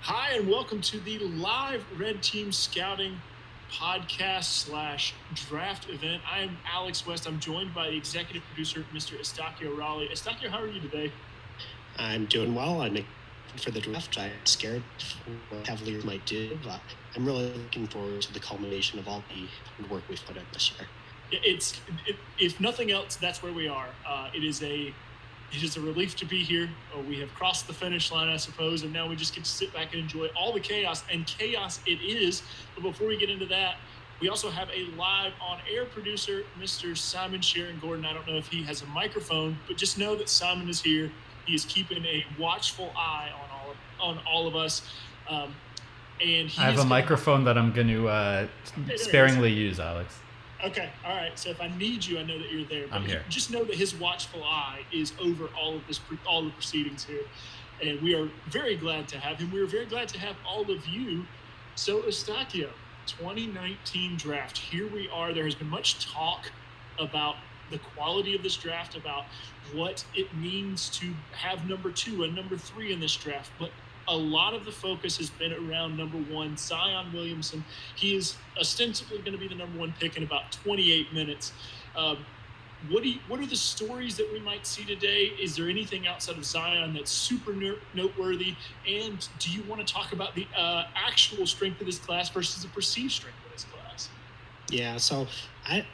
Hi, and welcome to the live Red Team Scouting podcast / draft event. I'm Alex West. I'm joined by the executive producer, Mr. Eustacchio Raulli. Eustacchio, how are you today? I'm doing well. I'm excited for the draft. I'm scared what Cavaliers might do, but I'm really looking forward to the culmination of all the hard work we've put in this year. If nothing else, that's where we are. It is a relief to be here. We have crossed the finish line, I suppose, and now we just get to sit back and enjoy all the chaos, and chaos it is. But before we get into that, we also have a live on-air producer, Mr. Simon Cherin-Gordon. I don't know if he has a microphone, but just know that Simon is here. He is keeping a watchful eye on all of us. And I have a microphone that I'm going to sparingly use, Alex. Okay, all right. So if I need you, I know that you're there. But I'm here. Just know that his watchful eye is over all the proceedings here, and we are very glad to have him. We are very glad to have all of you. So Eustacchio, 2019 draft. Here we are. There has been much talk about the quality of this draft, about what it means to have number 2 and number 3 in this draft, but a lot of the focus has been around number 1, Zion Williamson. He is ostensibly going to be the number 1 pick in about 28 minutes. What are the stories that we might see today? Is there anything outside of Zion that's super noteworthy? And do you want to talk about the actual strength of this class versus the perceived strength of this class? Yeah, so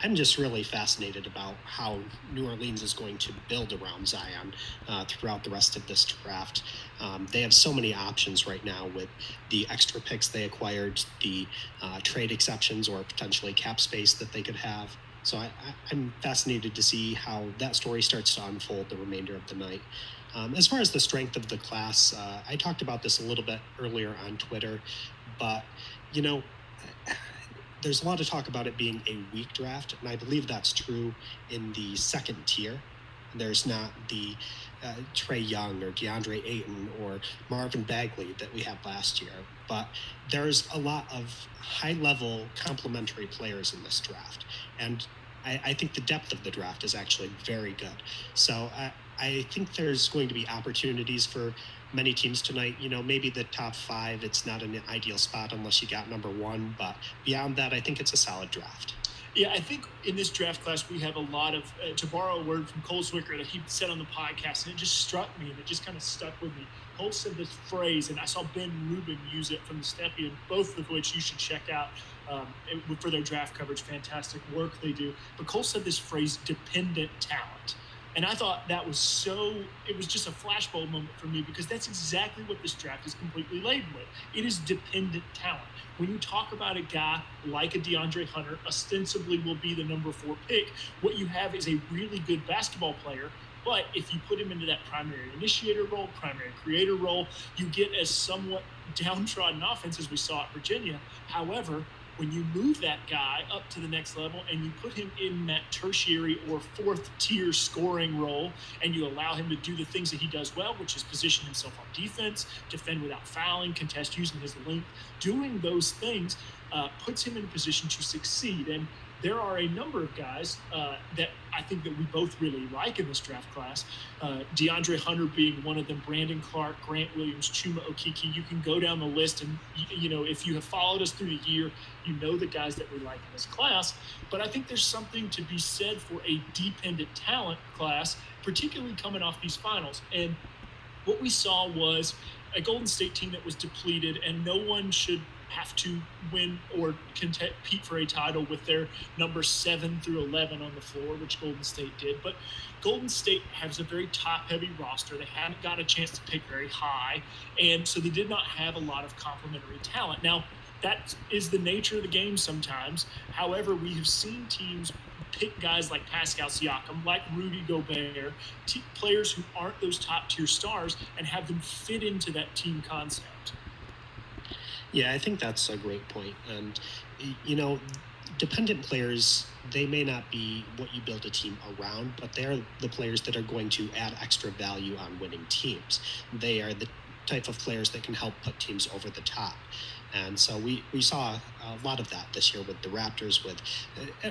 I'm just really fascinated about how New Orleans is going to build around Zion throughout the rest of this draft. They have so many options right now with the extra picks they acquired, the trade exceptions or potentially cap space that they could have. So I'm fascinated to see how that story starts to unfold the remainder of the night. As far as the strength of the class, I talked about this a little bit earlier on Twitter, but, there's a lot of talk about it being a weak draft, and I believe that's true in the second tier. There's not the Trae Young or DeAndre Ayton or Marvin Bagley that we had last year, but there's a lot of high-level complementary players in this draft, and I think the depth of the draft is actually very good. So I think there's going to be opportunities for many teams tonight. Maybe the top 5, it's not an ideal spot unless you got number 1, but beyond that, I think it's a solid draft. Yeah, I think in this draft class, we have a lot of, to borrow a word from Cole Swicker that he said on the podcast, and it just struck me, and it just kind of stuck with me. Cole said this phrase, and I saw Ben Rubin use it from the Stepien, both of which you should check out for their draft coverage. Fantastic work they do. But Cole said this phrase, dependent talent. And I thought that was it was just a flashbulb moment for me, because that's exactly what this draft is completely laden with. It is dependent talent. When you talk about a guy like a DeAndre Hunter, ostensibly will be the number 4 pick, what you have is a really good basketball player, but if you put him into that primary initiator role, primary creator role, you get a somewhat downtrodden offense as we saw at Virginia. However, when you move that guy up to the next level and you put him in that tertiary or 4th tier scoring role, and you allow him to do the things that he does well, which is position himself on defense, defend without fouling, contest using his length, doing those things puts him in a position to succeed. And there are a number of guys that I think that we both really like in this draft class. DeAndre Hunter being one of them, Brandon Clark, Grant Williams, Chuma Okeke. You can go down the list, and if you have followed us through the year, you know the guys that we like in this class. But I think there's something to be said for a dependent talent class, particularly coming off these finals. And what we saw was a Golden State team that was depleted, and no one should have to win or compete for a title with their number 7 through 11 on the floor, which Golden State did. But Golden State has a very top-heavy roster. They haven't got a chance to pick very high, and so they did not have a lot of complementary talent. Now, that is the nature of the game sometimes. However, we have seen teams pick guys like Pascal Siakam, like Rudy Gobert, players who aren't those top-tier stars, and have them fit into that team concept. Yeah, I think that's a great point. And, dependent players, they may not be what you build a team around, but they're the players that are going to add extra value on winning teams. They are the type of players that can help put teams over the top. And so we saw a lot of that this year with the Raptors, with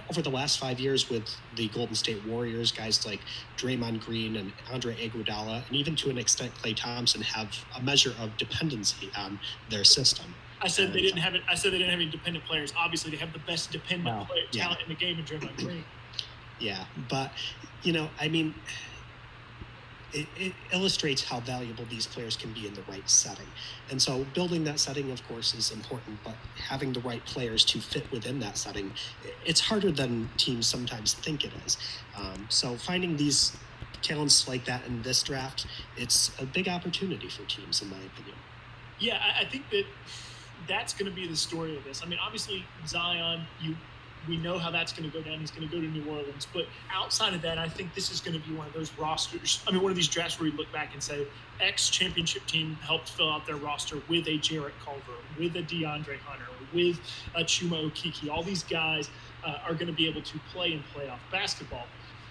over the last 5 years with the Golden State Warriors, guys like Draymond Green and Andre Iguodala, and even to an extent Klay Thompson have a measure of dependency on their system. I said they didn't have it. I said they didn't have any dependent players. Obviously, they have the best dependent talent in the game in Draymond Green. Yeah, but I mean, it illustrates how valuable these players can be in the right setting. And so building that setting, of course, is important, but having the right players to fit within that setting, it's harder than teams sometimes think it is. So finding these talents like that in this draft, it's a big opportunity for teams, in my opinion. Yeah, I think that's going to be the story of this. I mean, obviously, Zion, we know how that's going to go down. He's going to go to New Orleans. But outside of that, I think this is going to be one of those rosters. I mean, one of these drafts where you look back and say, X championship team helped fill out their roster with a Jarrett Culver, with a DeAndre Hunter, with a Chuma Okeke. All these guys are going to be able to play in playoff basketball.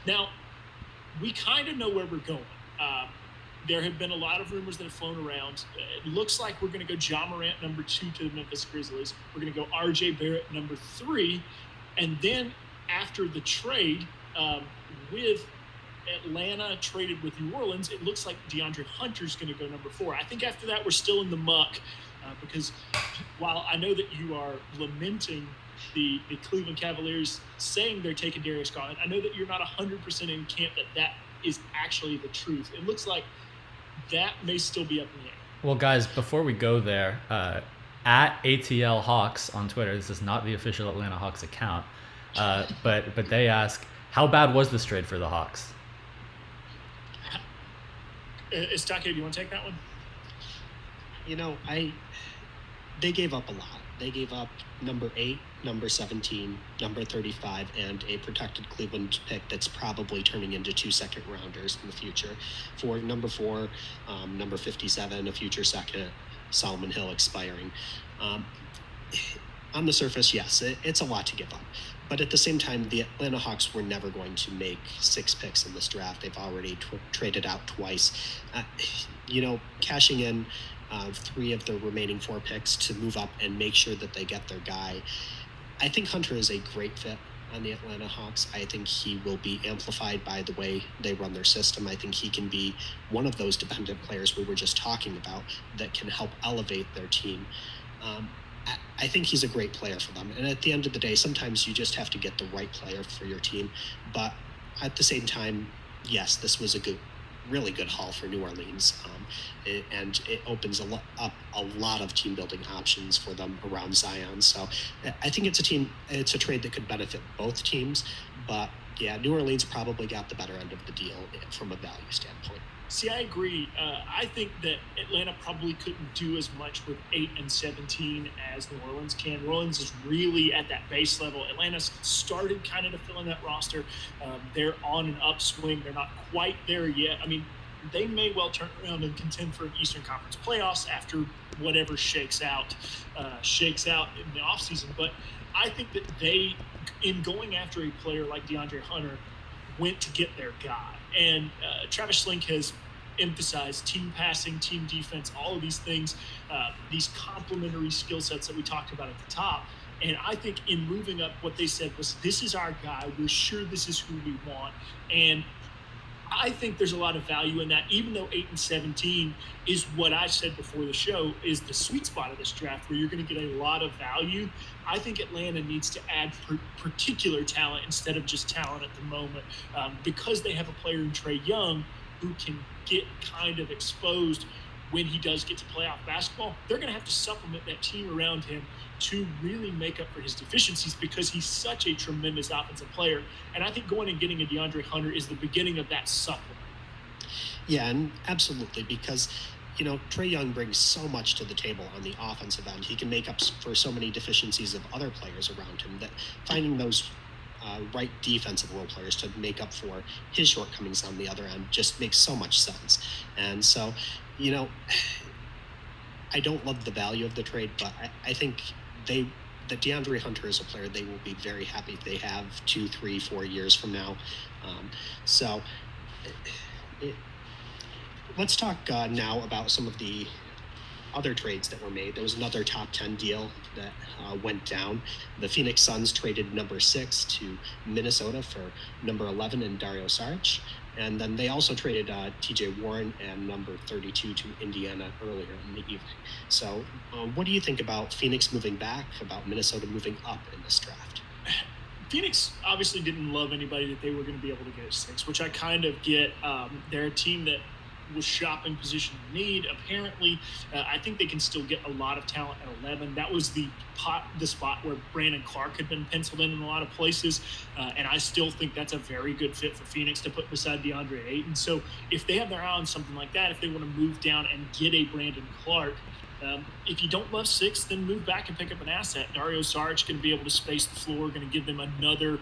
Now, we kind of know where we're going. There have been a lot of rumors that have flown around. It looks like we're going to go Ja Morant number 2 to the Memphis Grizzlies. We're going to go RJ Barrett number 3. And then after the trade with Atlanta traded with New Orleans, it looks like DeAndre Hunter's going to go number 4. I think after that we're still in the muck because while I know that you are lamenting the Cleveland Cavaliers saying they're taking Darius Garland, I know that you're not 100% in camp that is actually the truth. It looks like that may still be up in the air. Well, guys, before we go there, at ATL Hawks on Twitter, this is not the official Atlanta Hawks account, but they ask, how bad was this trade for the Hawks? Eustacchio, do you want to take that one? They gave up a lot. They gave up number 8, number 17, number 35, and a protected Cleveland pick that's probably turning into 2 second-rounders in the future. For number 4, number 57, a future second, Solomon Hill expiring. On the surface, yes, it's a lot to give up. But at the same time, the Atlanta Hawks were never going to make 6 picks in this draft. They've already traded out twice. Cashing in 3 of the remaining 4 picks to move up and make sure that they get their guy. I think Hunter is a great fit on the Atlanta Hawks. I think he will be amplified by the way they run their system. I think he can be one of those dependent players we were just talking about that can help elevate their team. I think he's a great player for them. And at the end of the day, sometimes you just have to get the right player for your team. But at the same time, yes, this was a really good haul for New Orleans, and it opens up a lot of team building options for them around Zion. So I think it's a trade that could benefit both teams, but yeah, New Orleans probably got the better end of the deal from a value standpoint. See, I agree. I think that Atlanta probably couldn't do as much with 8 and 17 as New Orleans can. New Orleans is really at that base level. Atlanta's started kind of to fill in that roster. They're on an upswing. They're not quite there yet. I mean, they may well turn around and contend for an Eastern Conference playoffs after whatever shakes out in the offseason. But I think that they, in going after a player like DeAndre Hunter, went to get their guy. And Travis Schlenk has emphasized team passing, team defense, all of these things, these complementary skill sets that we talked about at the top. And I think in moving up, what they said was, this is our guy. We're sure this is who we want. And I think there's a lot of value in that, even though 8 and 17 is what I said before the show is the sweet spot of this draft where you're going to get a lot of value. I think Atlanta needs to add particular talent instead of just talent at the moment, because they have a player in Trae Young who can get kind of exposed when he does get to playoff basketball. They're going to have to supplement that team around him to really make up for his deficiencies because he's such a tremendous offensive player. And I think going and getting a DeAndre Hunter is the beginning of that supplement. Yeah, and absolutely, because Trae Young brings so much to the table on the offensive end. He can make up for so many deficiencies of other players around him that finding those right defensive role players to make up for his shortcomings on the other end just makes so much sense. And so, I don't love the value of the trade, but I think that DeAndre Hunter is a player they will be very happy if they have 2, 3, 4 years from now. Let's talk now about some of the other trades that were made. There was another top 10 deal that went down. The Phoenix Suns traded number 6 to Minnesota for number 11 and Dario Saric. And then they also traded TJ Warren and number 32 to Indiana earlier in the evening. So what do you think about Phoenix moving back, about Minnesota moving up in this draft? Phoenix obviously didn't love anybody that they were going to be able to get at 6, which I kind of get. They're a team that was shopping position of need. Apparently, I think they can still get a lot of talent at 11. That was the spot where Brandon Clark had been penciled in a lot of places, and I still think that's a very good fit for Phoenix to put beside DeAndre Ayton. So if they have their eye on something like that, if they want to move down and get a Brandon Clark, if you don't love 6, then move back and pick up an asset. Dario Saric going to be able to space the floor, going to give them another.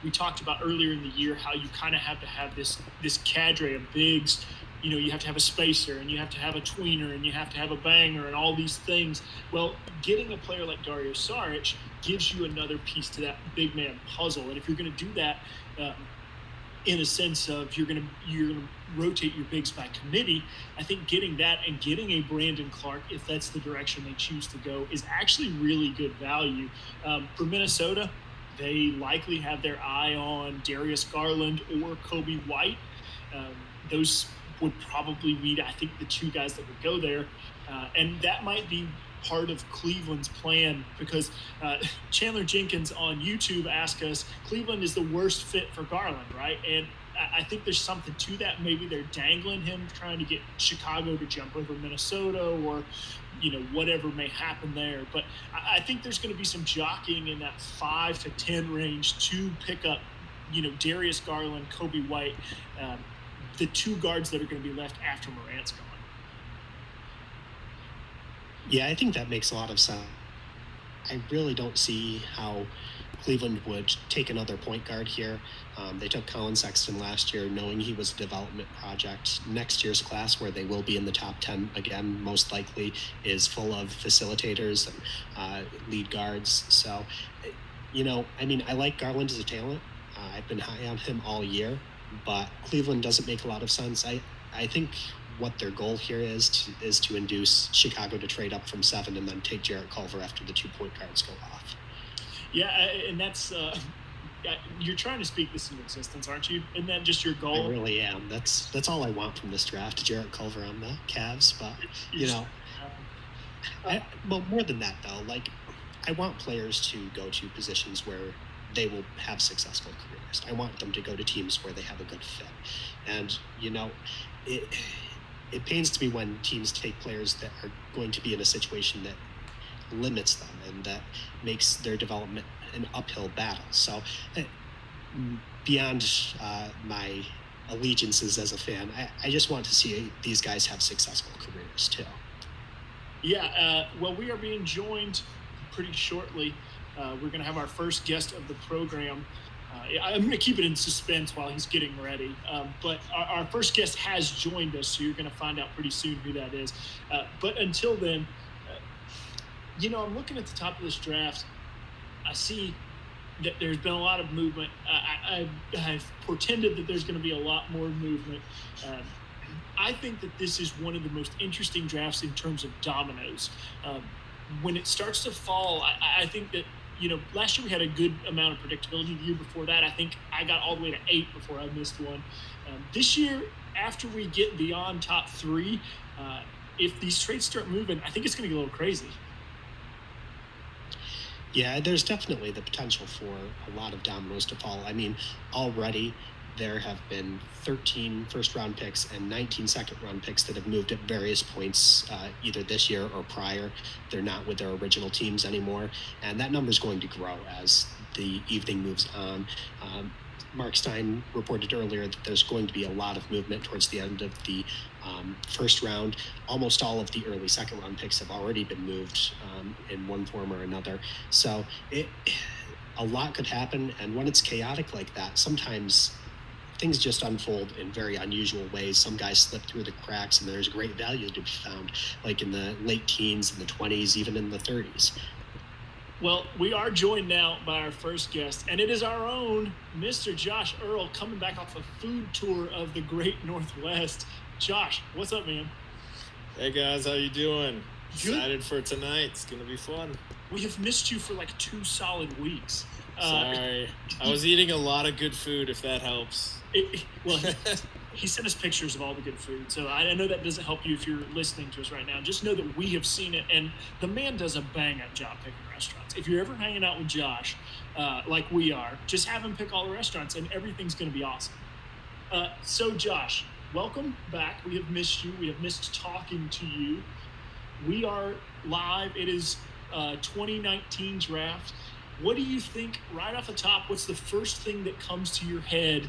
We talked about earlier in the year how you kind of have to have this cadre of bigs. You know, you have to have a spacer, and you have to have a tweener, and you have to have a banger, and all these things. Well, getting a player like Dario Saric gives you another piece to that big man puzzle. And if you're going to do that, in a sense of you're going to rotate your bigs by committee, I think getting that and getting a Brandon Clark, if that's the direction they choose to go, is actually really good value. For Minnesota, they likely have their eye on Darius Garland or Kobe White. Those would probably be, I think, the 2 guys that would go there. And that might be part of Cleveland's plan, because Chandler Jenkins on YouTube asked us, Cleveland is the worst fit for Garland, right? And I think there's something to that. Maybe they're dangling him, trying to get Chicago to jump over Minnesota, or, you know, whatever may happen there. But I think there's going to be some jockeying in that 5 to 10 range to pick up, you know, Darius Garland, Kobe White, the 2 guards that are going to be left after Morant's gone. Yeah, I think that makes a lot of sense. I really don't see how Cleveland would take another point guard here. They took Colin Sexton last year, knowing he was a development project. Next year's class, where they will be in the top 10 again, most likely, is full of facilitators and lead guards. So, you know, I mean, I like Garland as a talent. I've been high on him all year, but Cleveland doesn't make a lot of sense. I think what their goal here is to induce Chicago to trade up from 7 and then take Jarrett Culver after the 2 point guards go off. Yeah, and that's you're trying to speak this into existence, aren't you? Isn't that just your goal? I really am. That's all I want from this draft, Jarrett Culver on the Cavs. But, you know, well, more than that, though, like, I want players to go to positions where they will have successful careers. I want them to go to teams where they have a good fit. And, you know, it pains me when teams take players that are going to be in a situation that limits them and that makes their development an uphill battle. So beyond my allegiances as a fan, I just want to see these guys have successful careers too. Yeah, well, we are being joined pretty shortly. We're going to have our first guest of the program. I'm going to keep it in suspense while he's getting ready. But our first guest has joined us, so you're going to find out pretty soon who that is. But until then, you know, I'm looking at the top of this draft. I see that there's been a lot of movement. I've portended that there's going to be a lot more movement. I think that this is one of the most interesting drafts in terms of dominoes. When it starts to fall, I think that, you know, last year we had a good amount of predictability. The year before that, I think I got all the way to 8 before I missed one. This year, after we get beyond top 3, if these trades start moving, I think it's going to get a little crazy. Yeah, there's definitely the potential for a lot of dominoes to fall. I mean, already there have been 13 first-round picks and 19 second-round picks that have moved at various points, either this year or prior. They're not with their original teams anymore, and that number is going to grow as the evening moves on. Mark Stein reported earlier that there's going to be a lot of movement towards the end of the first round. Almost all of the early second-round picks have already been moved in one form or another. So a lot could happen, and when it's chaotic like that, sometimes things just unfold in very unusual ways. Some guys slip through the cracks, and there's great value to be found, like in the late teens, in the 20s, even in the 30s. Well, we are joined now by our first guest, and it is our own Mr. Josh Earl, coming back off a food tour of the Great Northwest. Josh, what's up, man? Hey guys, how you doing? Good. Excited for tonight. It's gonna be fun. We have missed you for like 2 solid weeks. Sorry, I was eating a lot of good food. If that helps. Well, he sent us pictures of all the good food, so I know that doesn't help you if you're listening to us right now. Just know that we have seen it, and the man does a bang-up job picking restaurants. If you're ever hanging out with Josh, like we are, just have him pick all the restaurants, and everything's going to be awesome. So, Josh, welcome back. We have missed you. We have missed talking to you. We are live. It is 2019 draft. What do you think right off the top? What's the first thing that comes to your head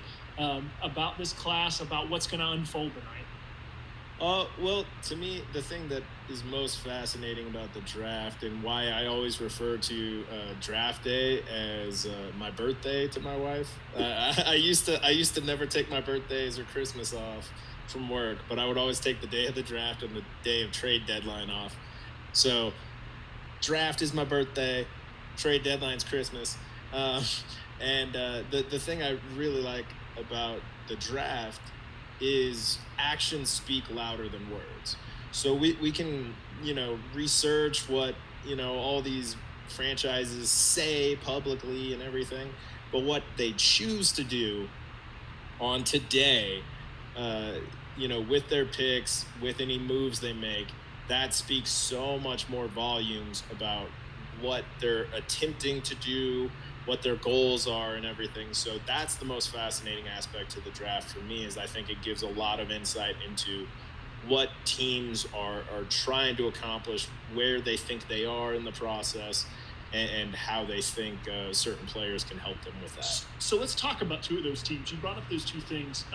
about this class, about what's going to unfold tonight? Well, to me, the thing that is most fascinating about the draft and why I always refer to draft day as my birthday to my wife. I used to never take my birthdays or Christmas off from work, but I would always take the day of the draft and the day of trade deadline off. So, draft is my birthday, trade deadline's Christmas, and the thing I really like about the draft is actions speak louder than words. So we can, research what, all these franchises say publicly and everything, but what they choose to do on today, with their picks, with any moves they make, that speaks so much more volumes about what they're attempting to do, what their goals are and everything. So that's the most fascinating aspect to the draft for me, is I think it gives a lot of insight into what teams are trying to accomplish, where they think they are in the process, and how they think certain players can help them with that. So let's talk about two of those teams. You brought up those two things.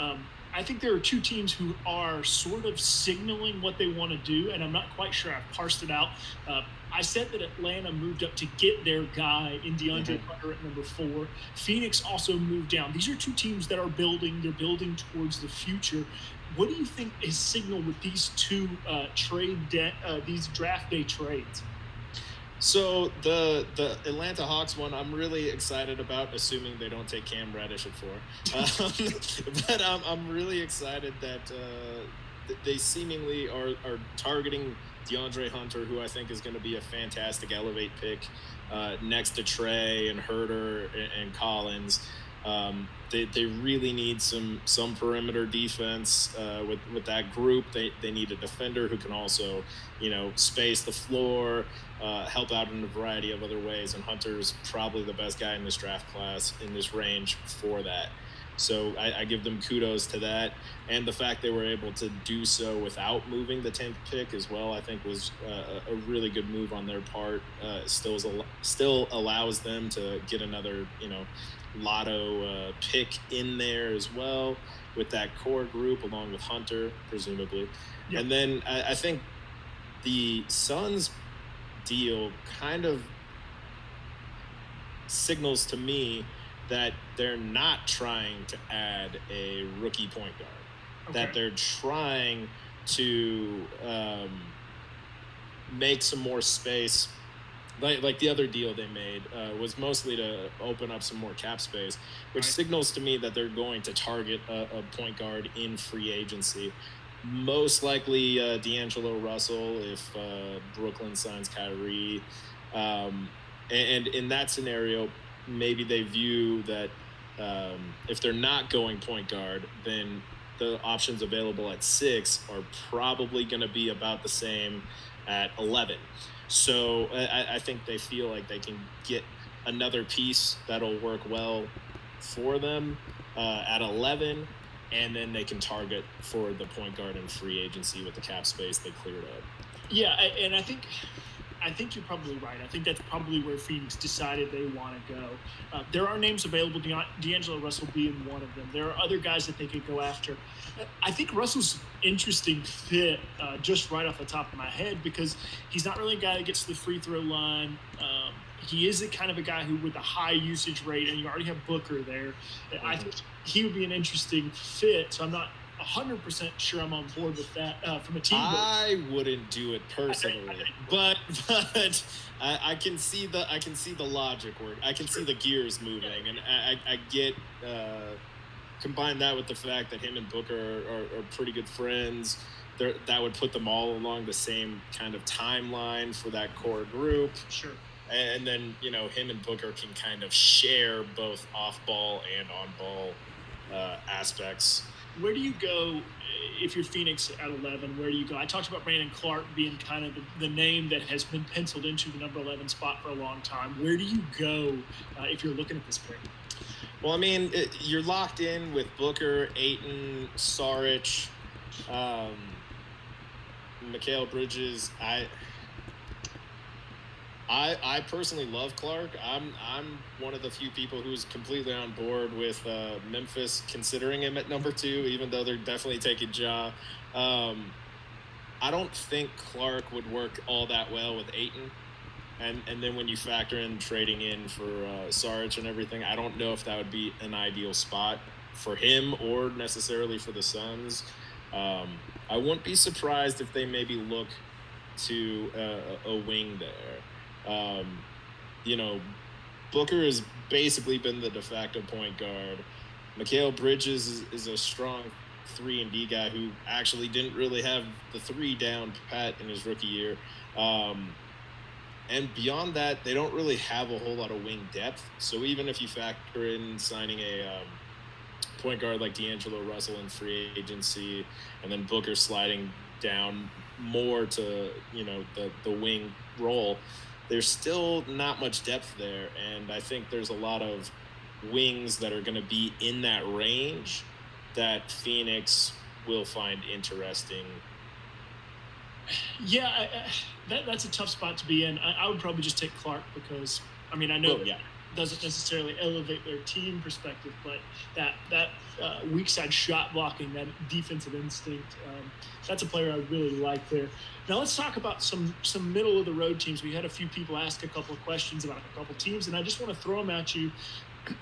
I think there are two teams who are sort of signaling what they want to do, and I'm not quite sure I've parsed it out. I said that Atlanta moved up to get their guy in DeAndre Hunter at number 4. Phoenix also moved down. These are two teams that are building. They're building towards the future. What do you think is signaled with these two these draft day trades? So the Atlanta Hawks one, I'm really excited about, assuming they don't take Cam Reddish at 4. But I'm really excited that they seemingly are targeting DeAndre Hunter, who I think is going to be a fantastic elevate pick next to Trey and Herter and Collins. They really need some perimeter defense with that group. They need a defender who can also, space the floor, help out in a variety of other ways. And Hunter's probably the best guy in this draft class in this range for that. So I give them kudos to that. And the fact they were able to do so without moving the 10th pick as well, I think was a really good move on their part. Still allows them to get another, lotto pick in there as well with that core group, along with Hunter, presumably. Yep. And then I think the Suns deal kind of signals to me that they're not trying to add a rookie point guard, that they're trying to make some more space. Like the other deal they made was mostly to open up some more cap space, which signals to me that they're going to target a point guard in free agency. Most likely D'Angelo Russell if Brooklyn signs Kyrie. And in that scenario, maybe they view that if they're not going point guard, then the options available at 6 are probably going to be about the same at 11. So I think they feel like they can get another piece that'll work well for them at 11, and then they can target for the point guard in free agency with the cap space they cleared up. Yeah, and I think you're probably right. I think that's probably where Phoenix decided they want to go. There are names available, D'Angelo Russell being one of them. There are other guys that they could go after. I think Russell's interesting fit just right off the top of my head because he's not really a guy that gets to the free throw line. He is a kind of a guy who with a high usage rate, and you already have Booker there. I think he would be an interesting fit, so I'm not 100% sure I'm on board with that from a team. I wouldn't do it personally, but I can see the logic work. I can see the gears moving, and I get combine that with the fact that him and Booker are pretty good friends. that would put them all along the same kind of timeline for that core group. Sure. And then, him and Booker can kind of share both off-ball and on-ball aspects. Where do you go if you're Phoenix at 11? Where do you go? I talked about Brandon Clark being kind of the name that has been penciled into the number 11 spot for a long time. Where do you go if you're looking at this pick? Well, I mean, you're locked in with Booker, Ayton, Saric, Mikal Bridges. I personally love Clark. I'm one of the few people who's completely on board with Memphis considering him at number 2, even though they're definitely taking Ja. I don't think Clark would work all that well with Ayton. And then when you factor in trading in for Saric and everything, I don't know if that would be an ideal spot for him or necessarily for the Suns. I wouldn't be surprised if they maybe look to a wing there. Booker has basically been the de facto point guard. Mikal Bridges is a strong 3-and-D guy who actually didn't really have the 3 down pat in his rookie year. And beyond that, they don't really have a whole lot of wing depth. So even if you factor in signing a point guard like D'Angelo Russell in free agency, and then Booker sliding down more to, the wing role, there's still not much depth there. And I think there's a lot of wings that are going to be in that range that Phoenix will find interesting. Yeah, that's a tough spot to be in. I would probably just take Clark because, I know that doesn't necessarily elevate their team perspective, but that weak side shot blocking, that defensive instinct, that's a player I really like there. Now let's talk about some middle of the road teams. We had a few people ask a couple of questions about a couple teams, and I just want to throw them at you,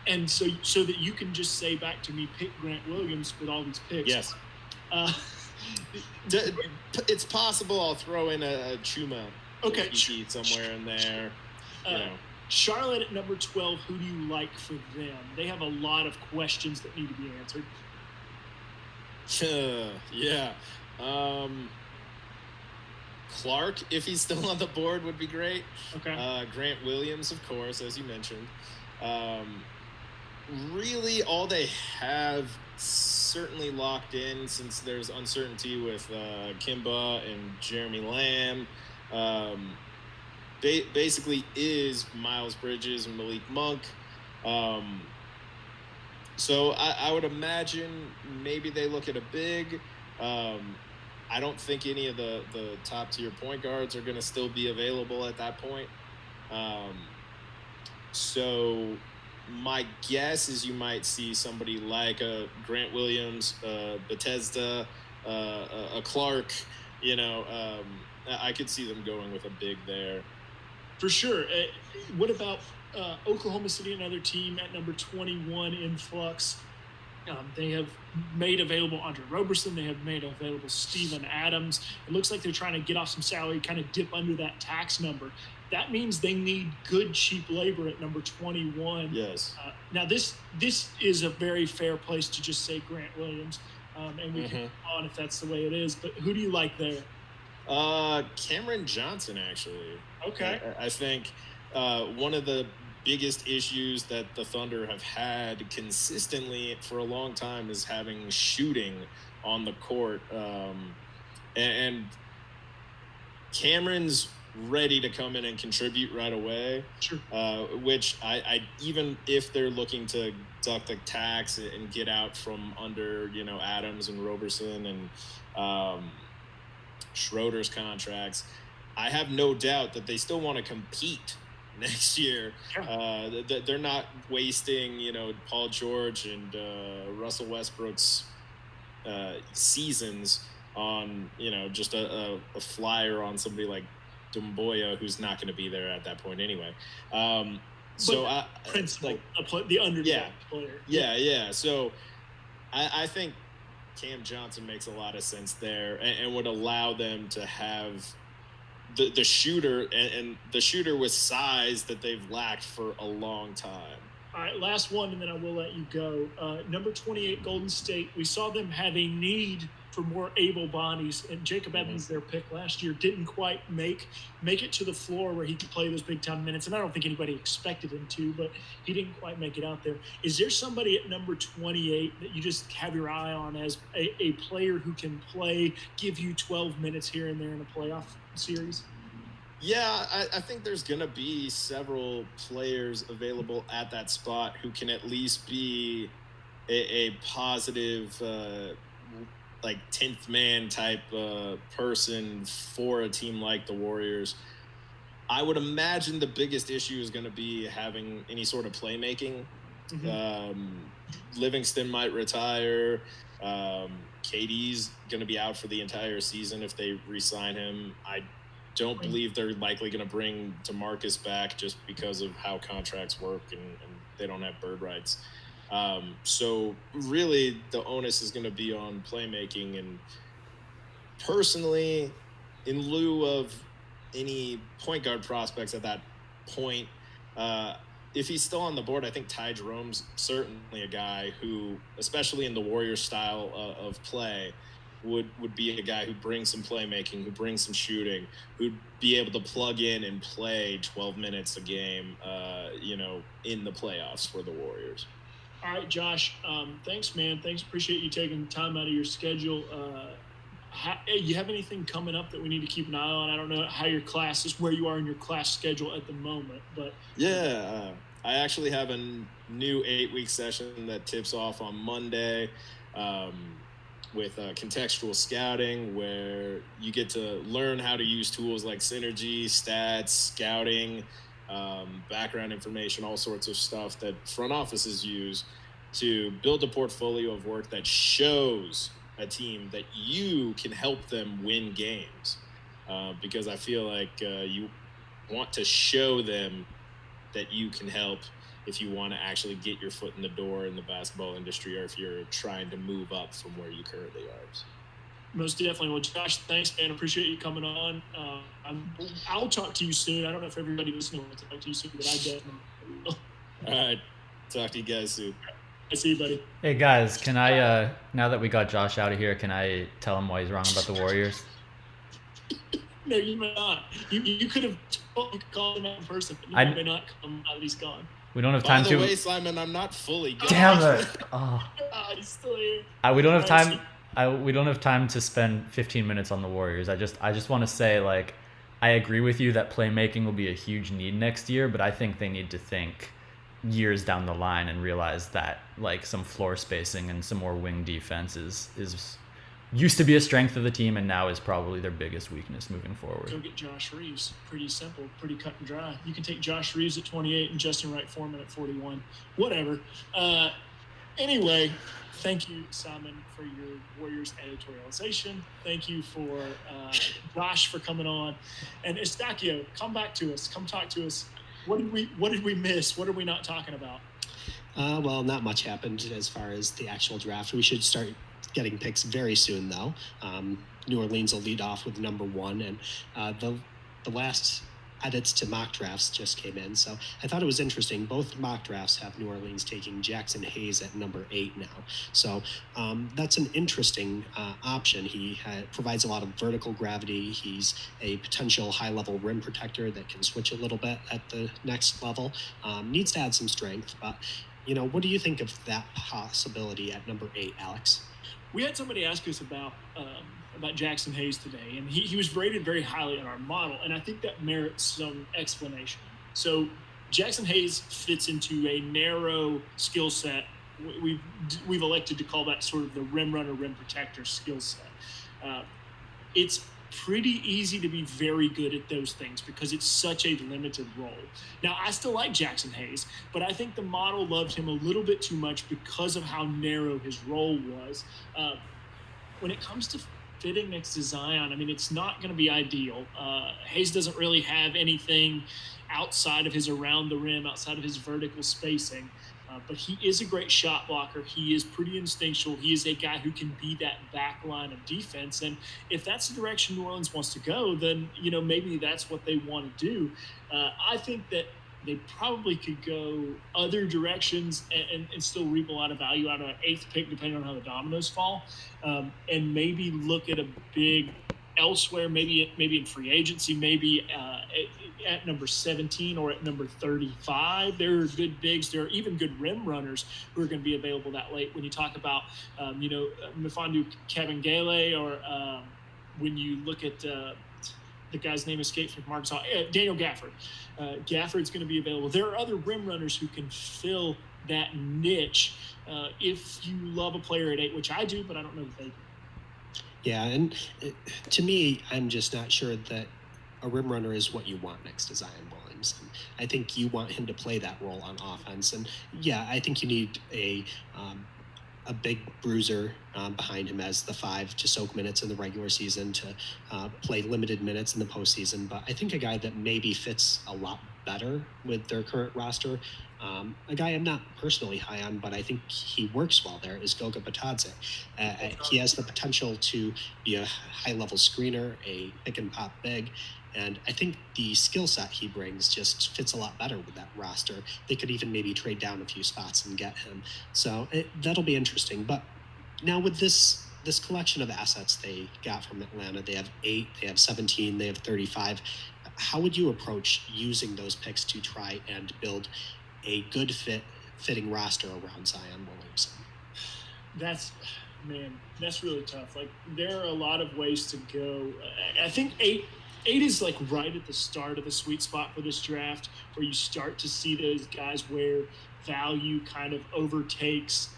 and so that you can just say back to me, pick Grant Williams with all these picks. Yes. It's possible I'll throw in a Chuma. Okay. Somewhere in there. Charlotte at number 12, who do you like for them? They have a lot of questions that need to be answered. Yeah. Clark, if he's still on the board, would be great. Okay. Grant Williams, of course, as you mentioned. Really, all they have certainly locked in, since there's uncertainty with Kimba and Jeremy Lamb, basically is Miles Bridges and Malik Monk. So I would imagine maybe they look at a big. I don't think any of the top tier point guards are going to still be available at that point. So my guess is you might see somebody like a Grant Williams, Bethesda, a Clark. I could see them going with a big there. For sure. What about Oklahoma City, another team at number 21 in flux? They have made available Andre Roberson. They have made available Steven Adams. It looks like they're trying to get off some salary, kind of dip under that tax number. That means they need good, cheap labor at number 21. Yes. Now, this is a very fair place to just say Grant Williams, and we can move on if that's the way it is. But who do you like there? Cameron Johnson, actually. Okay. I think one of the biggest issues that the Thunder have had consistently for a long time is having shooting on the court. And Cameron's ready to come in and contribute right away. Sure. Which I even if they're looking to duck the tax and get out from under, Adams and Roberson and Schroeder's contracts, I have no doubt that they still want to compete next year. Yeah. They're not wasting, Paul George and Russell Westbrook's seasons on, just a flyer on somebody like Dumboya, who's not going to be there at that point anyway. The underdog player. Yeah. So I think Cam Johnson makes a lot of sense there and would allow them to have the shooter and the shooter with size that they've lacked for a long time. All right, last one, and then I will let you go. Number 28, Golden State. We saw them have a need for more able bodies. And Jacob Evans, their pick last year, didn't quite make it to the floor where he could play those big time minutes. And I don't think anybody expected him to, but he didn't quite make it out there. Is there somebody at number 28 that you just have your eye on as a player who can play, give you 12 minutes here and there in a playoff series? Yeah, I think there's going to be several players available at that spot who can at least be a positive, like 10th man type person for a team like the Warriors. I would imagine the biggest issue is going to be having any sort of playmaking. Livingston might retire. KD's going to be out for the entire season if they re-sign him. I don't believe they're likely going to bring DeMarcus back just because of how contracts work and they don't have bird rights. So really the onus is going to be on playmaking. And personally, in lieu of any point guard prospects at that point, if he's still on the board, I think Ty Jerome's certainly a guy who, especially in the Warriors style of play, would be a guy who brings some playmaking, who brings some shooting, who'd be able to plug in and play 12 minutes a game, in the playoffs for the Warriors. All right, Josh, thanks, man. Thanks. Appreciate you taking time out of your schedule. You have anything coming up that we need to keep an eye on? I don't know how your class is, where you are in your class schedule at the moment, but yeah, I actually have a new 8-week session that tips off on Monday. With contextual scouting, where you get to learn how to use tools like synergy, stats, scouting, background information, all sorts of stuff that front offices use to build a portfolio of work that shows a team that you can help them win games. Because I feel like you want to show them that you can help if you want to actually get your foot in the door in the basketball industry, or if you're trying to move up from where you currently are. Most definitely. Well, Josh, thanks, man. Appreciate you coming on. I'll talk to you soon. I don't know if everybody listening will talk to you soon, but I definitely will. All right. Talk to you guys soon. I see you, buddy. Hey, guys, can I, now that we got Josh out of here, can I tell him why he's wrong about the Warriors? No, you may not. You could have called him out in person, but you may not come out that he's gone. We don't have time to. By the way, Simon, I'm not fully gone. Damn it! Oh. He's still here. We don't have time. We don't have time to spend 15 minutes on the Warriors. I just want to say, like, I agree with you that playmaking will be a huge need next year, but I think they need to think years down the line and realize that, like, some floor spacing and some more wing defense is used to be a strength of the team and now is probably their biggest weakness moving forward. Go get Josh Reeves. Pretty simple, pretty cut and dry. You can take Josh Reeves at 28 and Justin Wright Foreman at 41. Whatever. Anyway, thank you, Simon, for your Warriors editorialization. Thank you for Josh for coming on. And Eustacchio, come back to us. Come talk to us. What did we miss? What are we not talking about? Well, not much happened as far as the actual draft. We should start getting picks very soon, though. New Orleans will lead off with number 1, and the last edits to mock drafts just came in, so I thought it was interesting. Both mock drafts have New Orleans taking Jackson Hayes at number 8 now, so that's an interesting option. He provides a lot of vertical gravity. He's a potential high-level rim protector that can switch a little bit at the next level. Needs to add some strength, but what do you think of that possibility at number 8, Alex? We had somebody ask us about Jackson Hayes today, and he was rated very highly in our model, and I think that merits some explanation. So Jackson Hayes fits into a narrow skill set. We've elected to call that sort of the rim runner, rim protector skill set. It's pretty easy to be very good at those things because it's such a limited role. Now, I still like Jackson Hayes, but I think the model loved him a little bit too much because of how narrow his role was. When it comes to fitting next to Zion, I mean, it's not going to be ideal. Hayes doesn't really have anything outside of his around the rim, outside of his vertical spacing. But he is a great shot blocker. He is pretty instinctual. He is a guy who can be that back line of defense. And if that's the direction New Orleans wants to go, then, maybe that's what they want to do. I think that they probably could go other directions and still reap a lot of value out of an 8th pick, depending on how the dominoes fall, and maybe look at a big elsewhere, maybe in free agency, maybe at number 17 or at number 35. There are good bigs. There are even good rim runners who are going to be available that late. When you talk about, Mfiondu Kabengele, or when you look at the guy's name escapes me from Arkansas, Daniel Gafford. Gafford's going to be available. There are other rim runners who can fill that niche if you love a player at 8, which I do, but I don't know that they do. Yeah, and to me, I'm just not sure that a rim runner is what you want next to Zion Williamson. I think you want him to play that role on offense, and yeah, I think you need a big bruiser behind him as the 5 to soak minutes in the regular season, to play limited minutes in the postseason. But I think a guy that maybe fits a lot better with their current roster, a guy I'm not personally high on, but I think he works well there, is Goga Batadze. He has the potential to be a high-level screener, a pick-and-pop big, and I think the skill set he brings just fits a lot better with that roster. They could even maybe trade down a few spots and get him. So that'll be interesting. But now with this collection of assets they got from Atlanta, they have 8, they have 17, they have 35. How would you approach using those picks to try and build a good fitting roster around Zion Williamson? That's really tough. Like, there are a lot of ways to go. I think 8 is like right at the start of the sweet spot for this draft, where you start to see those guys where value kind of overtakes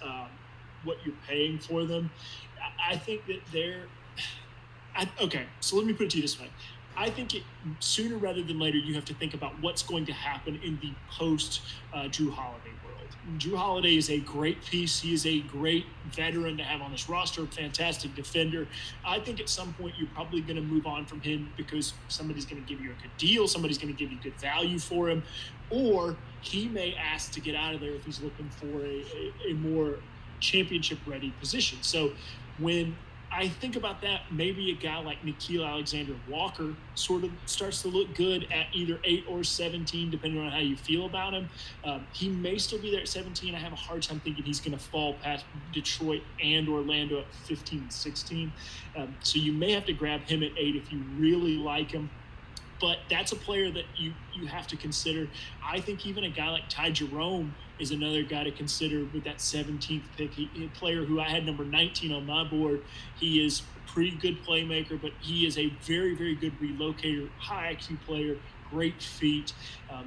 what you're paying for them. I think that okay, so let me put it to you this way. I think sooner rather than later, you have to think about what's going to happen in the post Drew Holiday world. Drew Holiday is a great piece. He is a great veteran to have on this roster, fantastic defender. I think at some point you're probably going to move on from him because somebody's going to give you a good deal, somebody's going to give you good value for him, or he may ask to get out of there if he's looking for a more championship-ready position. So when I think about that, maybe a guy like Nickeil Alexander-Walker sort of starts to look good at either 8 or 17, depending on how you feel about him. He may still be there at 17. I have a hard time thinking he's going to fall past Detroit and Orlando at 15 and 16. So you may have to grab him at 8 if you really like him. But that's a player that you have to consider. I think even a guy like Ty Jerome is another guy to consider with that 17th pick. A player who I had number 19 on my board. He is a pretty good playmaker, but he is a very, very good relocator, high IQ player, great feet.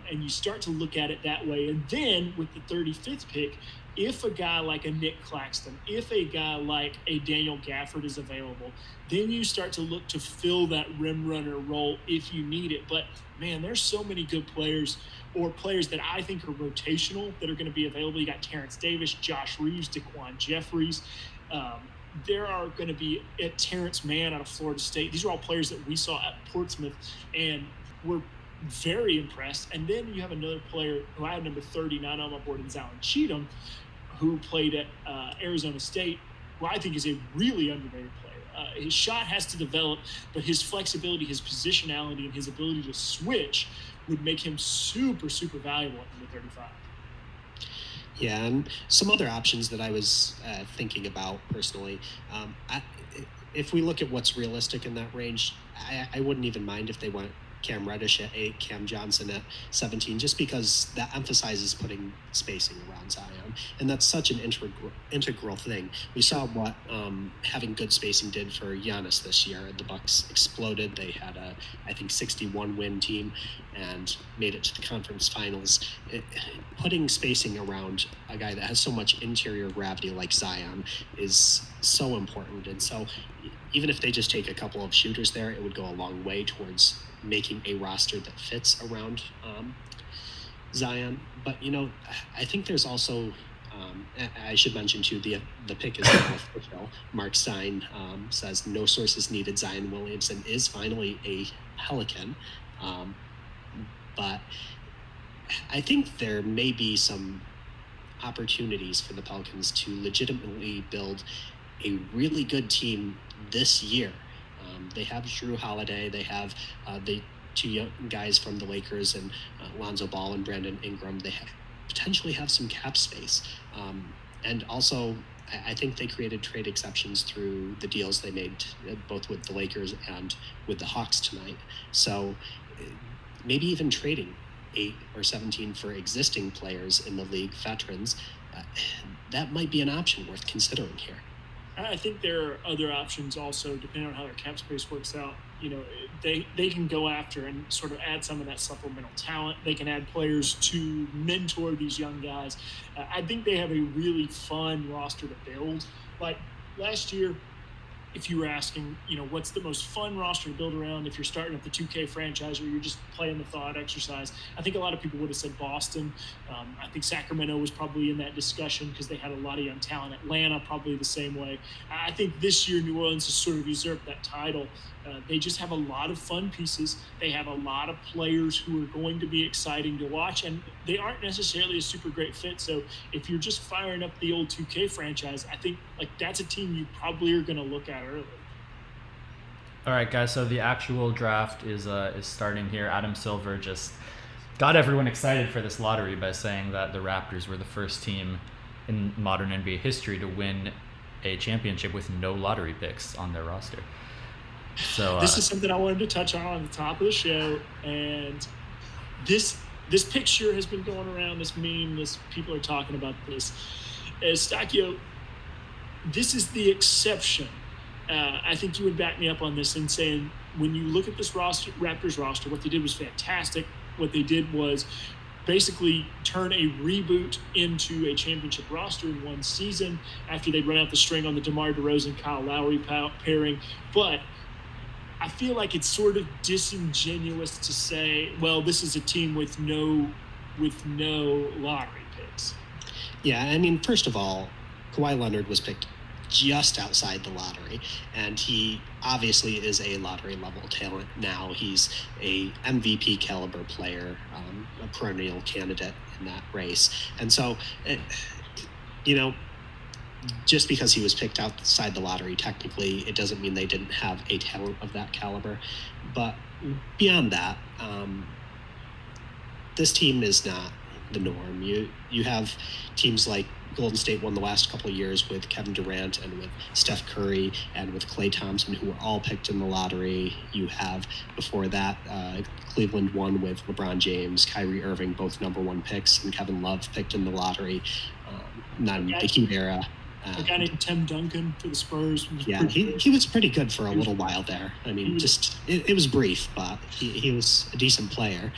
And you start to look at it that way. And then with the 35th pick, if a guy like a Nick Claxton, if a guy like a Daniel Gafford is available, then you start to look to fill that rim runner role if you need it. But, man, there's so many good players, or players that I think are rotational, that are going to be available. You got Terrence Davis, Josh Reeves, Daquan Jeffries. There are going to be Terrence Mann out of Florida State. These are all players that we saw at Portsmouth and were very impressed. And then you have another player who I had number 39 on my board, in Zalon Cheatham, who played at Arizona State, who I think is a really underrated player. His shot has to develop, but his flexibility, his positionality, and his ability to switch would make him super, super valuable at number 35. Yeah, and some other options that I was thinking about personally. If we look at what's realistic in that range, I wouldn't even mind if they went Cam Reddish at 8, Cam Johnson at 17, just because that emphasizes putting spacing around Zion. And that's such an integral thing. We saw what having good spacing did for Giannis this year. The Bucks exploded. They had a, I think, 61-win team and made it to the conference finals. Putting spacing around a guy that has so much interior gravity like Zion is so important. And so even if they just take a couple of shooters there, it would go a long way towards making a roster that fits around Zion. But, I think there's also, I should mention too, the pick is now official. Mark Stein says no sources needed. Zion Williamson is finally a Pelican. But I think there may be some opportunities for the Pelicans to legitimately build a really good team this year. They have Drew Holiday. They have two young guys from the Lakers and Lonzo Ball and Brandon Ingram, they potentially have some cap space. And also, I think they created trade exceptions through the deals they made, both with the Lakers and with the Hawks tonight. So maybe even trading 8 or 17 for existing players in the league, veterans, that might be an option worth considering here. I think there are other options also, depending on how their cap space works out. They can go after and sort of add some of that supplemental talent. They can add players to mentor these young guys. I think they have a really fun roster to build. Like last year, if you were asking, what's the most fun roster to build around if you're starting up the 2K franchise or you're just playing the thought exercise, I think a lot of people would have said Boston. I think Sacramento was probably in that discussion because they had a lot of young talent. Atlanta probably the same way. I think this year New Orleans has sort of usurped that title. They just have a lot of fun pieces. They have a lot of players who are going to be exciting to watch, and they aren't necessarily a super great fit. So if you're just firing up the old 2K franchise, I think that's a team you probably are going to look at early. All right, guys. So the actual draft is starting here. Adam Silver just got everyone excited for this lottery by saying that the Raptors were the first team in modern NBA history to win a championship with no lottery picks on their roster. So this is something I wanted to touch on the top of the show, and this picture has been going around, this meme, people are talking about this. Eustacchio, this is the exception. I think you would back me up on this in saying when you look at this Raptors roster, what they did was fantastic. What they did was basically turn a reboot into a championship roster in one season after they'd run out the string on the DeMar DeRozan-Kyle Lowry pairing. But I feel like it's sort of disingenuous to say, well, this is a team with no lottery picks. Yeah, I mean, first of all, Kawhi Leonard was picked just outside the lottery, and he obviously is a lottery level talent now. He's a MVP caliber player, a perennial candidate in that race. And so, just because he was picked outside the lottery, technically, it doesn't mean they didn't have a talent of that caliber. But beyond that, this team is not the norm. You have teams like Golden State won the last couple of years with Kevin Durant and with Steph Curry and with Klay Thompson, who were all picked in the lottery. You have, before that, Cleveland won with LeBron James, Kyrie Irving, both number 1 picks, and Kevin Love picked in the lottery. Not in the Heat era. A guy named Tim Duncan for the Spurs. He was pretty good for a little while there. I mean, it was brief, but he was a decent player.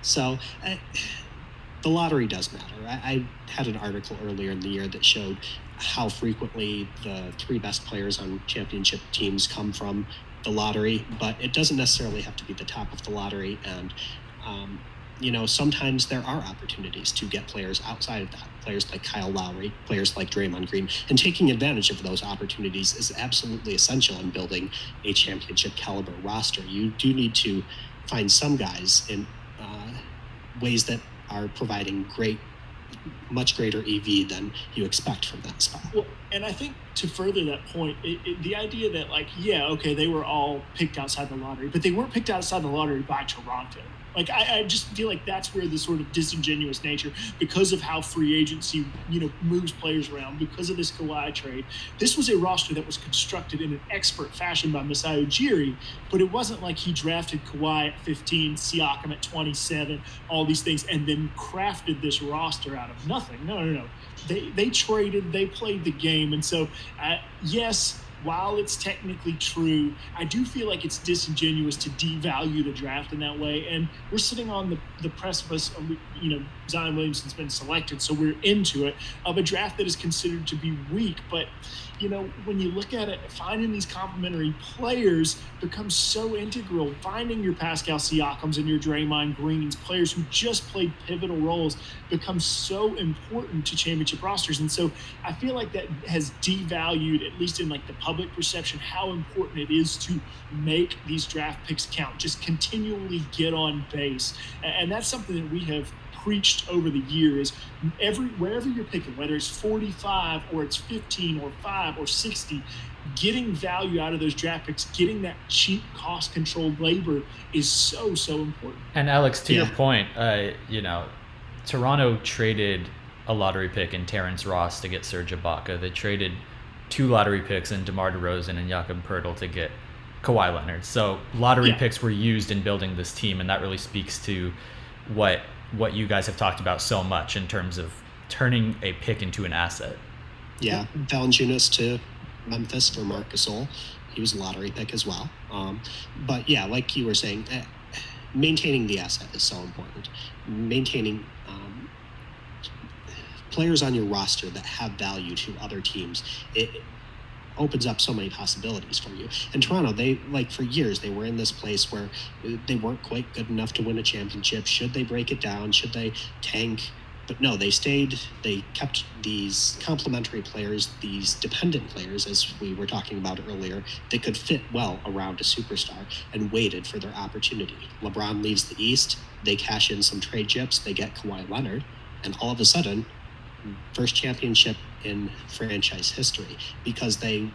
So the lottery does matter. I had an article earlier in the year that showed how frequently the 3 best players on championship teams come from the lottery, but it doesn't necessarily have to be the top of the lottery. And sometimes there are opportunities to get players outside of that, players like Kyle Lowry, players like Draymond Green, and taking advantage of those opportunities is absolutely essential in building a championship caliber roster. You do need to find some guys in ways that are providing much greater EV than you expect from that spot. Well, and I think to further that point, the idea that they were all picked outside the lottery, but they weren't picked outside the lottery by Toronto. I just feel like that's where the sort of disingenuous nature, because of how free agency, moves players around, because of this Kawhi trade. This was a roster that was constructed in an expert fashion by Masai Ujiri, but it wasn't like he drafted Kawhi at 15, Siakam at 27, all these things, and then crafted this roster out of nothing. No. They traded, they played the game. And so, yes, while it's technically true, I do feel like it's disingenuous to devalue the draft in that way. And we're sitting on the precipice of, Zion Williamson's been selected, so we're into it, of a draft that is considered to be weak. But, when you look at it, finding these complementary players becomes so integral. Finding your Pascal Siakams and your Draymond Greens, players who just played pivotal roles, becomes so important to championship rosters. And so I feel like that has devalued, at least in the public perception, how important it is to make these draft picks count, just continually get on base. And that's something that we have preached over the years. Wherever you're picking, whether it's 45 or it's 15 or 5 or 60, getting value out of those draft picks, getting that cheap, cost-controlled labor is so important. And Alex, to your point, Toronto traded a lottery pick in Terrence Ross to get Serge Ibaka. They traded 2 lottery picks in DeMar DeRozan and Jakob Poeltl to get Kawhi Leonard. So lottery picks were used in building this team, and that really speaks to what you guys have talked about so much in terms of turning a pick into an asset. Yeah, Valanciunas to Memphis for Marc Gasol. He was a lottery pick as well. But yeah, like you were saying, maintaining the asset is so important. Maintaining players on your roster that have value to other teams, it opens up so many possibilities for you. And Toronto, for years, they were in this place where they weren't quite good enough to win a championship. Should they break it down? Should they tank? But no, they kept these complementary players, these dependent players, as we were talking about earlier, that could fit well around a superstar, and waited for their opportunity. LeBron leaves the East, they cash in some trade chips, they get Kawhi Leonard, and all of a sudden, first championship in franchise history, because they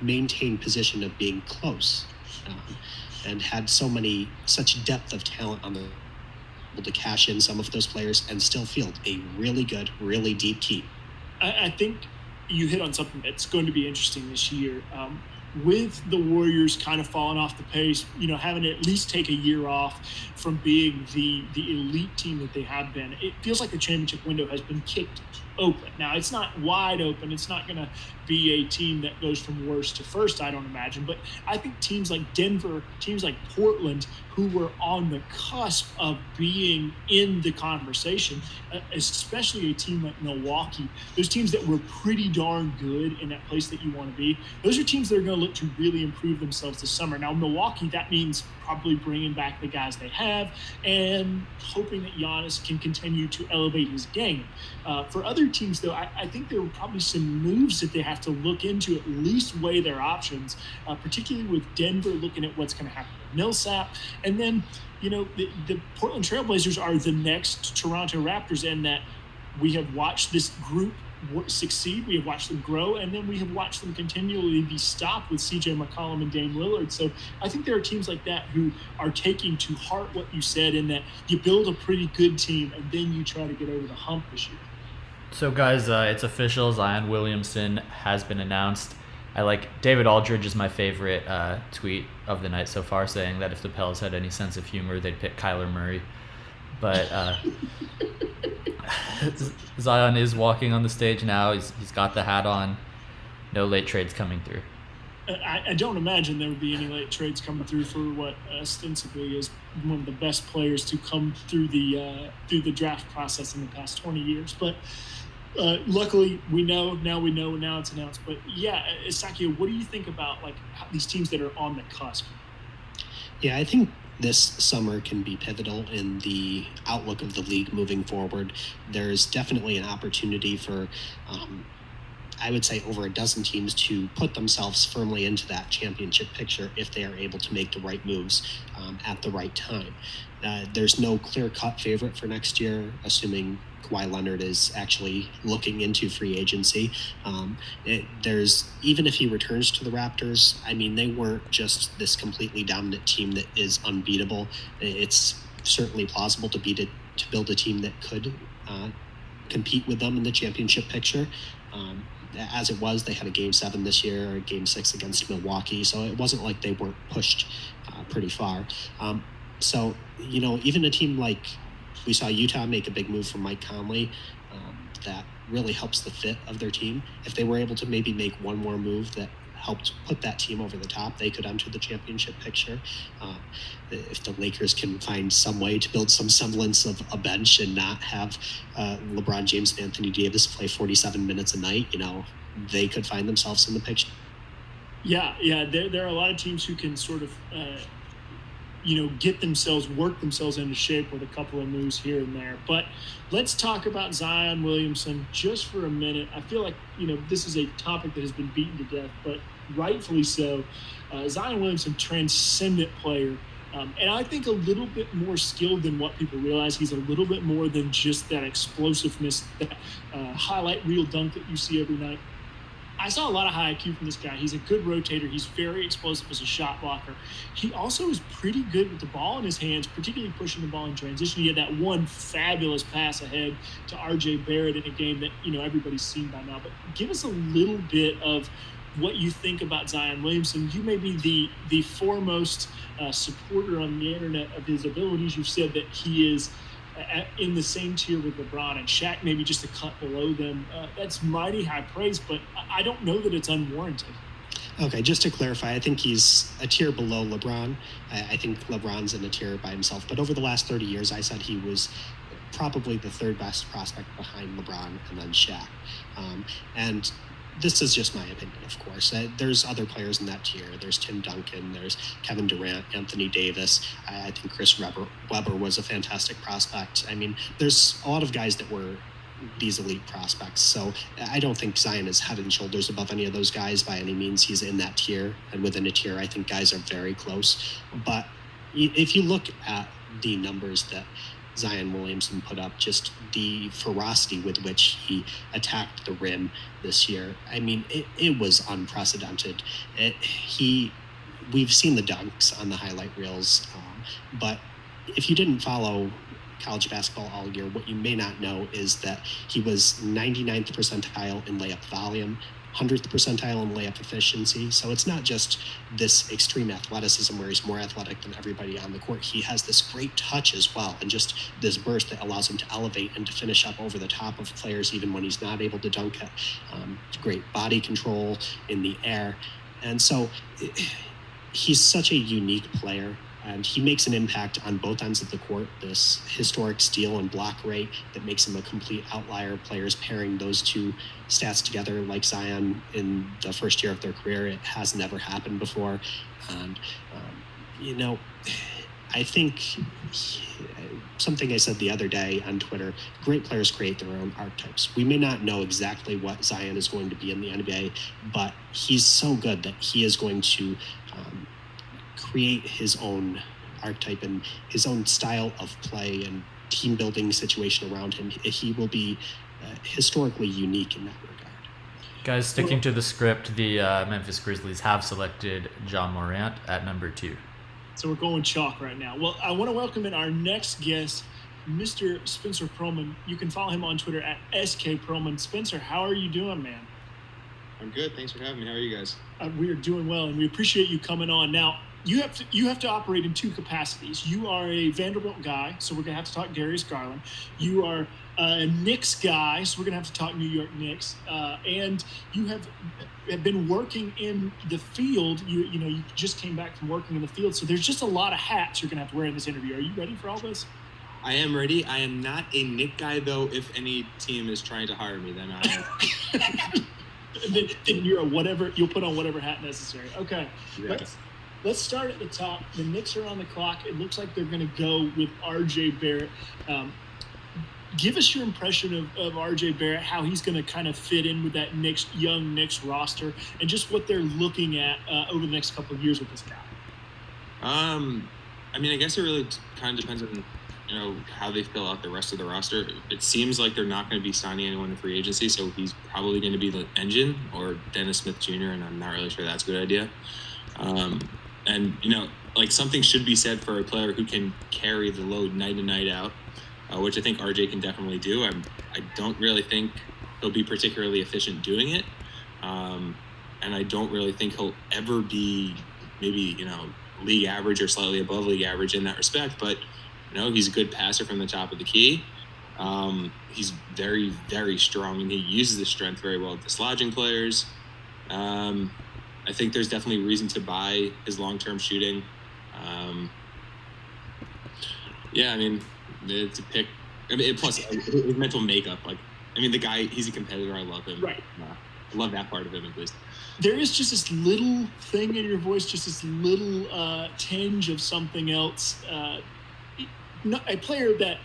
maintained position of being close, and had such depth of talent on the able to cash in some of those players and still field a really good, really deep team. I think you hit on something that's going to be interesting this year. With the Warriors kind of falling off the pace, having to at least take a year off from being the elite team that they have been, it feels like the championship window has been kicked open. Now, it's not wide open. It's not going to be a team that goes from worst to first, I don't imagine. But I think teams like Denver, teams like Portland, who were on the cusp of being in the conversation, especially a team like Milwaukee, those teams that were pretty darn good in that place that you want to be, those are teams that are going to look to really improve themselves this summer. Now, Milwaukee, that means probably bringing back the guys they have and hoping that Giannis can continue to elevate his game. For other teams, though, I think there are probably some moves that they have to look into, at least weigh their options, particularly with Denver looking at what's going to happen with Millsap. And then, the Portland Trailblazers are the next Toronto Raptors in that we have watched this group succeed, we have watched them grow, and then we have watched them continually be stopped with CJ McCollum and Dame Lillard. So I think there are teams like that who are taking to heart what you said, in that you build a pretty good team and then you try to get over the hump this year. So guys, it's official. Zion Williamson has been announced. David Aldridge is my favorite tweet of the night so far, saying that if the Pels had any sense of humor, they'd pick Kyler Murray. But Zion is walking on the stage now. He's got the hat on. No late trades coming through. I don't imagine there would be any late trades coming through for what ostensibly is one of the best players to come through the draft process in the past 20 years. But luckily, now it's announced. But yeah, Eustacchio, what do you think about these teams that are on the cusp? Yeah, I think this summer can be pivotal in the outlook of the league moving forward. There's definitely an opportunity for, I would say, over a dozen teams to put themselves firmly into that championship picture if they are able to make the right moves at the right time. There's no clear-cut favorite for next year, assuming Kawhi Leonard is actually looking into free agency. Even if he returns to the Raptors, they weren't just this completely dominant team that is unbeatable. It's certainly plausible to build a team that could compete with them in the championship picture. As it was, they had a Game 7 this year, a Game 6 against Milwaukee, so it wasn't like they weren't pushed pretty far. So, even a team like, we saw Utah make a big move from Mike Conley, that really helps the fit of their team. If they were able to maybe make one more move that helped put that team over the top, they could enter the championship picture. If the Lakers can find some way to build some semblance of a bench and not have LeBron James and Anthony Davis play 47 minutes a night, they could find themselves in the picture. Yeah. There are a lot of teams who can sort of work themselves into shape with a couple of moves here and there. But let's talk about Zion Williamson just for a minute. I feel like, this is a topic that has been beaten to death, but rightfully so. Zion Williamson, transcendent player. And I think a little bit more skilled than what people realize. He's a little bit more than just that explosiveness, that highlight reel dunk that you see every night. I saw a lot of high IQ from this guy. He's a good rotator. He's very explosive as a shot blocker. He also is pretty good with the ball in his hands, particularly pushing the ball in transition. He had that one fabulous pass ahead to R.J. Barrett in a game that, everybody's seen by now. But give us a little bit of what you think about Zion Williamson. You may be the foremost supporter on the internet of his abilities. You've said that he is in the same tier with LeBron and Shaq, maybe just a cut below them. That's mighty high praise, but I don't know that it's unwarranted. Okay, just to clarify, I think he's a tier below LeBron. I think LeBron's in a tier by himself. But over the last 30 years, I said he was probably the third best prospect behind LeBron and then Shaq. And this is just my opinion, of course. There's other players in that tier. There's Tim Duncan. There's Kevin Durant, Anthony Davis. I think Chris Webber was a fantastic prospect. I mean, there's a lot of guys that were these elite prospects. So I don't think Zion is head and shoulders above any of those guys by any means. He's in that tier. And within a tier, I think guys are very close. But if you look at the numbers that Zion Williamson put up, just the ferocity with which he attacked the rim this year. I mean, it was unprecedented. We've seen the dunks on the highlight reels, but if you didn't follow college basketball all year, what you may not know is that he was 99th percentile in layup volume, 100th percentile in layup efficiency. So it's not just this extreme athleticism where he's more athletic than everybody on the court. He has this great touch as well, and just this burst that allows him to elevate and to finish up over the top of players even when he's not able to dunk it. Great body control in the air. And so he's such a unique player. And he makes an impact on both ends of the court, this historic steal and block rate that makes him a complete outlier. Players pairing those two stats together like Zion in the first year of their career, it has never happened before. And, I think something I said the other day on Twitter, great players create their own archetypes. We may not know exactly what Zion is going to be in the NBA, but he's so good that he is going to create his own archetype and his own style of play and team building situation around him. He will be historically unique in that regard. Guys, sticking to the script, the Memphis Grizzlies have selected John Morant at number 2. So we're going chalk right now. Well, I want to welcome in our next guest, Mr. Spencer Perlman. You can follow him on Twitter at SK Perlman. Spencer, how are you doing, man? I'm good. Thanks for having me. How are you guys? We are doing well, and we appreciate you coming on. Now, you have to operate in two capacities. You are a Vanderbilt guy, so we're going to have to talk Darius Garland. You are a Knicks guy, so we're going to have to talk New York Knicks. And you have been working in the field. You just came back from working in the field, so there's just a lot of hats you're going to have to wear in this interview. Are you ready for all this? I am ready. I am not a Knick guy, though. If any team is trying to hire me, then I am. then you're you'll put on whatever hat necessary. Okay. Yes. Let's start at the top. The Knicks are on the clock. It looks like they're going to go with R.J. Barrett. Give us your impression of R.J. Barrett, how he's going to kind of fit in with that young Knicks roster, and just what they're looking at over the next couple of years with this guy. I guess it really kind of depends on how they fill out the rest of the roster. It seems like they're not going to be signing anyone in free agency, so he's probably going to be the engine or Dennis Smith Jr., and I'm not really sure that's a good idea. And, something should be said for a player who can carry the load night in, night out, which I think RJ can definitely do. I don't really think he'll be particularly efficient doing it. And I don't really think he'll ever be maybe, league average or slightly above league average in that respect. But, he's a good passer from the top of the key. He's very, very strong, and he uses his strength very well at dislodging players. I think there's definitely reason to buy his long-term shooting. It's a pick. Plus his mental makeup. The guy, he's a competitor. I love him. Right. I love that part of him at least. There is just this little thing in your voice, just this little tinge of something else. A player that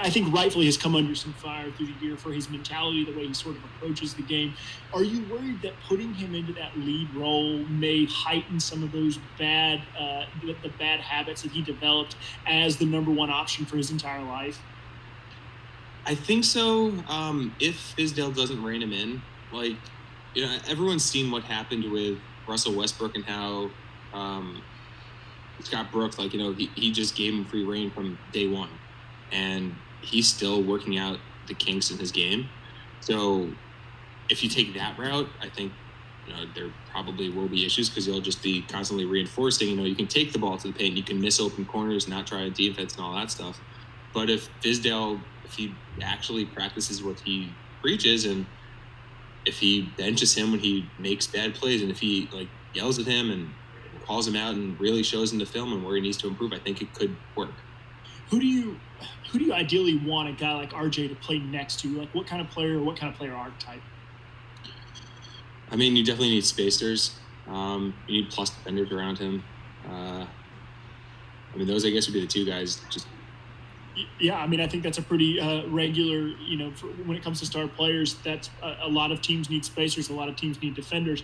I think rightfully has come under some fire through the year for his mentality, the way he sort of approaches the game. Are you worried that putting him into that lead role may heighten some of those bad habits that he developed as the number one option for his entire life? I think so. If Fizdale doesn't rein him in, everyone's seen what happened with Russell Westbrook and how Scott Brooks, he just gave him free reign from day one, and he's still working out the kinks in his game. So if you take that route, I think there probably will be issues because you'll just be constantly reinforcing. You can take the ball to the paint, you can miss open corners, not try a defense and all that stuff. But if Fizdale, if he actually practices what he preaches, and if he benches him when he makes bad plays, and if he yells at him and calls him out and really shows him the film and where he needs to improve, I think it could work. Who do you ideally want a guy like RJ to play next to? Like what kind of player archetype? I mean, you definitely need spacers. You need plus defenders around him. Those I guess would be the two guys. Yeah, I think that's a pretty regular, when it comes to star players, that's a lot of teams need spacers, a lot of teams need defenders.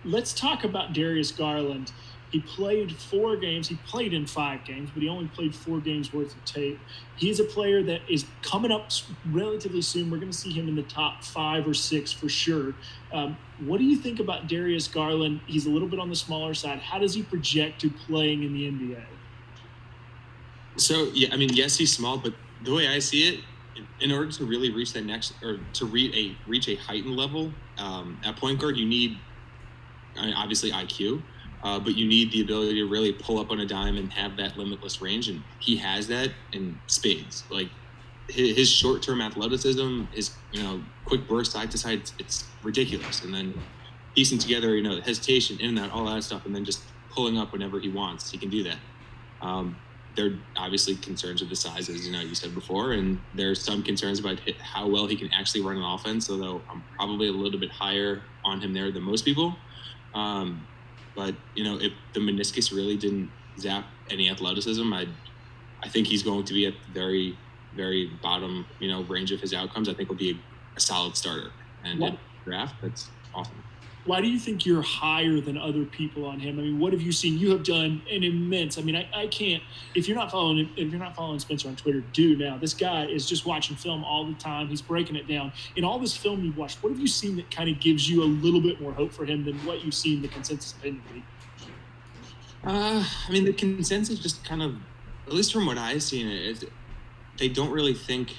Let's talk about Darius Garland. He played 4 games. He played in 5 games, but he only played 4 games worth of tape. He's a player that is coming up relatively soon. We're going to see him in the top 5 or 6 for sure. What do you think about Darius Garland? He's a little bit on the smaller side. How does he project to playing in the NBA? So, yes, he's small, but the way I see it, in order to really reach that next, or to reach a heightened level at point guard, you need, obviously IQ, but you need the ability to really pull up on a dime and have that limitless range, and he has that in spades. His short-term athleticism, his quick burst side to side, it's ridiculous, and then piecing together the hesitation, in and out, all that stuff, and then just pulling up whenever he wants. He can do that. There are obviously concerns with the size, as you said before, and there's some concerns about how well he can actually run an offense, although I'm probably a little bit higher on him there than most people. But if the meniscus really didn't zap any athleticism, I think he's going to be at the very, very bottom range of his outcomes. I think he'll be a solid starter, and at draft, that's awesome. Why do you think you're higher than other people on him? What have you seen? You have done an immense. I can't. If you're not following Spencer on Twitter, do now. This guy is just watching film all the time. He's breaking it down. In all this film you've watched, what have you seen that kind of gives you a little bit more hope for him than what you've seen the consensus opinion be? The consensus just kind of, at least from what I've seen, they don't really think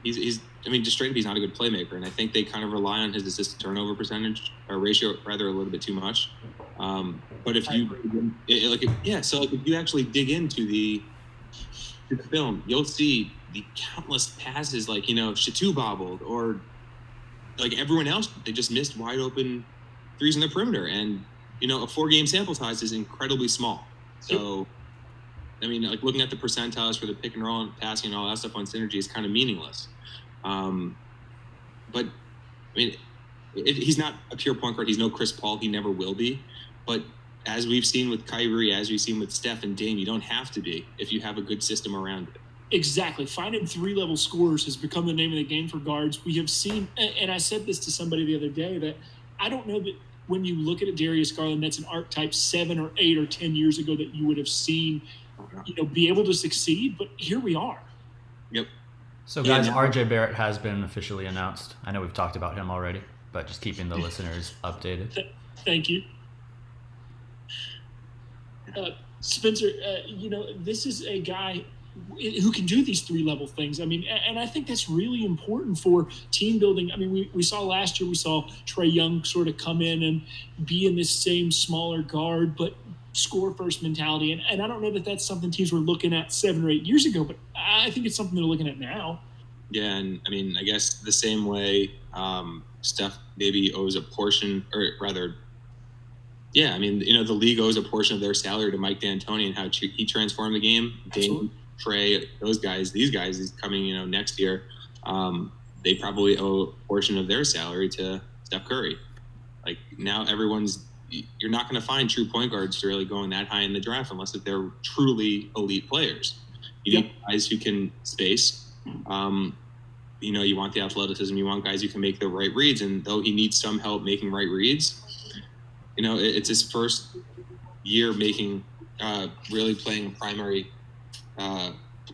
he's just straight up, he's not a good playmaker, and I think they kind of rely on his assist to turnover percentage or ratio rather a little bit too much. But if if you actually dig into the film, you'll see the countless passes, Shatu bobbled, or everyone else, they just missed wide open threes in the perimeter, and a 4-game sample size is incredibly small. So looking at the percentiles for the pick and roll and passing and all that stuff on synergy is kind of meaningless. But he's not a pure point guard. He's no Chris Paul. He never will be. But as we've seen with Kyrie, as we've seen with Steph and Dame, you don't have to be if you have a good system around it. Exactly. Finding 3-level scorers has become the name of the game for guards. We have seen, and I said this to somebody the other day, that I don't know that when you look at a Darius Garland, that's an archetype 7 or 8 or 10 years ago that you would have seen, be able to succeed. But here we are. Yep. So, guys, RJ Barrett has been officially announced. I know we've talked about him already, but just keeping the listeners updated. Thank you. Spencer, this is a guy who can do these 3-level things. And I think that's really important for team building. We saw last year, we saw Trae Young sort of come in and be in this same smaller guard, but score first mentality. And I don't know that that's something teams were looking at 7 or 8 years ago, but I think it's something they're looking at now. Yeah, and I guess the same way Steph maybe owes a portion, or rather, the league owes a portion of their salary to Mike D'Antoni and how he transformed the game. Dame, Trae, these guys is coming, next year. They probably owe a portion of their salary to Steph Curry. Now you're not going to find true point guards to really going that high in the draft unless if they're truly elite players. You need guys who can space. You want the athleticism. You want guys who can make the right reads. And though he needs some help making right reads, it's his first year really playing primary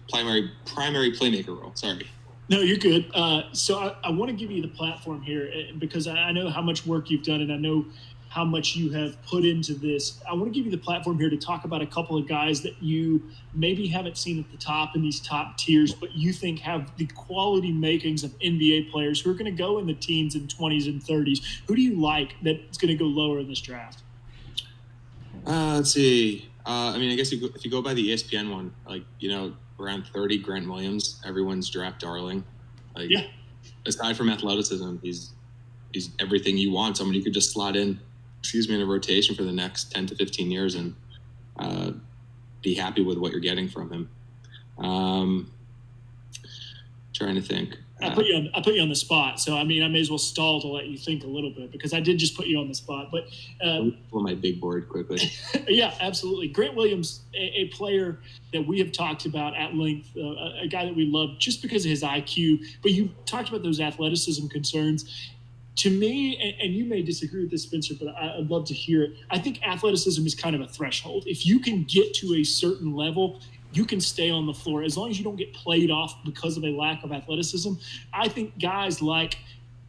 playmaker role. Sorry. No, you're good. So I want to give you the platform here because I know how much work you've done and I know how much you have put into this. I want to give you the platform here to talk about a couple of guys that you maybe haven't seen at the top in these top tiers, but you think have the quality makings of NBA players who are going to go in the teens and 20s and 30s. Who do you like that's going to go lower in this draft? Let's see. I mean, I guess if you go by the ESPN one, like, around 30, Grant Williams, everyone's draft darling. Like, yeah. Aside from athleticism, he's everything you want. Someone you could just slot in, in a rotation for the next 10 to 15 years and be happy with what you're getting from him. Trying to think. I put you on the spot, so I mean I may as well stall to let you think a little bit because I did just put you on the spot. But pull my big board quickly. Yeah, absolutely. Grant Williams, a player that we have talked about at length, a guy that we love just because of his IQ. But you talked about those athleticism concerns. To me, and you may disagree with this, Spencer, but I'd love to hear it. I think athleticism is kind of a threshold. If you can get to a certain level, you can stay on the floor as long as you don't get played off because of a lack of athleticism. I think guys like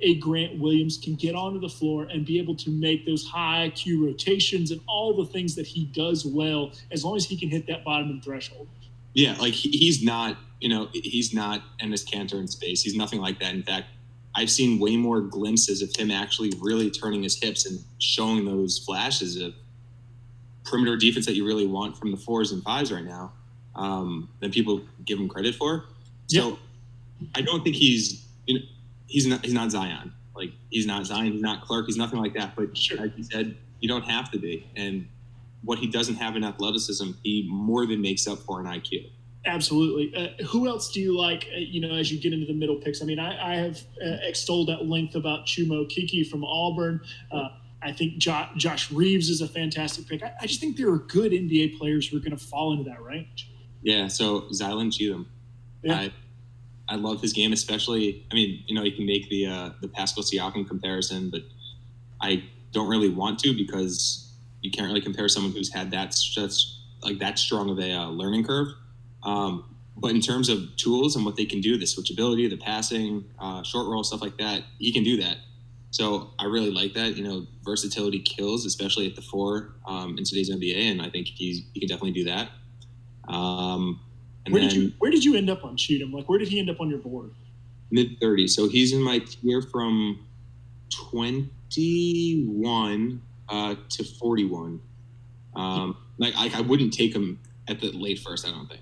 a Grant Williams can get onto the floor and be able to make those high IQ rotations and all the things that he does well, as long as he can hit that bottom threshold. Yeah, like he's not, he's not Enes Kanter in space. He's nothing like that. In fact, I've seen way more glimpses of him actually really turning his hips and showing those flashes of perimeter defense that you really want from the 4s and 5s right now than people give him credit for. So yeah. I don't think he's not Zion. Like, he's not Zion, he's not Clark, he's nothing like that. But sure, like you said, you don't have to be. And what he doesn't have in athleticism, he more than makes up for in IQ. Absolutely. Who else do you like, as you get into the middle picks? I mean, I have extolled at length about Chuma Okeke from Auburn. I think Josh Reeves is a fantastic pick. I just think there are good NBA players who are going to fall into that range. Yeah, so Zylan Cheatham. Yeah. I love his game, especially, I mean, you can make the Pascal Siakam comparison, but I don't really want to because you can't really compare someone who's had that strong of a learning curve. But in terms of tools and what they can do, the switchability, the passing, short roll, stuff like that, he can do that. So I really like that. Versatility kills, especially at the 4 in today's NBA, and I think he can definitely do that. Where did you end up on Cheatham? Like, where did he end up on your board? Mid-30s. So he's in my tier from 21 to 41. I wouldn't take him at the late first, I don't think.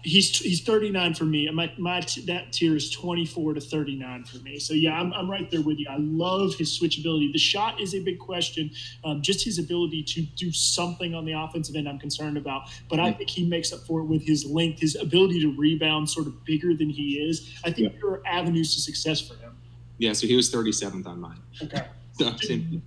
He's 39 for me. That tier is 24 to 39 for me. So yeah, I'm right there with you. I love his switchability. The shot is a big question. Just his ability to do something on the offensive end, I'm concerned about. But I think he makes up for it with his length, his ability to rebound, sort of bigger than he is. I think there are avenues to success for him. Yeah. So he was 37th on mine. Okay. So same,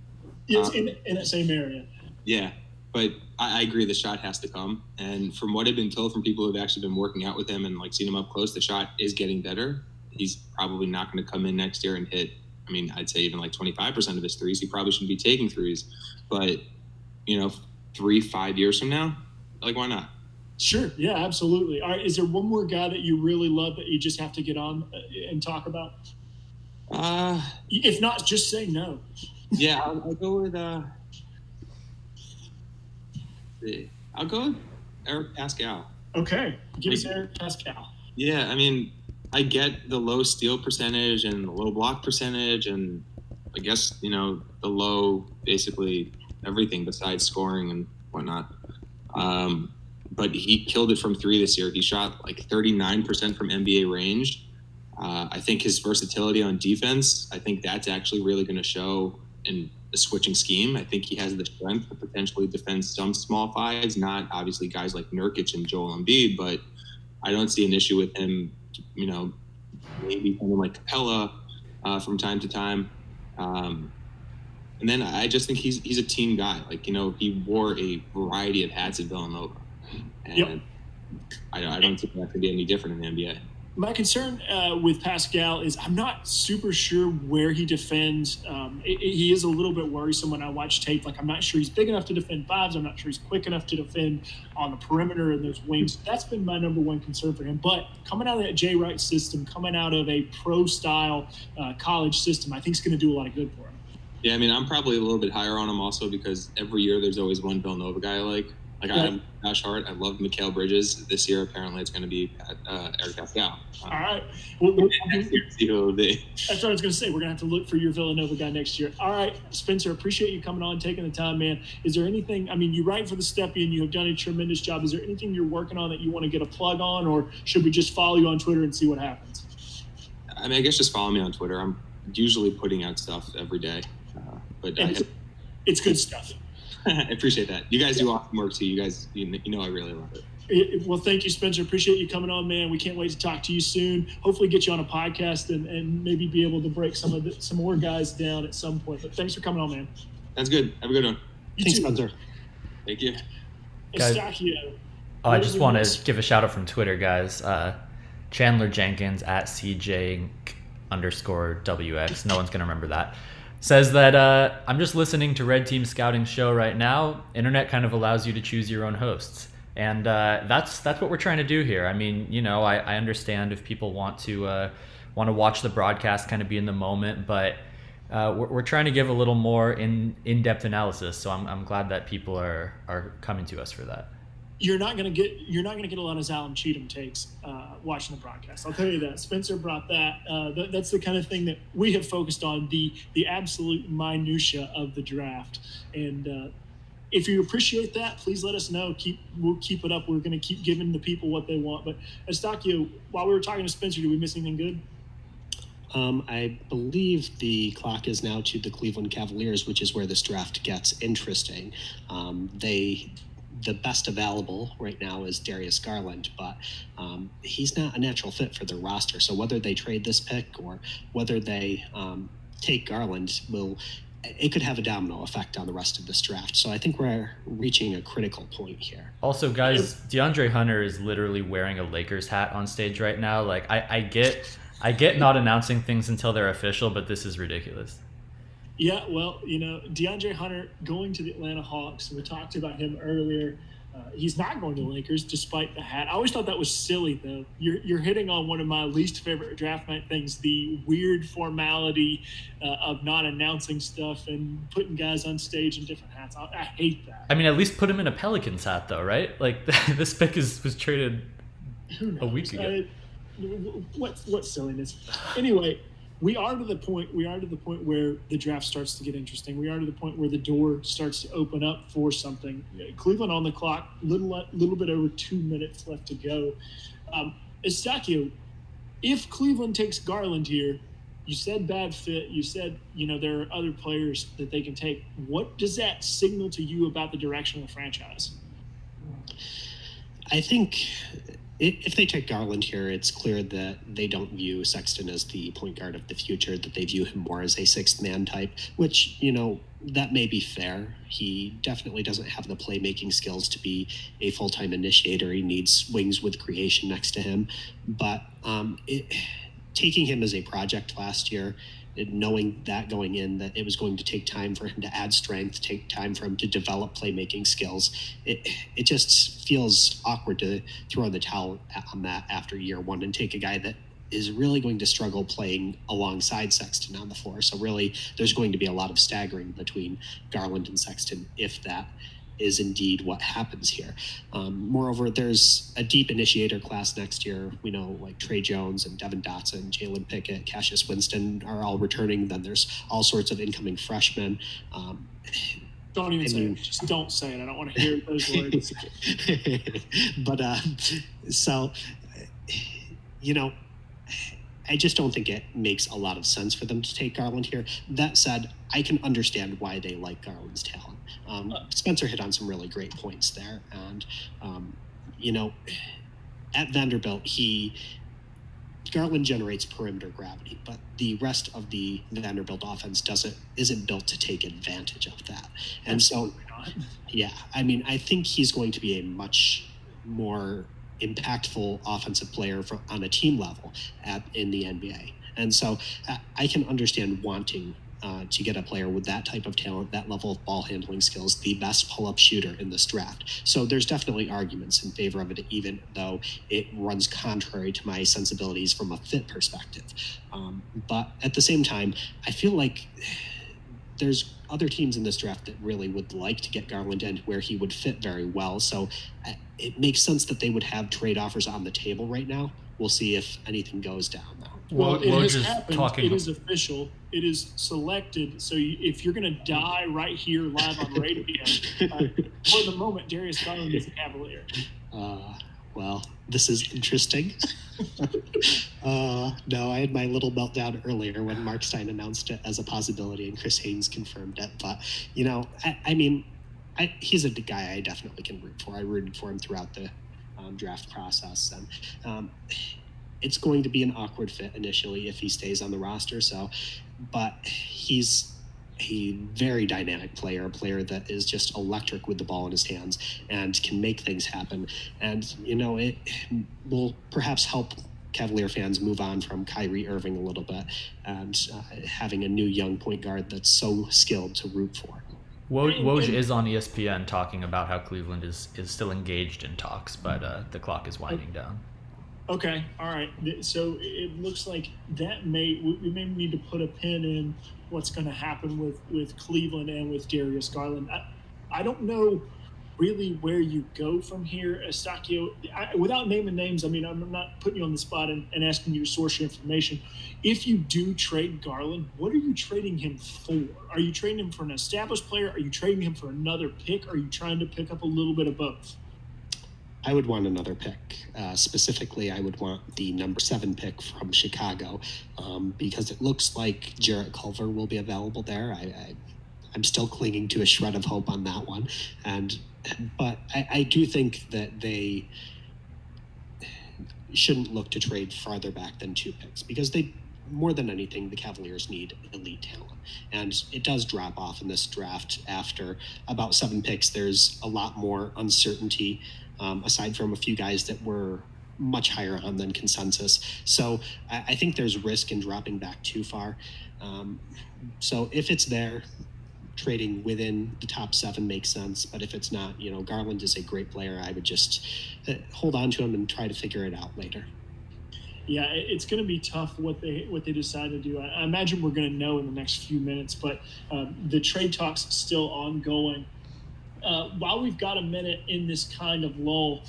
it's in that same area. Yeah. But I agree the shot has to come. And from what I've been told from people who have actually been working out with him and seen him up close, the shot is getting better. He's probably not going to come in next year and hit, I'd say even 25% of his threes. He probably shouldn't be taking threes. But, 3-5 years from now, why not? Sure. Yeah, absolutely. All right. Is there one more guy that you really love that you just have to get on and talk about? If not, just say no. Yeah, I'll go with Eric Pascal. Okay. Give us Eric Pascal. Yeah, I get the low steal percentage and the low block percentage and I guess, the low basically everything besides scoring and whatnot. But he killed it from 3 this year. He shot 39% from NBA range. I think his versatility on defense, I think that's actually really going to show in the switching scheme. I think he has the strength to potentially defend some small 5s, not obviously guys like Nurkic and Joel Embiid, but I don't see an issue with him, maybe someone like Capella from time to time. And then I just think he's a team guy. He wore a variety of hats at Villanova. And I don't think that could be any different in the NBA. My concern with Pascal is I'm not super sure where he defends. He is a little bit worrisome when I watch tape. Like, I'm not sure he's big enough to defend fives. I'm not sure he's quick enough to defend on the perimeter and those wings. That's been my number one concern for him. But coming out of that Jay Wright system, coming out of a pro-style college system, I think it's going to do a lot of good for him. Yeah, I mean, I'm probably a little bit higher on him also because every year there's always one Villanova guy I like. Like, I have Josh Hart. I love Mikal Bridges. This year, apparently, it's going to be Eric Pascal. All right. See who it'll be. That's what I was going to say. We're going to have to look for your Villanova guy next year. All right, Spencer, appreciate you coming on, taking the time, man. Is there anything, I mean, you write for the Stepien. You have done a tremendous job. Is there anything you're working on that you want to get a plug on, or should we just follow you on Twitter and see what happens? I mean, I guess just follow me on Twitter. I'm usually putting out stuff every day. But it's good stuff. I appreciate that. You guys do awesome work too. You guys, you know, I really love it. Well, thank you, Spencer. Appreciate you coming on, man. We can't wait to talk to you soon. Hopefully get you on a podcast and maybe be able to break some more guys down at some point. But thanks for coming on, man. That's good. Have a good one. Thanks, Spencer. Thank you. Eustacchio. I just want to give a shout out from Twitter, guys. Chandler Jenkins at CJ_WX. No one's going to remember that. Says that I'm just listening to Red Team Scouting show right now. Internet kind of allows you to choose your own hosts. And that's what we're trying to do here. I mean, you know, I understand if people want to watch the broadcast, kind of be in the moment, but we're trying to give a little more in-depth analysis. So I'm glad that people are coming to us for that. You're not gonna get a lot of Zalem Cheatham takes watching the broadcast. I'll tell you that. Spencer brought that. That's the kind of thing that we have focused on, the absolute minutia of the draft. And if you appreciate that, please let us know. We'll keep it up. We're going to keep giving the people what they want. But Eustacchio, while we were talking to Spencer, did we miss anything good? I believe the clock is now to the Cleveland Cavaliers, which is where this draft gets interesting. The best available right now is Darius Garland, but he's not a natural fit for their roster. So whether they trade this pick or whether they take Garland, it could have a domino effect on the rest of this draft. So I think we're reaching a critical point here. Also, guys, DeAndre Hunter is literally wearing a Lakers hat on stage right now. Like, I get not announcing things until they're official, but this is ridiculous. Yeah, well, you know, DeAndre Hunter going to the Atlanta Hawks. We talked about him earlier. He's not going to the Lakers despite the hat. I always thought that was silly, though. You're hitting on one of my least favorite draft night things, the weird formality of not announcing stuff and putting guys on stage in different hats. I hate that. I mean, at least put him in a Pelicans hat, though, right? Like, this pick was traded a week ago. What silliness. Anyway, we are to the point where the draft starts to get interesting. We are to the point where the door starts to open up for something. Cleveland on the clock, little bit over 2 minutes left to go. Eustacchio, if Cleveland takes Garland here, you said bad fit. You said, you know, there are other players that they can take. What does that signal to you about the direction of the franchise? I think if they take Garland here, it's clear that they don't view Sexton as the point guard of the future, that they view him more as a sixth man type, which, you know, that may be fair. He definitely doesn't have the playmaking skills to be a full-time initiator. He needs wings with creation next to him. But taking him as a project last year, knowing that going in, that it was going to take time for him to add strength, take time for him to develop playmaking skills, it just feels awkward to throw in the towel on that after year one and take a guy that is really going to struggle playing alongside Sexton on the floor. So really, there's going to be a lot of staggering between Garland and Sexton if that is indeed what happens here. Moreover, there's a deep initiator class next year. We know like Trey Jones and Devin Dotson, Jalen Pickett, Cassius Winston are all returning. Then there's all sorts of incoming freshmen. Don't even say it. Just don't say it. I don't want to hear those words. But so, you know, I just don't think it makes a lot of sense for them to take Garland here. That said, I can understand why they like Garland's talent. Spencer hit on some really great points there. And, you know, at Vanderbilt, Garland generates perimeter gravity, but the rest of the Vanderbilt offense isn't built to take advantage of that. And so, yeah, I mean, I think he's going to be a much more impactful offensive player on a team level in the NBA. And so I can understand wanting to get a player with that type of talent, that level of ball handling skills, the best pull-up shooter in this draft. So there's definitely arguments in favor of it, even though it runs contrary to my sensibilities from a fit perspective. But at the same time, I feel like there's other teams in this draft that really would like to get Garland in where he would fit very well. So it makes sense that they would have trade offers on the table right now. We'll see if anything goes down, though. Well, it has happened. It is official. It is selected. So if you're going to die right here live on radio, for the moment, Darius Garland is a Cavalier. Well, this is interesting. No, I had my little meltdown earlier when Mark Stein announced it as a possibility and Chris Haynes confirmed it. But, he's a guy I definitely can root for. I rooted for him throughout the draft process. And it's going to be an awkward fit initially if he stays on the roster. But he's a very dynamic player, a player that is just electric with the ball in his hands and can make things happen. And, it will perhaps help Cavalier fans move on from Kyrie Irving a little bit and having a new young point guard that's so skilled to root for. Woj is on ESPN talking about how Cleveland is still engaged in talks, but the clock is winding down. Okay, all right. So it looks like we may need to put a pin in what's going to happen with Cleveland and with Darius Garland. I don't know really where you go from here, Eustacchio. Without naming names, I'm not putting you on the spot and asking you to source your information. If you do trade Garland, what are you trading him for? Are you trading him for an established player? Are you trading him for another pick? Are you trying to pick up a little bit of both? I would want another pick. Specifically, I would want the number 7 pick from Chicago because it looks like Jarrett Culver will be available there. I'm still clinging to a shred of hope on that one. But I do think that they shouldn't look to trade farther back than 2 picks because more than anything, the Cavaliers need elite talent. And it does drop off in this draft after about 7 picks. There's a lot more uncertainty aside from a few guys that were much higher on than consensus. So I think there's risk in dropping back too far. So if it's there, trading within the top 7 makes sense. But if it's not, Garland is a great player. I would just hold on to him and try to figure it out later. Yeah, it's going to be tough what they decide to do. I imagine we're going to know in the next few minutes, but the trade talks still ongoing. While we've got a minute in this kind of lull,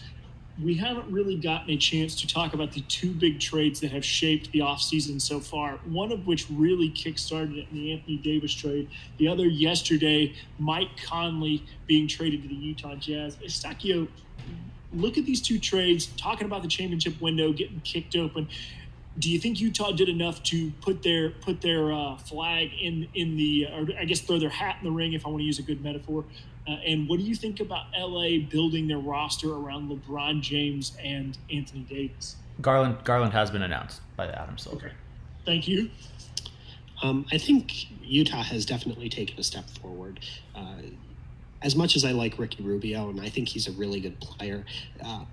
we haven't really gotten a chance to talk about the 2 big trades that have shaped the offseason so far, one of which really kickstarted it in the Anthony Davis trade. The other yesterday, Mike Conley being traded to the Utah Jazz. Eustacchio, look at these 2 trades, talking about the championship window getting kicked open. Do you think Utah did enough to put their flag in the, or I guess throw their hat in the ring, if I want to use a good metaphor? And what do you think about LA building their roster around LeBron James and Anthony Davis? Garland has been announced by Adam Silver. Okay. Thank you. I think Utah has definitely taken a step forward. As much as I like Ricky Rubio, and I think he's a really good player,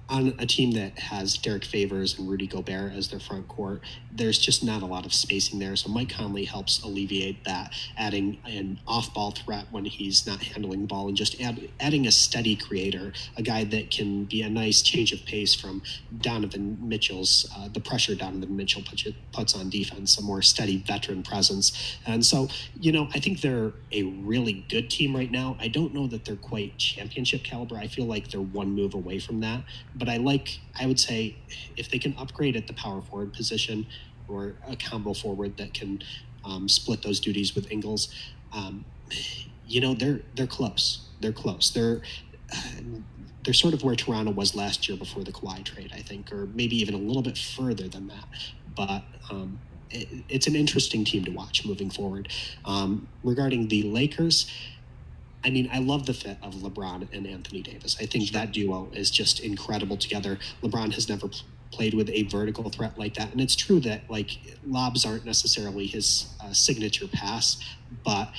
on a team that has Derek Favors and Rudy Gobert as their front court, there's just not a lot of spacing there. So Mike Conley helps alleviate that, adding an off-ball threat when he's not handling the ball and just adding a steady creator, a guy that can be a nice change of pace from Donovan Mitchell's, the pressure Donovan Mitchell puts on defense, a more steady veteran presence. And so, I think they're a really good team right now. I don't know that they're quite championship caliber. I feel like they're one move away from that. But I would say if they can upgrade at the power forward position or a combo forward that can split those duties with Ingles, they're close. They're close. They're sort of where Toronto was last year before the Kawhi trade, I think, or maybe even a little bit further than that. But it's an interesting team to watch moving forward. Regarding the Lakers, I love the fit of LeBron and Anthony Davis. I think that duo is just incredible together. LeBron has never played with a vertical threat like that. And it's true that lobs aren't necessarily his signature pass, but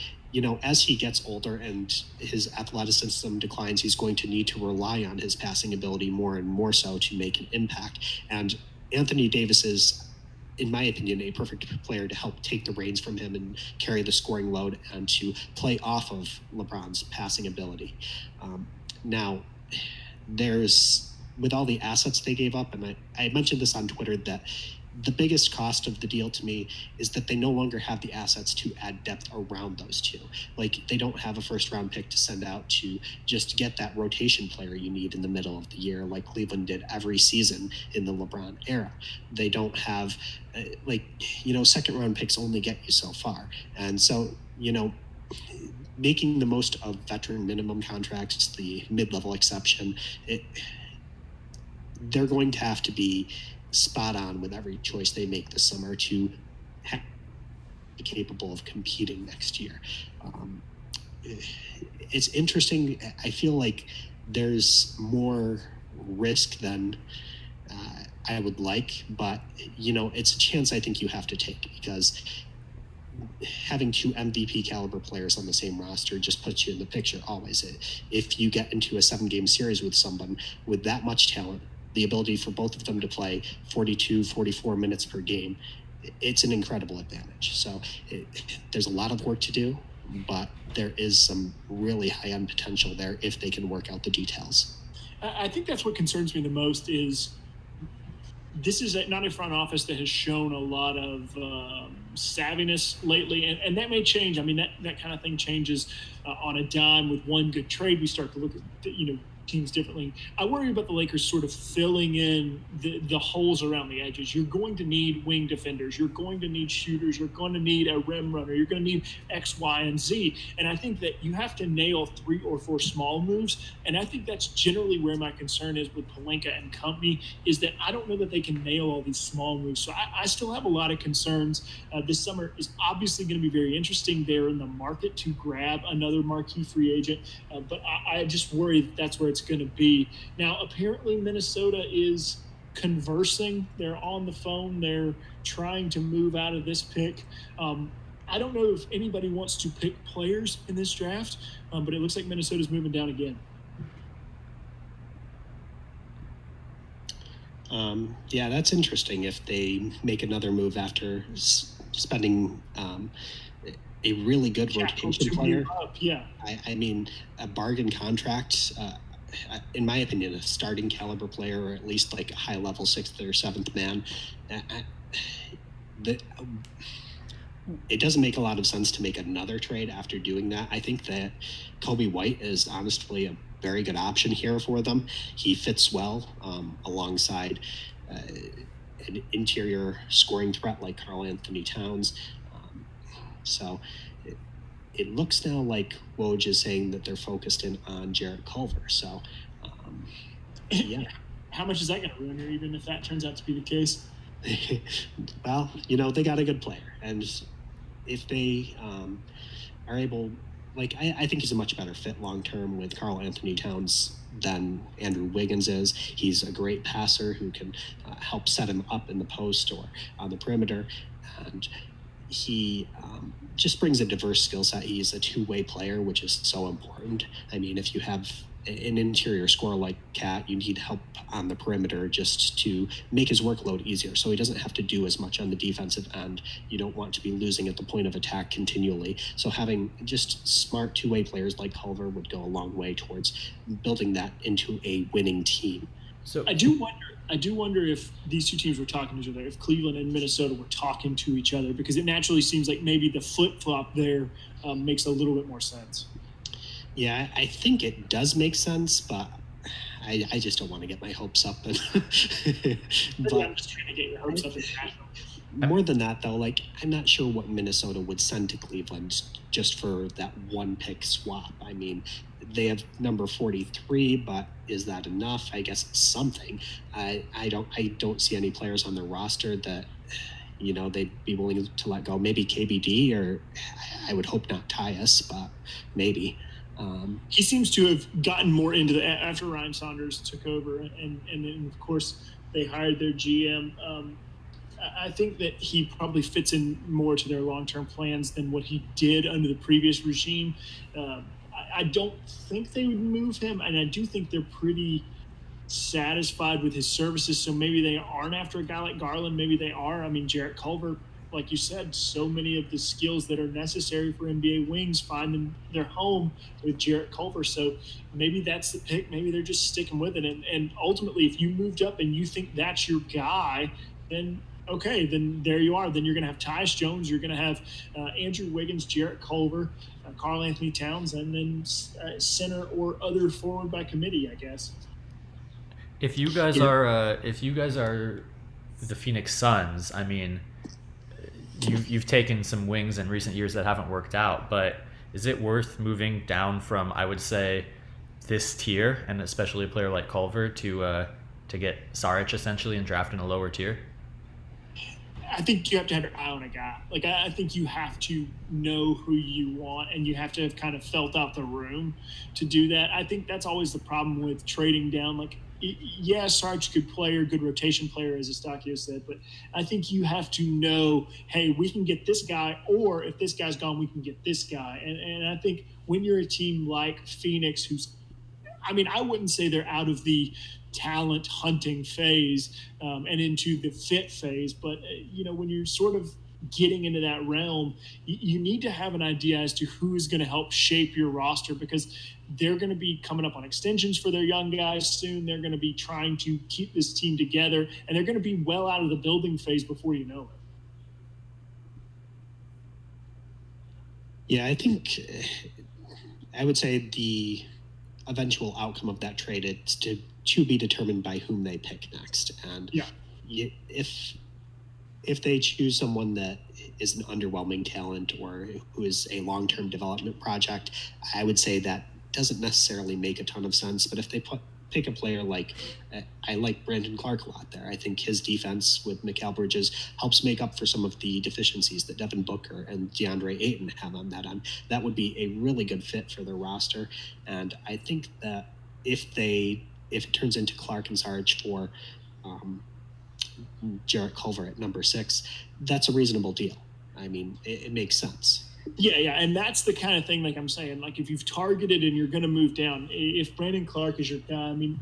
as he gets older and his athleticism declines, he's going to need to rely on his passing ability more and more so to make an impact. And Anthony Davis is, in my opinion, a perfect player to help take the reins from him and carry the scoring load and to play off of LeBron's passing ability. Now, there's, with all the assets they gave up, and I mentioned this on Twitter, that the biggest cost of the deal to me is that they no longer have the assets to add depth around those two. Like, they don't have a first-round pick to send out to just get that rotation player you need in the middle of the year, like Cleveland did every season in the LeBron era. They don't have, second-round picks only get you so far. And so, making the most of veteran minimum contracts, the mid-level exception, they're going to have to be spot on with every choice they make this summer to be capable of competing next year. It's interesting. I feel like there's more risk than I would like, but it's a chance I think you have to take, because having two MVP caliber players on the same roster just puts you in the picture always. If you get into a 7-game series with someone with that much talent, the ability for both of them to play 42, 44 minutes per game, it's an incredible advantage. So there's a lot of work to do, but there is some really high-end potential there if they can work out the details. I think that's what concerns me the most is this is not a front office that has shown a lot of savviness lately, and that may change. I mean, that kind of thing changes on a dime. With one good trade, we start to look at teams differently. I worry about the Lakers sort of filling in the holes around the edges. You're going to need wing defenders. You're going to need shooters. You're going to need a rim runner. You're going to need X, Y, and Z. And I think that you have to nail 3 or 4 small moves. And I think that's generally where my concern is with Pelinka and company, is that I don't know that they can nail all these small moves. So I still have a lot of concerns. This summer is obviously going to be very interesting. They're in the market to grab another marquee free agent. But I just worry that's where it's going to be. Now, apparently Minnesota is conversing. They're on the phone. They're trying to move out of this pick. I don't know if anybody wants to pick players in this draft, but it looks like Minnesota's moving down again. Yeah, that's interesting if they make another move after spending a really good rotation player. Yeah. I mean, a bargain contract, in my opinion, a starting caliber player, or at least like a high-level 6th or 7th man. It doesn't make a lot of sense to make another trade after doing that. I think that Kobe White is honestly a very good option here for them. He fits well alongside an interior scoring threat like Karl Anthony Towns. So it looks now like Woj is saying that they're focused in on Jarrett Culver. So, yeah. How much is that going to ruin her, even if that turns out to be the case? Well, they got a good player. And if they are able, I think he's a much better fit long-term with Karl Anthony Towns than Andrew Wiggins is. He's a great passer who can help set him up in the post or on the perimeter. And he just brings a diverse skill set. He's a two-way player, which is so important. I mean, if you have an interior scorer like Cat, you need help on the perimeter just to make his workload easier, so he doesn't have to do as much on the defensive end. You don't want to be losing at the point of attack continually. So having just smart two-way players like Culver would go a long way towards building that into a winning team. So I do wonder if these two teams were talking to each other, if Cleveland and Minnesota were talking to each other, because it naturally seems like maybe the flip-flop there makes a little bit more sense. Yeah, I think it does make sense, but I just don't want to get my hopes up. But I'm just trying to get your hopes up. More than that, though, I'm not sure what Minnesota would send to Cleveland just for that one pick swap. I mean, they have number 43, but is that enough? I guess it's something. I don't see any players on their roster that they'd be willing to let go. Maybe KBD, or I would hope not Tyus, but maybe. He seems to have gotten more into after Ryan Saunders took over, and then of course they hired their GM. I think that he probably fits in more to their long-term plans than what he did under the previous regime. I don't think they would move him, and I do think they're pretty satisfied with his services. So maybe they aren't after a guy like Garland. Maybe they are. I mean, Jarrett Culver, like you said, so many of the skills that are necessary for NBA wings find their home with Jarrett Culver. So maybe that's the pick. Maybe they're just sticking with it. And ultimately, if you moved up and you think that's your guy, then okay, then there you are. Then you're going to have Tyus Jones. You're going to have Andrew Wiggins, Jarrett Culver, Karl Anthony Towns, and then center or other forward by committee, I guess. If you guys are the Phoenix Suns, I mean, you've taken some wings in recent years that haven't worked out, but is it worth moving down from, I would say, this tier, and especially a player like Culver, to get Saric essentially and draft in a lower tier? I think you have to have your eye on a guy. Like, I think you have to know who you want, and you have to have kind of felt out the room to do that. I think that's always the problem with trading down. Like, yeah, Sarge, good player, good rotation player, as Eustacchio said, but I think you have to know, hey, we can get this guy, or if this guy's gone, we can get this guy. And I think when you're a team like Phoenix, who's, I mean, I wouldn't say they're out of the talent hunting phase and into the fit phase, but when you're sort of getting into that realm, you need to have an idea as to who is going to help shape your roster, because they're going to be coming up on extensions for their young guys soon. They're going to be trying to keep this team together, and they're going to be well out of the building phase before you know it. Yeah, I think I would say the eventual outcome of that trade is to be determined by whom they pick next. And if they choose someone that is an underwhelming talent or who is a long-term development project, I would say that doesn't necessarily make a ton of sense. But if they pick a player like, I like Brandon Clark a lot there. I think his defense with Mikal Bridges helps make up for some of the deficiencies that Devin Booker and DeAndre Ayton have on that end. That would be a really good fit for their roster. And I think that if it turns into Clark and Sarge for Jarrett Culver at number 6, that's a reasonable deal. I mean, it makes sense. Yeah, and that's the kind of thing, like I'm saying, like if you've targeted and you're going to move down, if Brandon Clark is your guy, I mean,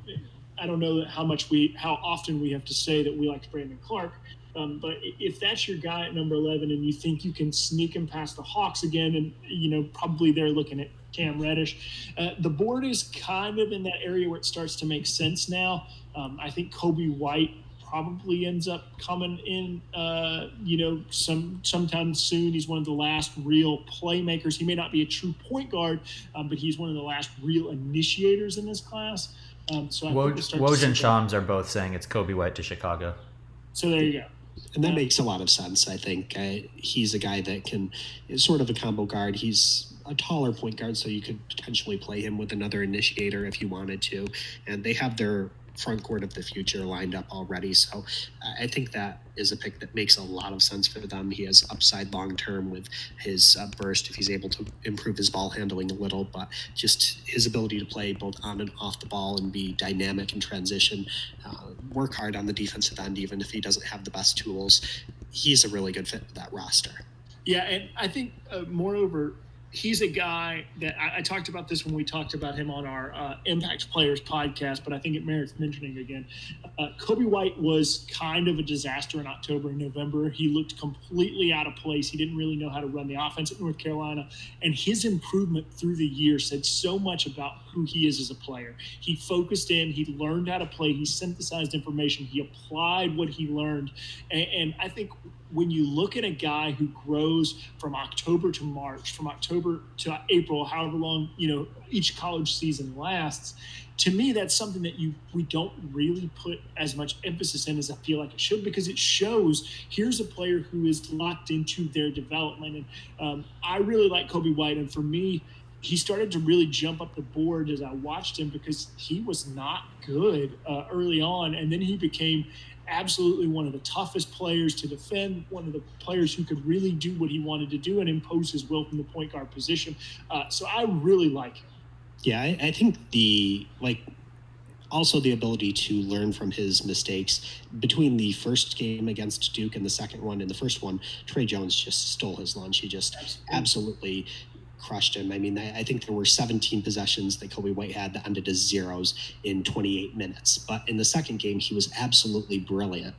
I don't know how often we have to say that we like Brandon Clark, but if that's your guy at number 11 and you think you can sneak him past the Hawks again, and probably they're looking at Cam Reddish, the board is kind of in that area where it starts to make sense now. I think Kobe White probably ends up coming in, sometime soon. He's one of the last real playmakers. He may not be a true point guard, but he's one of the last real initiators in this class. So Woj and Shams are both saying it's Kobe White to Chicago. So there you go. And that makes a lot of sense, I think. He's a guy that is sort of a combo guard. He's a taller point guard, so you could potentially play him with another initiator if you wanted to. And they have their front court of the future lined up already. So I think that is a pick that makes a lot of sense for them. He has upside long-term with his burst if he's able to improve his ball handling a little, but just his ability to play both on and off the ball and be dynamic in transition, work hard on the defensive end, even if he doesn't have the best tools. He's a really good fit for that roster. Yeah, and I think moreover, he's a guy that I talked about this when we talked about him on our Impact Players podcast, but I think it merits mentioning again. Kobe White was kind of a disaster in October and November. He looked completely out of place. He didn't really know how to run the offense at North Carolina, and his improvement through the year said so much about who he is as a player. He focused in, he learned how to play, he synthesized information, he applied what he learned, and I think when you look at a guy who grows from October to March, from October to April, however long, each college season lasts, to me, that's something that we don't really put as much emphasis in as I feel like it should, because it shows here's a player who is locked into their development. And I really like Kobe White. And for me, he started to really jump up the board as I watched him, because he was not good early on. And then he became absolutely one of the toughest players to defend, one of the players who could really do what he wanted to do and impose his will from the point guard position. So I really like him. Yeah, I think also the ability to learn from his mistakes. Between the first game against Duke and the second one, in the first one, Trey Jones just stole his lunch. He just absolutely crushed him. I mean, I think there were 17 possessions that Kobe White had that ended as zeros in 28 minutes. But in the second game, he was absolutely brilliant.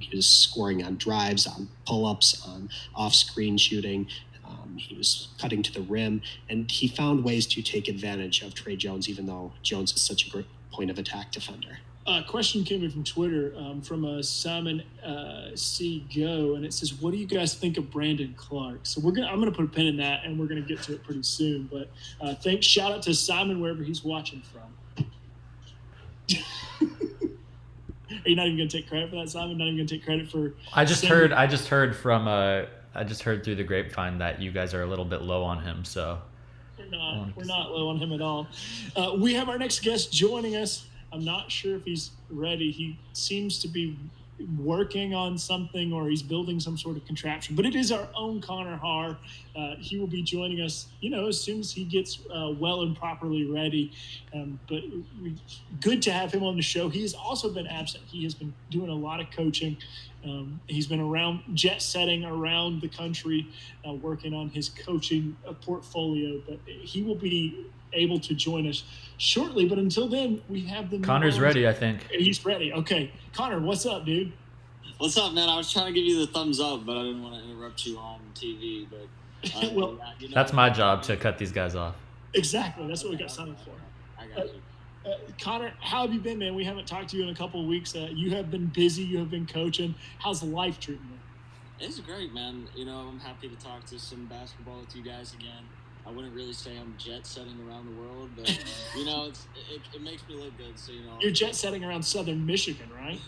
He was scoring on drives, on pull-ups, on off-screen shooting. He was cutting to the rim, and he found ways to take advantage of Trey Jones, even though Jones is such a great point of attack defender. Question came in from Twitter from Simon C. Go, and it says, "What do you guys think of Brandon Clark?" So I'm gonna put a pin in that, and we're gonna get to it pretty soon. But shout out to Simon wherever he's watching from. Are you not even gonna take credit for that, Simon? Not even gonna take credit for? I just heard through the grapevine that you guys are a little bit low on him. So we're not low on him at all. We have our next guest joining us. I'm not sure if he's ready. He seems to be working on something, or he's building some sort of contraption. But it is our own Connor Haar. He will be joining us, as soon as he gets well and properly ready. But good to have him on the show. He has also been absent. He has been doing a lot of coaching. He's been jet setting around the country, working on his coaching portfolio. But he will be able to join us shortly, but until then, we have the Connor's ready, I think. He's ready. Okay, Connor, what's up, dude? What's up, man? I was trying to give you the thumbs up, but I didn't want to interrupt you on TV. But well, that's my job to cut these guys off. Exactly, that's what we got signed up for. I got you. Connor, how have you been, man? We haven't talked to you in a couple of weeks. You have been busy. You have been coaching. How's life treating you? It's great, man. I'm happy to talk to some basketball with you guys again. I wouldn't really say I'm jet setting around the world, but it makes me look good. So you're jet setting around Southern Michigan, right?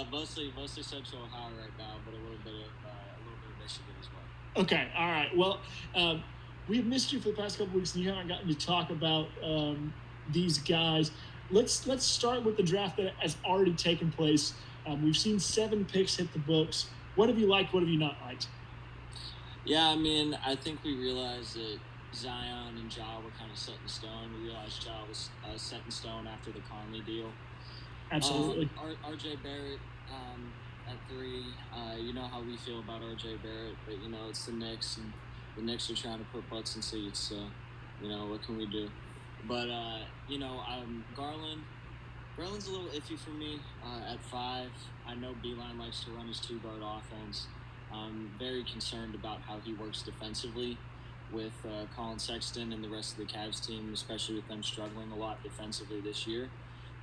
Mostly Central Ohio right now, but a little bit of Michigan as well. Okay, all right. Well, we've missed you for the past couple weeks, and you haven't gotten to talk about these guys. Let's start with the draft that has already taken place. We've seen 7 picks hit the books. What have you liked? What have you not liked? Yeah, I mean, I think we realized that Zion and Ja were kind of set in stone. We realized Ja was set in stone after the Conley deal. Absolutely. RJ Barrett at 3. You know how we feel about RJ Barrett, but it's the Knicks, and the Knicks are trying to put butts in seats. So, what can we do? But Garland's a little iffy for me at 5. I know Beeline likes to run his 2-guard offense. I'm very concerned about how he works defensively with Colin Sexton and the rest of the Cavs team, especially with them struggling a lot defensively this year.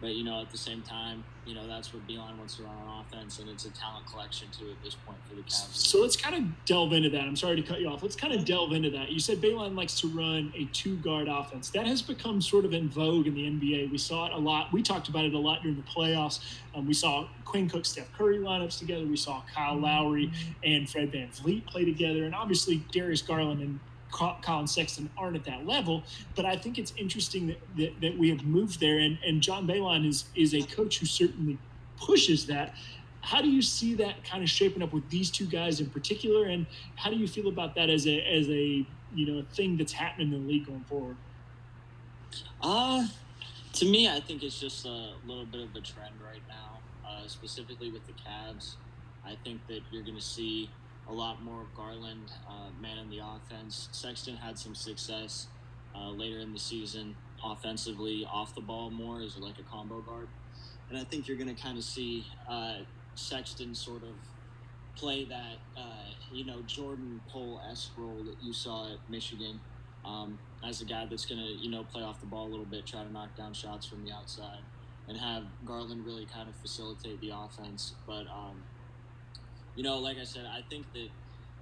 But, at the same time, that's what Beeline wants to run on offense, and it's a talent collection, too, at this point for the Cavs. So let's kind of delve into that. I'm sorry to cut you off. Let's kind of delve into that. You said Beeline likes to run a 2-guard offense. That has become sort of in vogue in the NBA. We saw it a lot. We talked about it a lot during the playoffs. We saw Quinn Cook, Steph Curry lineups together. We saw Kyle Lowry and Fred VanVleet play together. And obviously Darius Garland and Colin Sexton aren't at that level, but I think it's interesting that we have moved there, and John Beilein is a coach who certainly pushes that. How do you see that kind of shaping up with these 2 guys in particular, and how do you feel about that as a thing that's happening in the league going forward? To me, I think it's just a little bit of a trend right now, specifically with the Cavs. I think that you're going to see a lot more of Garland man in the offense. Sexton had some success later in the season offensively off the ball more as like a combo guard. And I think you're going to kind of see Sexton sort of play that, Jordan Poole-esque role that you saw at Michigan as a guy that's going to, play off the ball a little bit, try to knock down shots from the outside, and have Garland really kind of facilitate the offense. But, like I said, I think that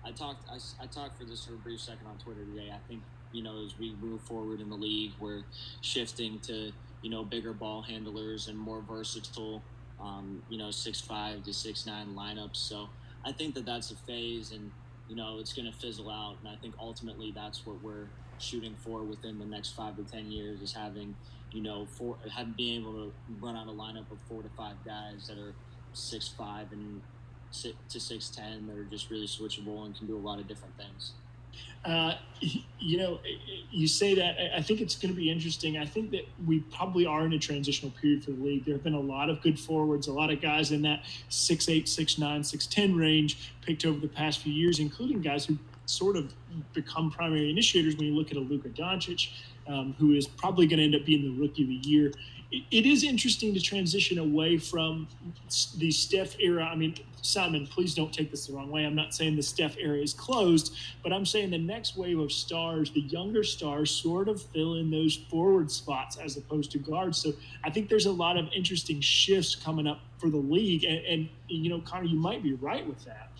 I talked for this for a brief second on Twitter today. I think, as we move forward in the league, we're shifting to, bigger ball handlers and more versatile, 6'5" to 6'9" lineups. So I think that that's a phase, and, it's going to fizzle out. And I think ultimately that's what we're shooting for within the next 5 to 10 years, is having, being able to run out a lineup of 4 to 5 guys that are 6'5" and to 6'10" that are just really switchable and can do a lot of different things. You say that. I think it's going to be interesting. I think that we probably are in a transitional period for the league. There have been a lot of good forwards, a lot of guys in that 6'8", 6'9", 6'10" range picked over the past few years, including guys who sort of become primary initiators when you look at a Luka Doncic, who is probably going to end up being the rookie of the year. It is interesting to transition away from the Steph era. I mean, Simon, please don't take this the wrong way. I'm not saying the Steph era is closed, but I'm saying the next wave of stars, the younger stars, sort of fill in those forward spots as opposed to guards. So I think there's a lot of interesting shifts coming up for the league. And Connor, you might be right with that.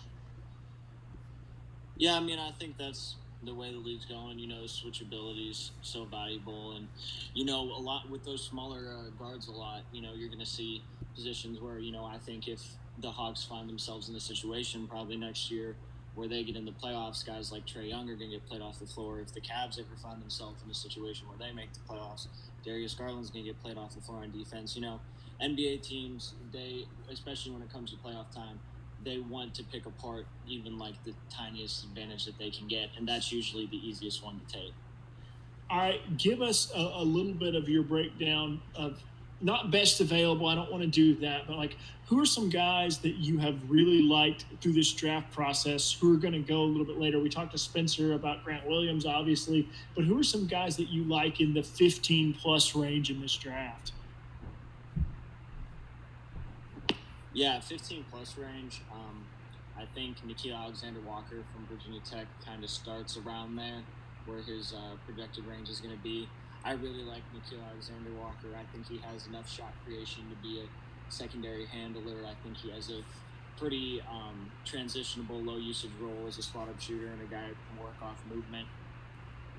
Yeah, I mean, I think that's the way the league's going. Switchability is so valuable, and a lot with those smaller guards. You're going to see positions where I think if the Hawks find themselves in a situation probably next year where they get in the playoffs, guys like Trae Young are going to get played off the floor. If the Cavs ever find themselves in a situation where they make the playoffs, Darius Garland's going to get played off the floor on defense. NBA teams, especially when it comes to playoff time, they want to pick apart even like the tiniest advantage that they can get, and that's usually the easiest one to take. All right, give us a little bit of your breakdown of not best available. I don't want to do that, but like, who are some guys that you have really liked through this draft process who are going to go a little bit later? We talked to Spencer about Grant Williams, obviously, but who are some guys that you like in the 15-plus range in this draft? Yeah, 15-plus range. I think Nickeil Alexander-Walker from Virginia Tech kind of starts around there where his projected range is going to be. I really like Nickeil Alexander-Walker. I think he has enough shot creation to be a secondary handler. I think he has a pretty transitionable, low-usage role as a spot-up shooter and a guy who can work off movement.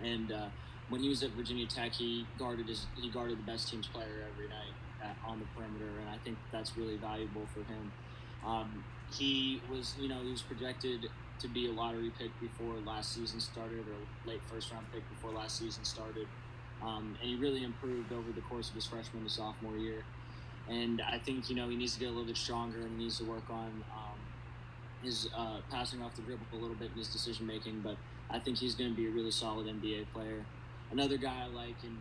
And when he was at Virginia Tech, he guarded the best team's player every night on the perimeter, and I think that's really valuable for him. He was projected to be a lottery pick before last season started, or late first-round pick before last season started, and he really improved over the course of his freshman to sophomore year. And I think he needs to get a little bit stronger and he needs to work on his passing off the dribble a little bit in his decision making. But I think he's going to be a really solid NBA player. Another guy I like and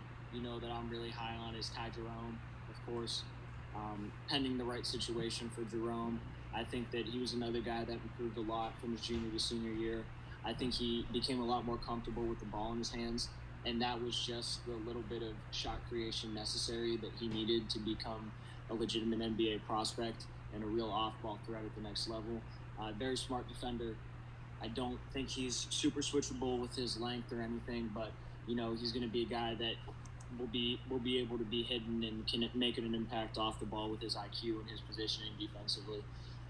that I'm really high on is Ty Jerome, of course. Pending the right situation for Jerome, I think that he was another guy that improved a lot from his junior to senior year. I think he became a lot more comfortable with the ball in his hands, and that was just the little bit of shot creation necessary that he needed to become a legitimate NBA prospect and a real off-ball threat at the next level. Very smart defender. I don't think he's super switchable with his length or anything, but he's going to be a guy that will be able to be hidden and can make an impact off the ball with his IQ and his positioning defensively.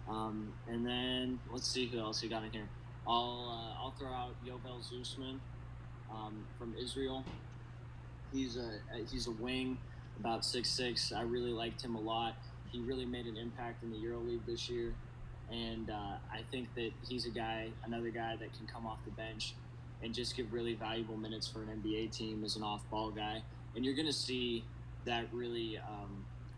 And then let's see who else we got in here. I'll throw out Yovel Zusman from Israel. He's a wing, about 6'6". I really liked him a lot. He really made an impact in the EuroLeague this year, and I think that he's another guy that can come off the bench and just give really valuable minutes for an NBA team as an off-ball guy. And you're going to see that really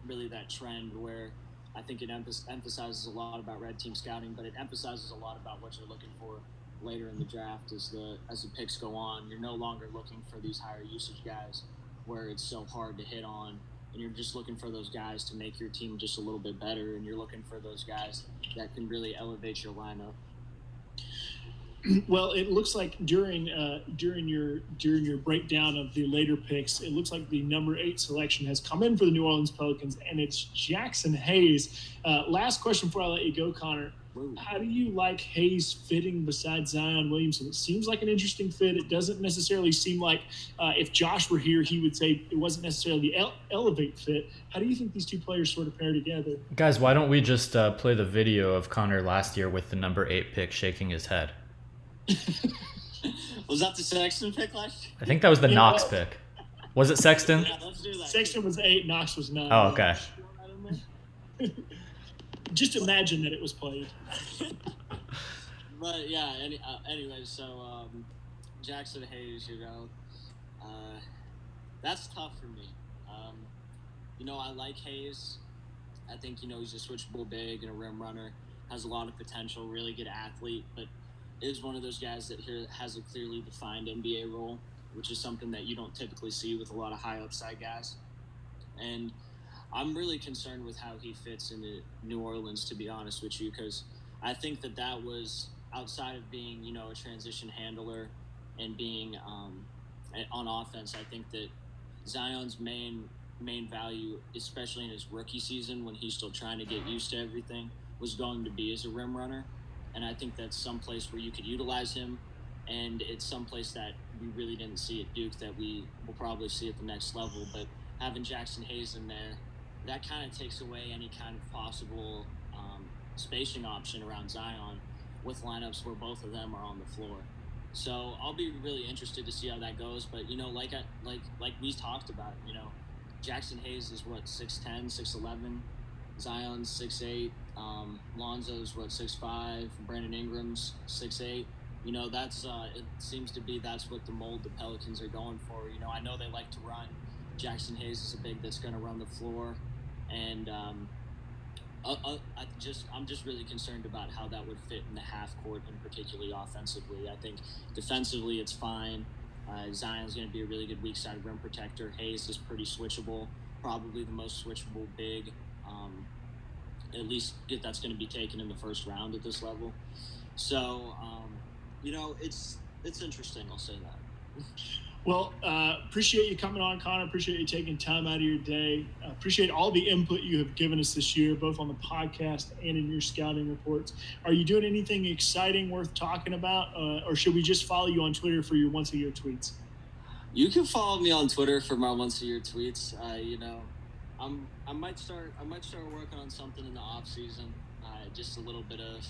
that trend where I think it emphasizes a lot about red team scouting, but it emphasizes a lot about what you're looking for later in the draft as the picks go on. You're no longer looking for these higher usage guys where it's so hard to hit on, and you're just looking for those guys to make your team just a little bit better, and you're looking for those guys that can really elevate your lineup. Well, it looks like during your breakdown of the later picks, it looks like the number 8 selection has come in for the New Orleans Pelicans, and it's Jackson Hayes. Last question before I let you go, Connor. How do you like Hayes fitting beside Zion Williamson? It seems like an interesting fit. It doesn't necessarily seem like if Josh were here, he would say it wasn't necessarily the elevate fit. How do you think these two players sort of pair together? Guys, why don't we just play the video of Connor last year with the number 8 pick shaking his head? Was that the Sexton pick last year? I think that was the Knox pick. Was it Sexton? Yeah, let's do that. Sexton was 8, Knox was 9. Oh, okay. Just imagine that it was played. But yeah, anyway, so Jackson Hayes, that's tough for me. I like Hayes. I think he's a switchable big and a rim runner, has a lot of potential, really good athlete, but is one of those guys that here has a clearly defined NBA role, which is something that you don't typically see with a lot of high upside guys. And I'm really concerned with how he fits into New Orleans, to be honest with you, because I think that was outside of being, a transition handler and being on offense. I think that Zion's main value, especially in his rookie season when he's still trying to get used to everything, was going to be as a rim runner. And I think that's some place where you could utilize him. And it's some place that we really didn't see at Duke that we will probably see at the next level. But having Jackson Hayes in there, that kind of takes away any kind of possible spacing option around Zion with lineups where both of them are on the floor. So I'll be really interested to see how that goes. But like we talked about, Jackson Hayes is what 6'10", 6'11", Zion's 6'8", Lonzo's what 6'5", Brandon Ingram's 6'8". That's it seems to be that's what the mold the Pelicans are going for. I know they like to run. Jackson Hayes is a big that's going to run the floor, and I'm just really concerned about how that would fit in the half court and particularly offensively. I think defensively it's fine. Zion's going to be a really good weak side rim protector. Hayes is pretty switchable, probably the most switchable big. At least that's going to be taken in the first round at this level. So, it's interesting. I'll say that. Well, appreciate you coming on, Connor. Appreciate you taking time out of your day. Appreciate all the input you have given us this year, both on the podcast and in your scouting reports. Are you doing anything exciting worth talking about, or should we just follow you on Twitter for your once-a-year tweets? You can follow me on Twitter for my once-a-year tweets. I might start working on something in the off season. Just a little bit of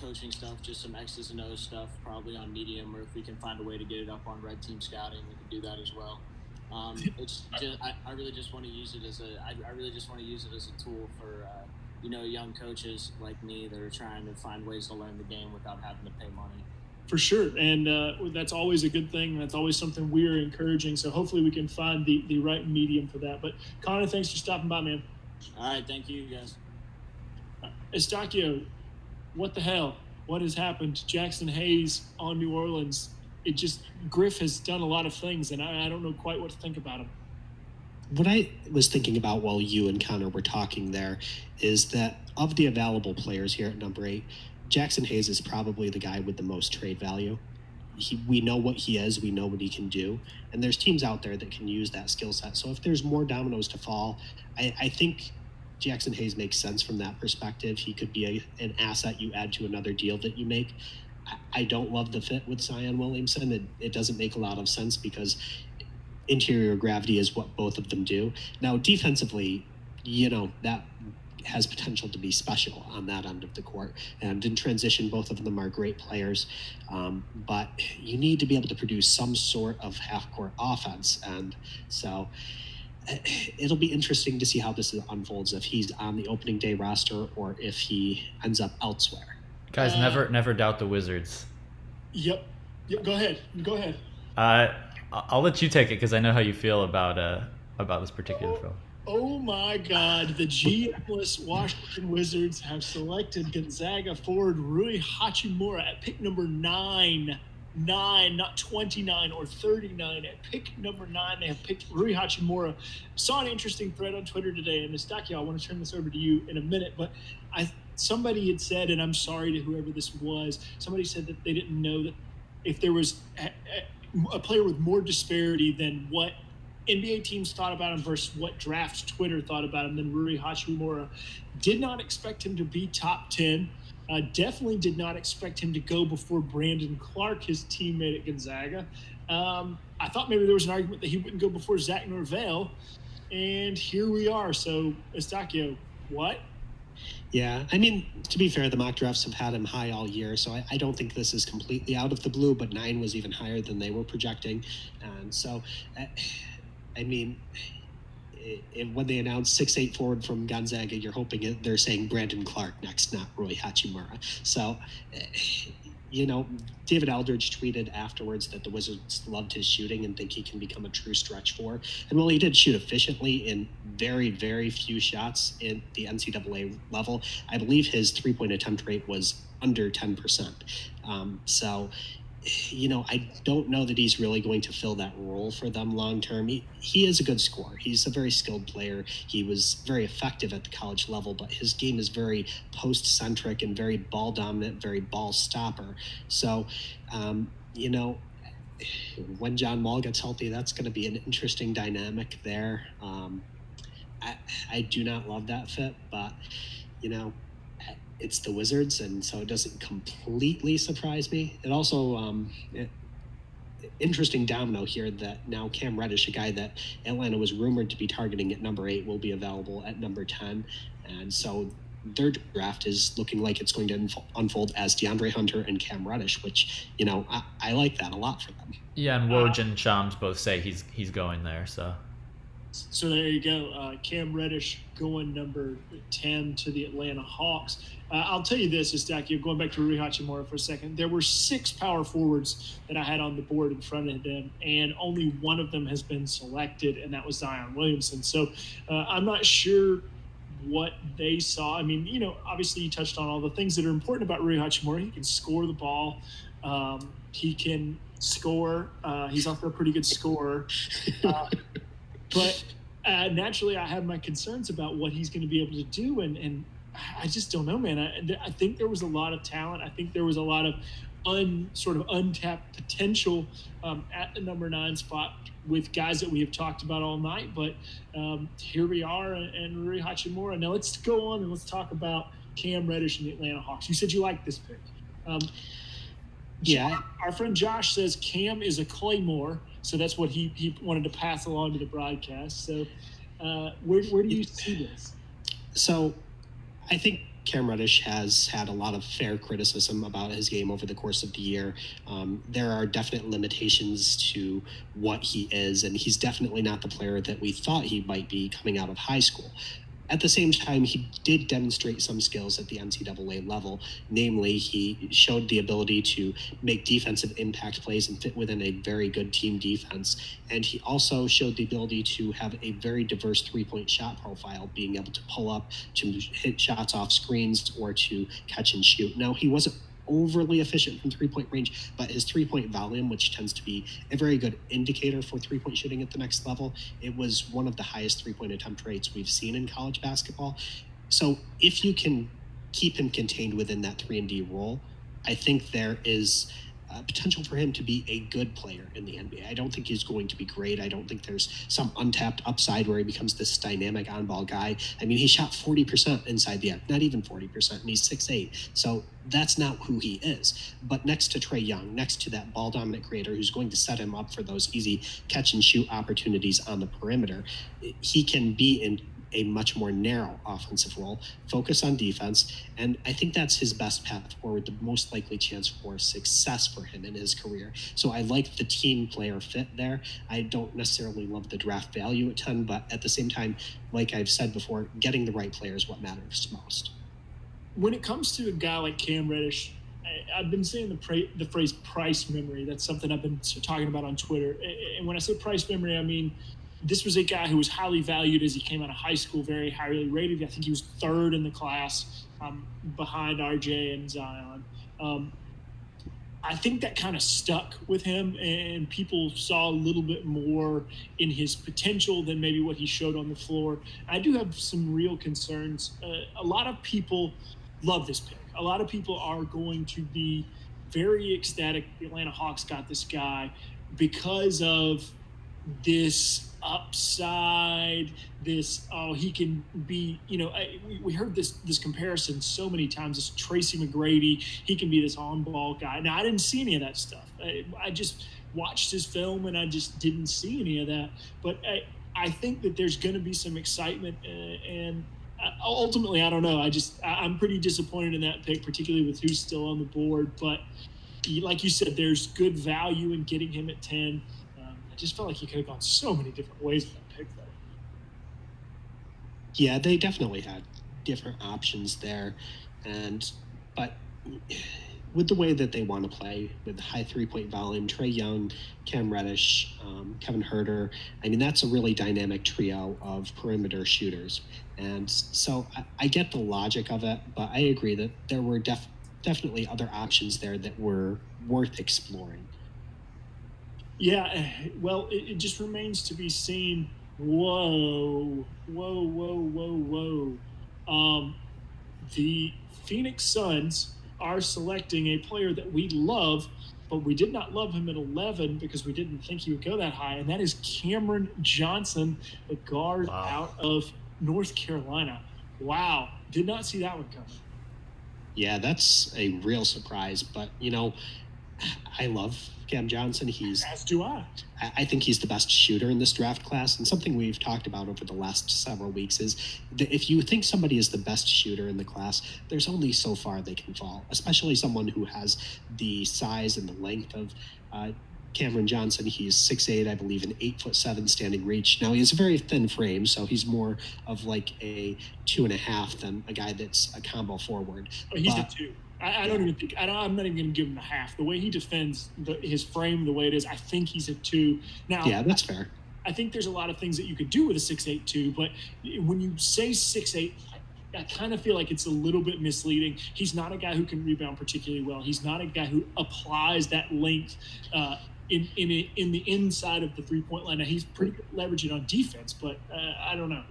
coaching stuff, just some X's and O's stuff, probably on Medium, or if we can find a way to get it up on Red Team Scouting, we can do that as well. It's just, I really just want to use it as a tool for young coaches like me that are trying to find ways to learn the game without having to pay money. For sure, and that's always a good thing. That's always something we're encouraging. So hopefully we can find the right medium for that. But Connor, thanks for stopping by, man. All right, thank you guys. Eustacchio, what the hell? What has happened? Jackson Hayes on New Orleans. Griff has done a lot of things, and I don't know quite what to think about him. What I was thinking about while you and Connor were talking there is that of the available players here at number 8, Jackson Hayes is probably the guy with the most trade value. We know what he is, we know what he can do, and there's teams out there that can use that skill set. So if there's more dominoes to fall, I think Jackson Hayes makes sense from that perspective. He could be an asset you add to another deal that you make. I don't love the fit with Zion Williamson. It doesn't make a lot of sense because interior gravity is what both of them do. Now, defensively, that has potential to be special on that end of the court. And in transition, both of them are great players. But you need to be able to produce some sort of half-court offense. And so it'll be interesting to see how this unfolds, if he's on the opening day roster or if he ends up elsewhere. Guys, never doubt the Wizards. Yep. Go ahead. I'll let you take it because I know how you feel about this particular film. Oh my God! The GM-less Washington Wizards have selected Gonzaga forward Rui Hachimura at pick number 9, not 29 or 39. At pick number 9, they have picked Rui Hachimura. Saw an interesting thread on Twitter today, and Eustacchio, I want to turn this over to you in a minute, but somebody had said, and I'm sorry to whoever this was, somebody said that they didn't know that if there was a player with more disparity than what NBA teams thought about him versus what draft Twitter thought about him than Rui Hachimura. Did not expect him to be top 10. Definitely did not expect him to go before Brandon Clark, his teammate at Gonzaga. I thought maybe there was an argument that he wouldn't go before Zach Norvell, and here we are. So, Eustacchio, what? Yeah, I mean, to be fair, the mock drafts have had him high all year, so I don't think this is completely out of the blue, but 9 was even higher than they were projecting. And so, I mean, when they announced 6'8" forward from Gonzaga, you're hoping they're saying Brandon Clark next, not Rui Hachimura. So David Aldridge tweeted afterwards that the Wizards loved his shooting and think he can become a true stretch four. And while he did shoot efficiently in very, very few shots in the NCAA level, I believe his three-point attempt rate was under 10%. I don't know that he's really going to fill that role for them long term. He is a good scorer. He's a very skilled player. He was very effective at the college level, but his game is very post-centric and very ball dominant, very ball stopper. So, when John Wall gets healthy, that's going to be an interesting dynamic there. I do not love that fit, but, it's the Wizards, and so it doesn't completely surprise me. It also interesting domino here that now Cam Reddish, a guy that Atlanta was rumored to be targeting at number 8, will be available at number 10, and so their draft is looking like it's going to unfold as DeAndre Hunter and Cam Reddish, which I like that a lot for them. Yeah, and Woj and Shams both say he's going there, so. So there you go. Cam Reddish going number 10 to the Atlanta Hawks. I'll tell you this, Eustacchio, going back to Rui Hachimura for a second, there were 6 power forwards that I had on the board in front of them, and only one of them has been selected, and that was Zion Williamson. So I'm not sure what they saw. I mean, obviously you touched on all the things that are important about Rui Hachimura. He can score the ball. He can score. He's also a pretty good scorer. But naturally, I have my concerns about what he's going to be able to do, and I just don't know, man. I think there was a lot of talent. I think there was a lot of untapped potential at the number 9 spot with guys that we have talked about all night. But here we are, and Rui Hachimura. Now let's go on and let's talk about Cam Reddish and the Atlanta Hawks. You said you liked this pick. Yeah. Our friend Josh says Cam is a Claymore. So that's what he wanted to pass along to the broadcast. So where do you see this? So I think Cam Reddish has had a lot of fair criticism about his game over the course of the year. There are definite limitations to what he is, and he's definitely not the player that we thought he might be coming out of high school. At the same time, he did demonstrate some skills at the NCAA level. Namely, he showed the ability to make defensive impact plays and fit within a very good team defense. And he also showed the ability to have a very diverse three-point shot profile, being able to pull up, to hit shots off screens, or to catch and shoot. Now, he wasn't overly efficient from three-point range, but his three-point volume, which tends to be a very good indicator for three-point shooting at the next level, it was one of the highest three-point attempt rates we've seen in college basketball. So if you can keep him contained within that 3-and-D role, I think there is potential for him to be a good player in the NBA. I don't think he's going to be great. I don't think there's some untapped upside where he becomes this dynamic on-ball guy. I mean, he shot 40% inside the arc, not even 40%, and he's 6'8". So that's not who he is. But next to Trae Young, next to that ball-dominant creator who's going to set him up for those easy catch-and-shoot opportunities on the perimeter, he can be in a much more narrow offensive role, focus on defense, and I think that's his best path forward, the most likely chance for success for him in his career. So I like the team player fit there. I don't necessarily love the draft value at 10, but at the same time, like I've said before, getting the right player is what matters most. When it comes to a guy like Cam Reddish, I've been saying the phrase price memory. That's something I've been talking about on Twitter. And when I say price memory, I mean this was a guy who was highly valued as he came out of high school, very highly rated. I think he was 3rd in the class behind RJ and Zion. I think that kind of stuck with him, and people saw a little bit more in his potential than maybe what he showed on the floor. I do have some real concerns. A lot of people love this pick. A lot of people are going to be very ecstatic the Atlanta Hawks got this guy because of this upside, he can be, we heard this comparison so many times, this Tracy McGrady, he can be this on-ball guy. Now, I didn't see any of that stuff. I just watched his film and I just didn't see any of that. But I think that there's going to be some excitement, and ultimately, I don't know. I'm pretty disappointed in that pick, particularly with who's still on the board. But like you said, there's good value in getting him at 10. I just felt like he could have gone so many different ways with that pick, though. Yeah, they definitely had different options there, but with the way that they want to play, with high three-point volume, Trae Young, Cam Reddish, Kevin Huerter, I mean, that's a really dynamic trio of perimeter shooters. And so I get the logic of it, but I agree that there were definitely other options there that were worth exploring. Yeah, well, it just remains to be seen. Whoa. The Phoenix Suns are selecting a player that we love, but we did not love him at 11 because we didn't think he would go that high, and that is Cameron Johnson, the guard out of North Carolina. Wow, did not see that one coming. Yeah, that's a real surprise, but, I love Cam Johnson. As do I. I think he's the best shooter in this draft class. And something we've talked about over the last several weeks is that if you think somebody is the best shooter in the class, there's only so far they can fall, especially someone who has the size and the length of Cameron Johnson. He's 6'8", I believe, an 8'7" standing reach. Now, he has a very thin frame, so he's more of like a 2.5 than a guy that's a combo forward. Oh, he's a 2. I don't even think I'm not even going to give him a half. The way he defends his frame, the way it is, I think he's a 2. Now, yeah, that's fair. I think there's a lot of things that you could do with a 6'8" 2, but when you say 6'8", I kind of feel like it's a little bit misleading. He's not a guy who can rebound particularly well. He's not a guy who applies that length in the inside of the three-point line. Now, he's pretty good leveraging on defense, but I don't know.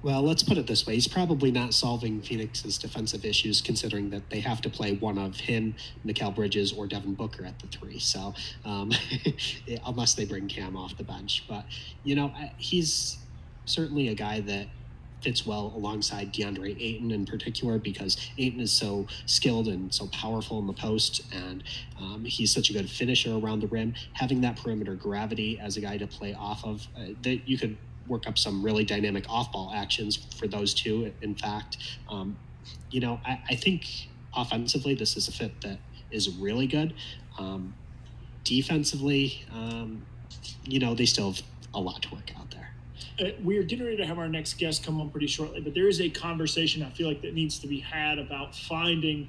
Well, let's put it this way. He's probably not solving Phoenix's defensive issues, considering that they have to play one of him, Mikal Bridges, or Devin Booker at the 3. So unless they bring Cam off the bench. But, he's certainly a guy that fits well alongside DeAndre Ayton in particular, because Ayton is so skilled and so powerful in the post, and he's such a good finisher around the rim. Having that perimeter gravity as a guy to play off of, that you could work up some really dynamic off-ball actions for those two. In fact, I think offensively this is a fit that is really good. Defensively, they still have a lot to work out there. We are getting ready to have our next guest come on pretty shortly, but there is a conversation I feel like that needs to be had about finding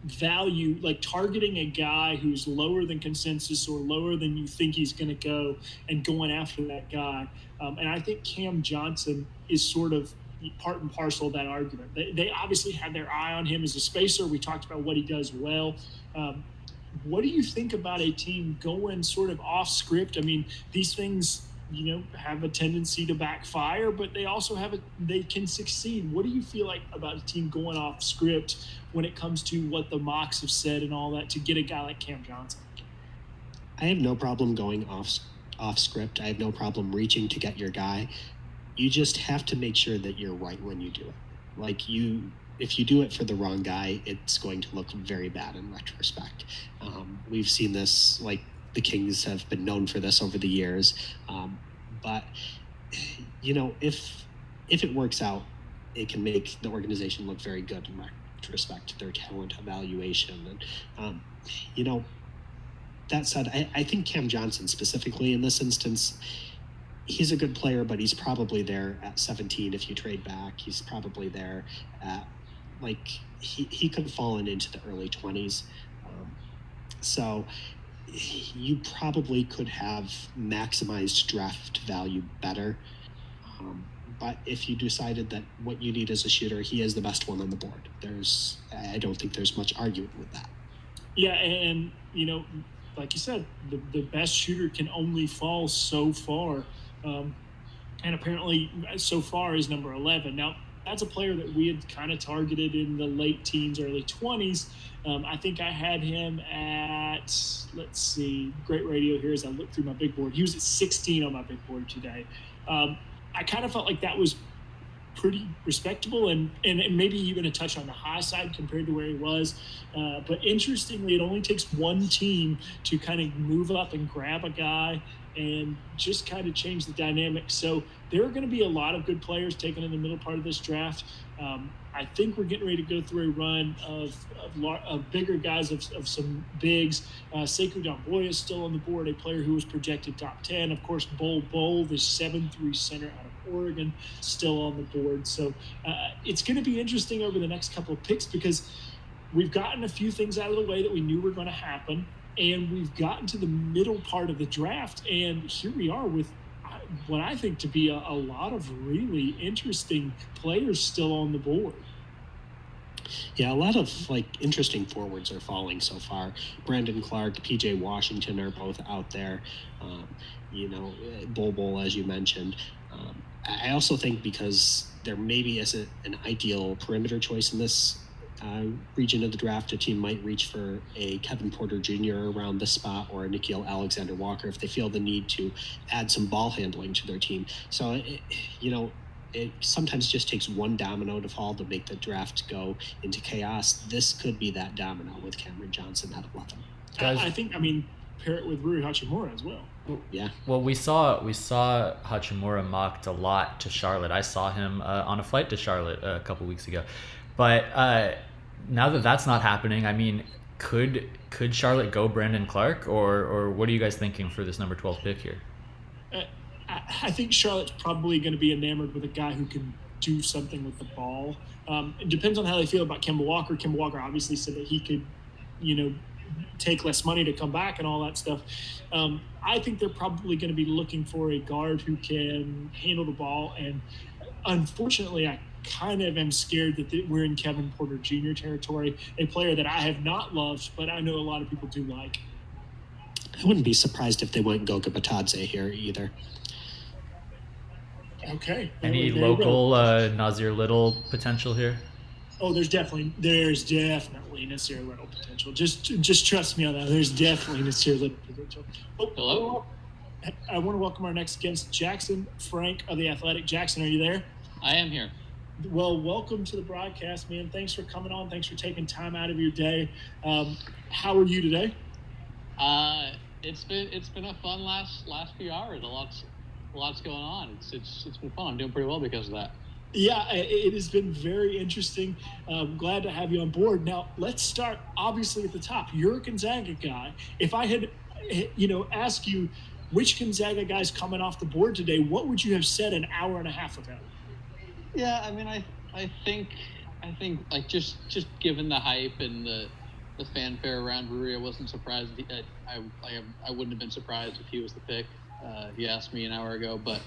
value, like targeting a guy who's lower than consensus or lower than you think he's going to go and going after that guy. And I think Cam Johnson is sort of part and parcel of that argument. They obviously had their eye on him as a spacer. We talked about what he does well. What do you think about a team going sort of off script? I mean, these things, have a tendency to backfire, but they also they can succeed. What do you feel like about a team going off script when it comes to what the mocks have said and all that to get a guy like Cam Johnson? I have no problem going off script. I have no problem reaching to get your guy. You just have to make sure that you're right when you do it. If you do it for the wrong guy, it's going to look very bad in retrospect. We've seen this, like the Kings have been known for this over the years. But if it works out, it can make the organization look very good in retrospect to their talent evaluation. And, that said, I think Cam Johnson specifically in this instance, he's a good player, but he's probably there at 17 if you trade back. He's probably there at, he could have fallen into the early 20s. So you probably could have maximized draft value better. But if you decided that what you need as a shooter, he is the best one on the board. I don't think there's much argument with that. Yeah, and like you said, the best shooter can only fall so far. And apparently so far is number 11. Now, that's a player that we had kind of targeted in the late teens, early 20s. I think I had him at, let's see, great radio here as I look through my big board. He was at 16 on my big board today. I kind of felt like that was pretty respectable and maybe even a touch on the high side compared to where he was. But interestingly, it only takes one team to kind of move up and grab a guy and just kind of change the dynamic. So there are going to be a lot of good players taken in the middle part of this draft. I think we're getting ready to go through a run of bigger guys, of some bigs. Sekou Doumbouya is still on the board, a player who was projected top 10. Of course, Bol, the 7'3" center out of Oregon, still on the board. So it's going to be interesting over the next couple of picks because we've gotten a few things out of the way that we knew were going to happen, and we've gotten to the middle part of the draft, and here we are with what I think to be a lot of really interesting players still on the board. Yeah, a lot of interesting forwards are falling so far. Brandon Clark, PJ Washington are both out there. Bol, as you mentioned. I also think because there maybe isn't an ideal perimeter choice in this region of the draft, a team might reach for a Kevin Porter Jr. around this spot or a Nickeil Alexander-Walker if they feel the need to add some ball handling to their team. So, it sometimes just takes one domino to fall to make the draft go into chaos. This could be that domino with Cameron Johnson at 11. I think, pair it with Rui Hachimura as well. Yeah. Well, we saw Hachimura mocked a lot to Charlotte. I saw him on a flight to Charlotte a couple weeks ago. But now that that's not happening, could Charlotte go Brandon Clark, or what are you guys thinking for this number 12 pick here? I think Charlotte's probably going to be enamored with a guy who can do something with the ball. It depends on how they feel about Kemba Walker. Kemba Walker obviously said that he could, take less money to come back and all that stuff. I think they're probably going to be looking for a guard who can handle the ball. And unfortunately, I kind of am scared that we're in Kevin Porter Jr. territory, a player that I have not loved, but I know a lot of people do like. I wouldn't be surprised if they went Goga Batadze here either. Okay. Any local Nasir Little potential here? Oh, there's definitely Nasir Little potential. Just trust me on that. There's definitely Nasir Little potential. Oh, hello. I want to welcome our next guest, Jackson Frank of The Athletic. Jackson, are you there? I am here. Well, welcome to the broadcast, man. Thanks for coming on. Thanks for taking time out of your day. How are you today? It's been a fun last few hours. A lot's going on. It's been fun. I'm doing pretty well because of that. Yeah, it has been very interesting. Glad to have you on board. Now, let's start obviously at the top. You're a Gonzaga guy. If I had, asked you which Gonzaga guy's coming off the board today, what would you have said an hour and a half ago? Yeah, I think just given the hype and the fanfare around Rui, I wasn't surprised. I wouldn't have been surprised if he was the pick. If you asked me an hour ago, but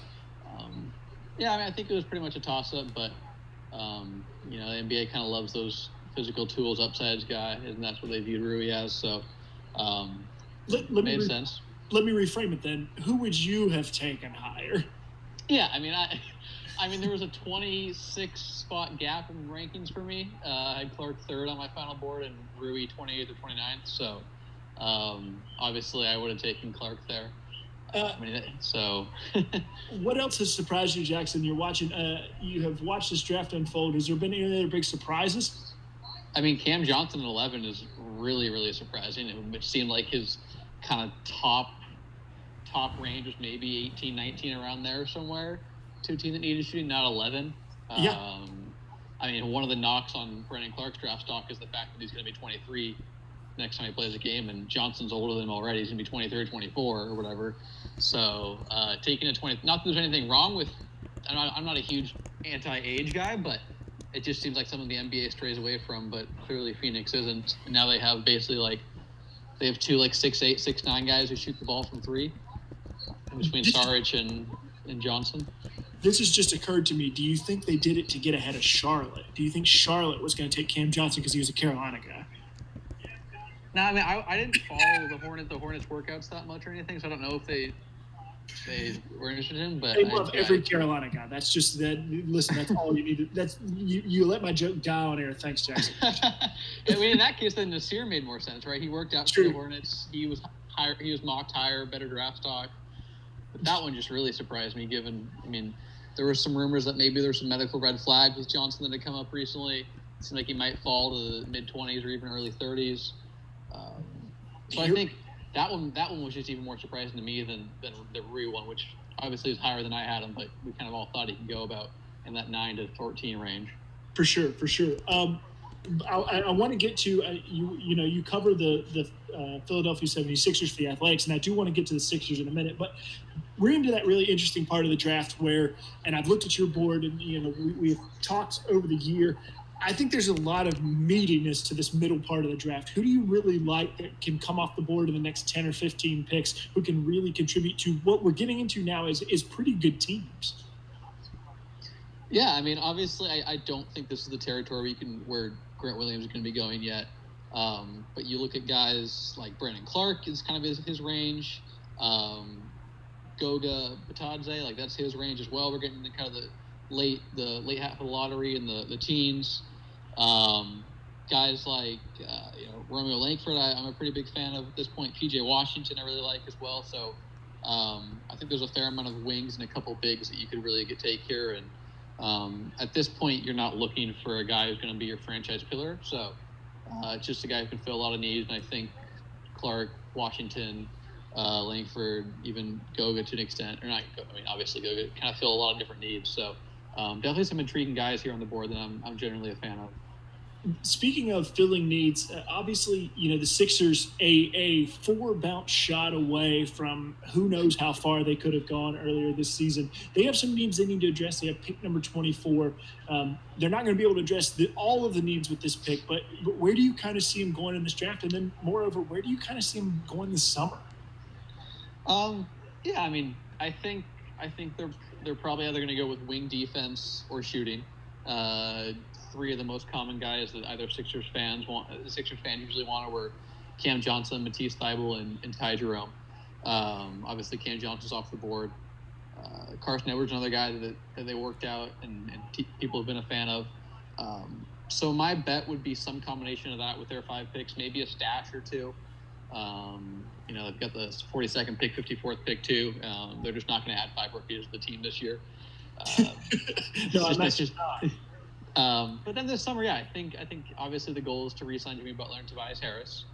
I think it was pretty much a toss-up. But the NBA kind of loves those physical tools, upsides guy, and that's what they viewed Rui as. So made sense. Let me reframe it then. Who would you have taken higher? Yeah, there was a 26 spot gap in rankings for me. I had Clark third on my final board and Rui 28th or 29th. So obviously I would have taken Clark there. What else has surprised you, Jackson? You have watched this draft unfold. Has there been any other big surprises? Cam Johnson at 11 is really, really surprising. It seemed like his kind of top range was maybe 18, 19 around there somewhere. To a team that needed shooting, not 11. Yeah. One of the knocks on Brandon Clark's draft stock is the fact that he's going to be 23 next time he plays a game, and Johnson's older than him already. He's going to be 23 or 24 or whatever. So taking a 20, not that there's anything wrong with, I'm not a huge anti-age guy, but it just seems like something the NBA strays away from, but clearly Phoenix isn't. And now they have basically they have two 6'8", 6'9" guys who shoot the ball from three between Saric and Johnson. This has just occurred to me. Do you think they did it to get ahead of Charlotte? Do you think Charlotte was going to take Cam Johnson because he was a Carolina guy? No, I didn't follow the Hornets workouts that much or anything, so I don't know if they were interested in. But they love every Carolina guy. That's just that. Listen, that's all you need. That's you let my joke die on air. Thanks, Jackson. In that case, then Nasir made more sense, right? He worked out for the Hornets. He was higher. He was mocked higher, better draft stock. But that one just really surprised me. Given, there were some rumors that maybe there's some medical red flags with Johnson that had come up recently. It seemed like he might fall to the mid-20s or even early 30s. So I think that one was just even more surprising to me than the Rui one, which obviously is higher than I had him, but we kind of all thought he could go about in that 9 to 14 range. For sure. I want to get to you cover the Philadelphia 76ers for the Athletics, and I do want to get to the Sixers in a minute, but we're into that really interesting part of the draft where, and I've looked at your board, and we've talked over the year. I think there's a lot of meatiness to this middle part of the draft. Who do you really like that can come off the board in the next 10 or 15 picks who can really contribute to what we're getting into now is pretty good teams? Yeah, I mean, obviously, I don't think this is the territory where Grant Williams is going to be going yet. But you look at guys like Brandon Clark is kind of his range. Goga Batadze, like that's his range as well. We're getting into kind of the late half of the lottery and the teens. Guys like Romeo Langford, I'm a pretty big fan of at this point. PJ Washington I really like as well. So I think there's a fair amount of wings and a couple bigs that you could really take here. And at this point, you're not looking for a guy who's going to be your franchise pillar. So it's just a guy who can fill a lot of needs. And I think Clark, Washington, Langford, even Goga to an extent, or not. I mean, obviously Goga kind of fill a lot of different needs. So definitely some intriguing guys here on the board that I'm generally a fan of. Speaking of filling needs, obviously, the Sixers a 4 bounce shot away from who knows how far they could have gone earlier this season. They have some needs they need to address. They have pick number 24. They're not going to be able to address all of the needs with this pick, but where do you kind of see them going in this draft? And then, moreover, where do you kind of see them going this summer? Yeah, I mean, I think they're probably either going to go with wing defense or shooting. Three of the most common guys that either Sixers fans usually want were Cam Johnson, Matisse Thybulle, and Ty Jerome. Obviously, Cam Johnson's off the board. Carson Edwards, another guy that they worked out and people have been a fan of. So my bet would be some combination of that with their 5 picks, maybe a stash or two. They've got the 42nd pick, 54th pick too. They're just not going to add 5 rookies to the team this year. But then this summer, I think obviously the goal is to re-sign Jimmy Butler and Tobias Harris,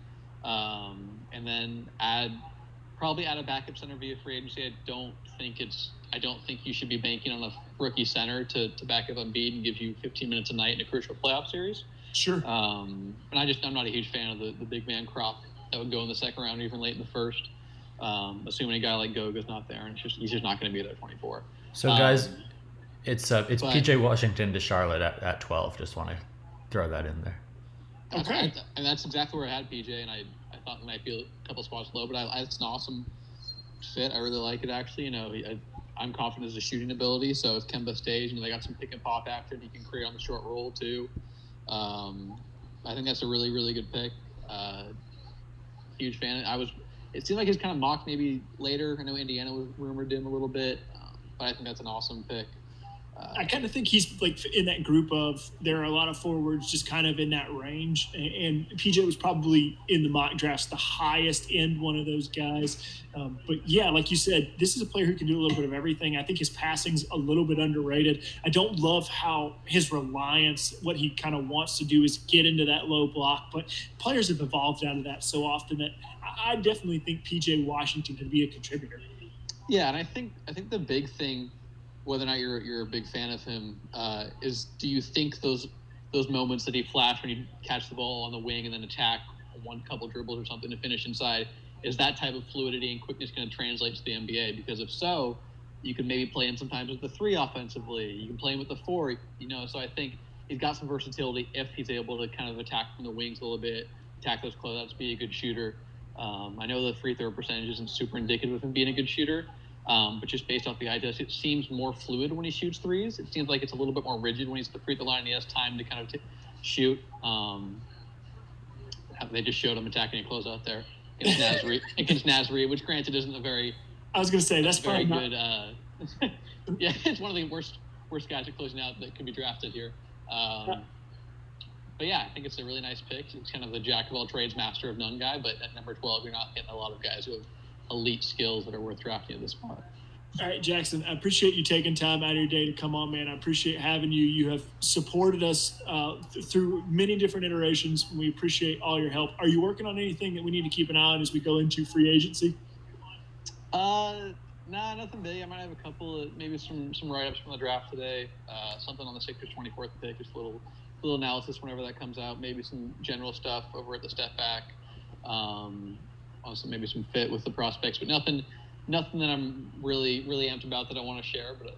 and then probably add a backup center via free agency. I don't think you should be banking on a rookie center to back up Embiid and give you 15 minutes a night in a crucial playoff series. Sure. And I'm not a huge fan of the big man crop that would go in the second round or even late in the first. Assuming a guy like Goga's not there, and he's just not going to be there 24. So guys. It's PJ Washington to Charlotte at 12. Just want to throw that in there. Okay. And that's exactly where I had PJ, and I thought it might be a couple spots low, but it's an awesome fit. I really like it, actually. I'm confident in his shooting ability, so if Kemba stays, they got some pick and pop action he can create on the short roll, too. I think that's a really, really good pick. Huge fan. It seemed like he's kind of mocked maybe later. I know Indiana was rumored him a little bit, but I think that's an awesome pick. I kind of think he's like in that group of there are a lot of forwards just kind of in that range, and PJ was probably in the mock drafts the highest end one of those guys. But yeah, like you said, this is a player who can do a little bit of everything. I think his passing's a little bit underrated. I don't love how his reliance, what he kind of wants to do is get into that low block, but players have evolved out of that so often that I definitely think PJ Washington can be a contributor. Yeah, and I think the big thing, whether or not you're a big fan of him, is do you think those moments that he flashed when he catch the ball on the wing and then attack one couple dribbles or something to finish inside, is that type of fluidity and quickness going to translate to the NBA? Because if so, you can maybe play him sometimes with the 3 offensively. You can play him with the 4. So I think he's got some versatility if he's able to kind of attack from the wings a little bit, attack those closeouts, be a good shooter. I know the free throw percentage isn't super indicative of him being a good shooter. But just based off the eye test, it seems more fluid when he shoots threes. It seems like it's a little bit more rigid when he's at the free throw line and he has time to kind of shoot. They just showed him attacking a closeout there against Nasri, which granted isn't a very. I was going to say that's very probably good. Yeah, it's one of the worst guys at closing out that could be drafted here. But yeah, I think it's a really nice pick. It's kind of the jack of all trades, master of none guy. But at number 12, you're not getting a lot of guys who have elite skills that are worth drafting at this spot. All right, Jackson, I appreciate you taking time out of your day to come on, man. I appreciate having you. You have supported us through many different iterations. We appreciate all your help. Are you working on anything that we need to keep an eye on as we go into free agency? Nah, nothing big. I might have a couple of maybe some write-ups from the draft today. Something on the Sixers 24th pick, just a little analysis whenever that comes out. Maybe some general stuff over at the step back. Also maybe some fit with the prospects, but nothing that I'm really amped about that I want to share. But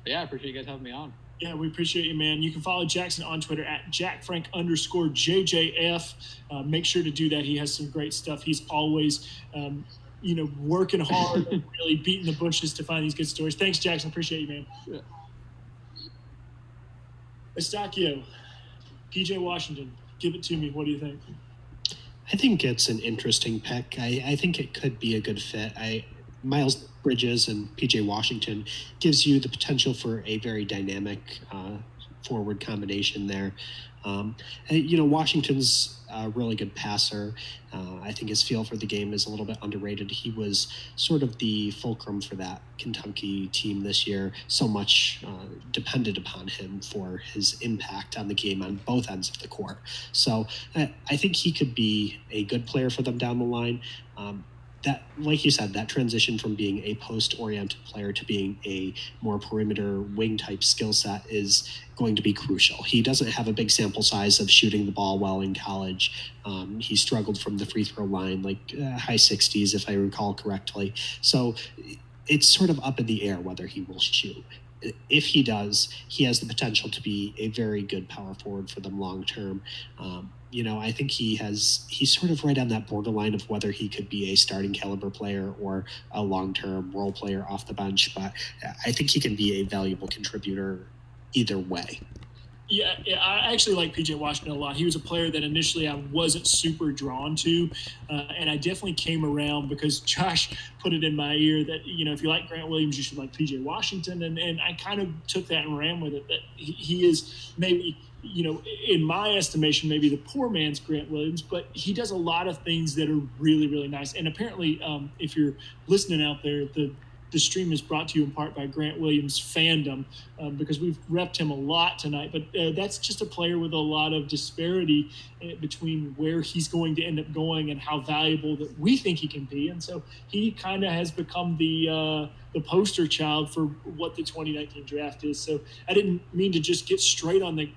yeah, I appreciate you guys having me on. Yeah, we appreciate you, man. You can follow Jackson on Twitter at JackFrank_JJF. Make sure to do that. He has some great stuff. He's always, working hard and really beating the bushes to find these good stories. Thanks, Jackson. Appreciate you, man. Yeah. Eustacchio, PJ Washington. Give it to me. What do you think? I think it's an interesting pick. I think it could be a good fit. Miles Bridges and PJ Washington gives you the potential for a very dynamic forward combination there. Washington's a really good passer. I think his feel for the game is a little bit underrated. He was sort of the fulcrum for that Kentucky team this year. So much depended upon him for his impact on the game on both ends of the court. So I think he could be a good player for them down the line. That, like you said, that transition from being a post-oriented player to being a more perimeter wing type skill set is going to be crucial. He doesn't have a big sample size of shooting the ball well in college. He struggled from the free throw line, high 60s, if I recall correctly. So it's sort of up in the air whether he will shoot. If he does, he has the potential to be a very good power forward for them long term. I think he's sort of right on that borderline of whether he could be a starting caliber player or a long-term role player off the bench. But I think he can be a valuable contributor either way. Yeah, I actually like PJ Washington a lot. He was a player that initially I wasn't super drawn to, and I definitely came around because Josh put it in my ear that, if you like Grant Williams, you should like PJ Washington, and I kind of took that and ran with it, that he is maybe, in my estimation, maybe the poor man's Grant Williams, but he does a lot of things that are really, really nice. And apparently, if you're listening out there, the stream is brought to you in part by Grant Williams fandom, because we've repped him a lot tonight. But that's just a player with a lot of disparity between where he's going to end up going and how valuable that we think he can be. And so he kind of has become the poster child for what the 2019 draft is. So I didn't mean to just get straight on the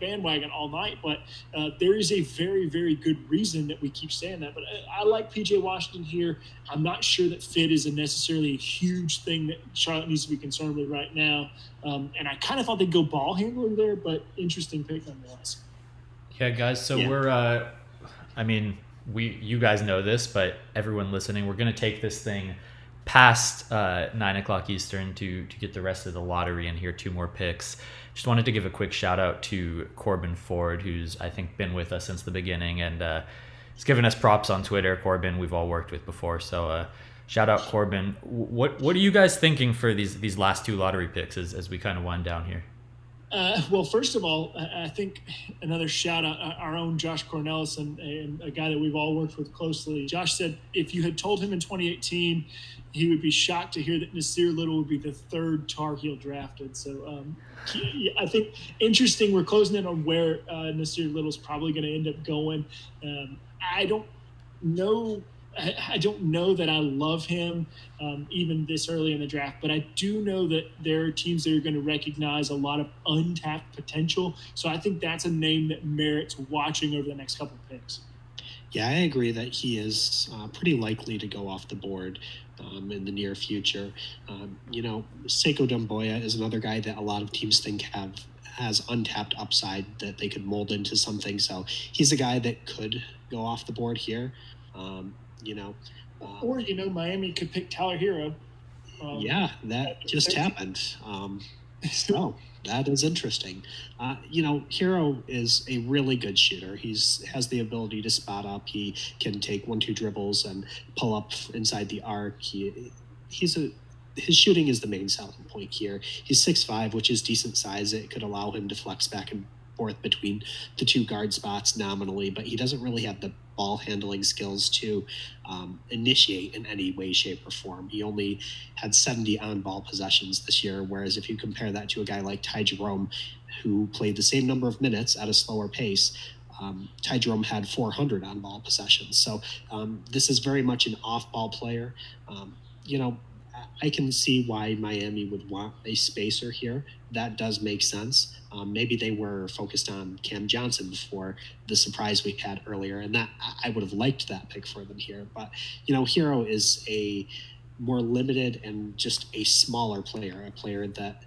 bandwagon all night, but there is a very, very good reason that we keep saying that. But I like PJ Washington here. I'm not sure that fit is necessarily a huge thing that Charlotte needs to be concerned with right now. And I kind of thought they'd go ball handler there, but interesting pick nonetheless. Yeah, guys. So we're, you guys know this, but everyone listening, we're going to take this thing past 9:00 Eastern to get the rest of the lottery in here. 2 more picks. Just wanted to give a quick shout out to Corbin Ford, who's I think been with us since the beginning, and he's given us props on Twitter. Corbin, we've all worked with before, so shout out Corbin. What are you guys thinking for these last 2 lottery picks as we kind of wind down here? Well, first of all, I think another shout out, our own Josh Cornelis, and a guy that we've all worked with closely. Josh said if you had told him in 2018, he would be shocked to hear that Nasir Little would be the 3rd Tar Heel drafted. So I think interesting. We're closing in on where Nasir Little is probably going to end up going. I don't know. I don't know that I love him even this early in the draft, but I do know that there are teams that are going to recognize a lot of untapped potential. So I think that's a name that merits watching over the next couple of picks. Yeah, I agree that he is pretty likely to go off the board in the near future. Sekou Doumbouya is another guy that a lot of teams think has untapped upside that they could mold into something. So he's a guy that could go off the board here. Miami could pick Tyler Hero. That just happened. So that is interesting. Hero is a really good shooter. Has the ability to spot up. He can take 1-2 dribbles and pull up inside the arc. His shooting is the main selling point here. He's 6'5", which is decent size. It could allow him to flex back and forth between the 2 guard spots nominally, but he doesn't really have the ball handling skills to initiate in any way, shape, or form. He only had 70 on-ball possessions this year, whereas if you compare that to a guy like Ty Jerome, who played the same number of minutes at a slower pace, Ty Jerome had 400 on-ball possessions. So this is very much an off-ball player. I can see why Miami would want a spacer here. That does make sense. Maybe they were focused on Cam Johnson for the surprise we had earlier, and that I would have liked that pick for them here. But, Hero is a more limited and just a smaller player, a player that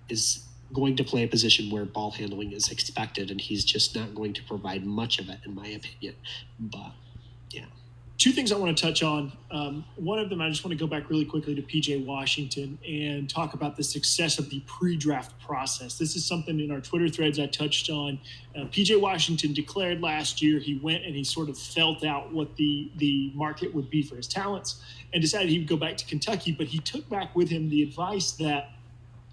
is going to play a position where ball handling is expected, and he's just not going to provide much of it, in my opinion. But yeah. Two things I want to touch on. One of them, I just want to go back really quickly to PJ Washington and talk about the success of the pre-draft process. This is something in our Twitter threads I touched on. PJ Washington declared last year he went and he sort of felt out what the market would be for his talents and decided he would go back to Kentucky, but he took back with him the advice that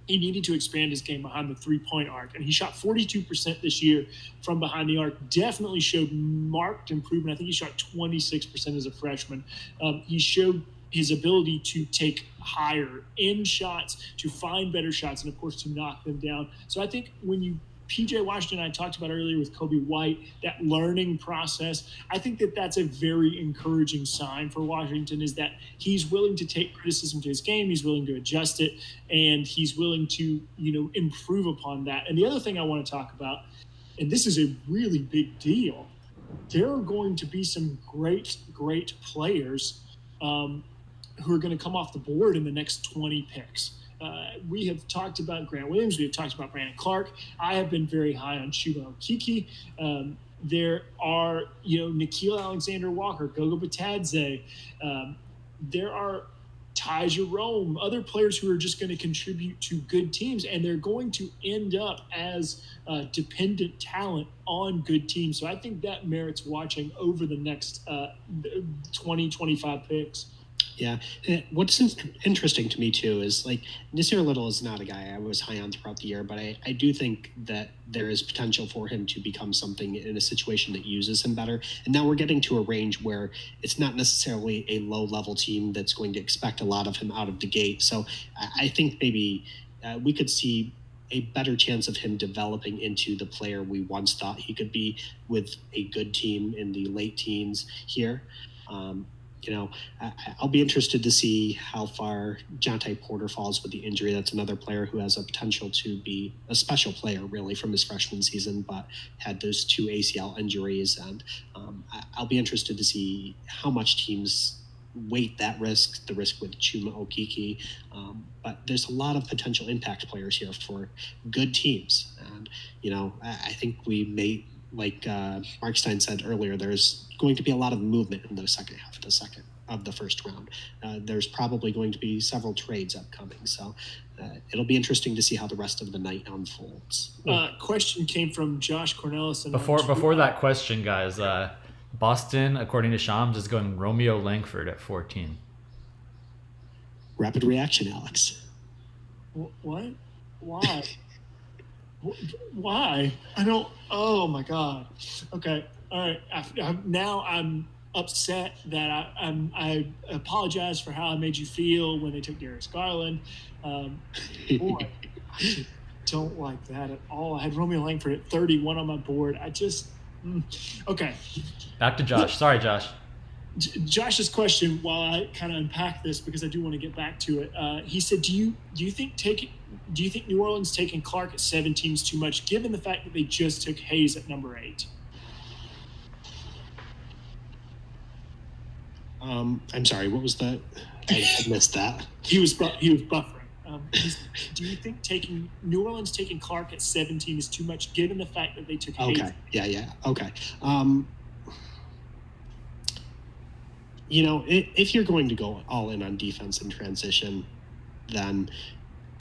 he needed to expand his game behind the three-point arc. And he shot 42% this year from behind the arc, definitely showed marked improvement. I think he shot 26% as a freshman. He showed his ability to take higher end shots, to find better shots, and, of course, to knock them down. So I think when you PJ Washington, I talked about earlier with Kobe White, that learning process. I think that that's a very encouraging sign for Washington, is that he's willing to take criticism to his game, he's willing to adjust it, and he's willing to, improve upon that. And the other thing I want to talk about, and this is a really big deal, there are going to be some great players who are going to come off the board in the next 20 picks. We have talked about Grant Williams. We have talked about Brandon Clark. I have been very high on Chuba Okeke. There are, Nikhil Alexander-Walker, Gogo Batadze. There are Ty Jerome, other players who are just going to contribute to good teams, and they're going to end up as dependent talent on good teams. So I think that merits watching over the next 20, 25 picks. Yeah. What's interesting to me, too, is Nasir Little is not a guy I was high on throughout the year, but I do think that there is potential for him to become something in a situation that uses him better. And now we're getting to a range where it's not necessarily a low-level team that's going to expect a lot of him out of the gate. So I think maybe we could see a better chance of him developing into the player we once thought he could be with a good team in the late teens here. I'll be interested to see how far Jonte Porter falls with the injury. That's another player who has a potential to be a special player, really, from his freshman season, but had those 2 ACL injuries. And I'll be interested to see how much teams weight that risk, the risk with Chuma Okeke. But there's a lot of potential impact players here for good teams. And, I think we may, like Mark Stein said earlier, there's going to be a lot of movement in the second half of the first round. There's probably going to be several trades upcoming, so it'll be interesting to see how the rest of the night unfolds. Question came from Josh Cornelis. Before that question, guys, Boston, according to Shams, is going Romeo Langford at 14. Rapid reaction, Alex. What? Why? Why? I don't. Oh my God. Okay. All right. Now I'm upset that I apologize for how I made you feel when they took Darius Garland. Boy, I don't like that at all. I had Romeo Langford at 31 on my board. Okay. Back to Josh. Sorry, Josh. Josh's question, while I kind of unpack this because I do want to get back to it, he said, do you think New Orleans taking Clark at 17 is too much, given the fact that they just took Hayes at number 8? I'm sorry, what was that? I missed that. He was buffering. Do you think New Orleans taking Clark at 17 is too much, given the fact that they took Hayes? Okay, yeah, okay. If you're going to go all in on defense and transition, then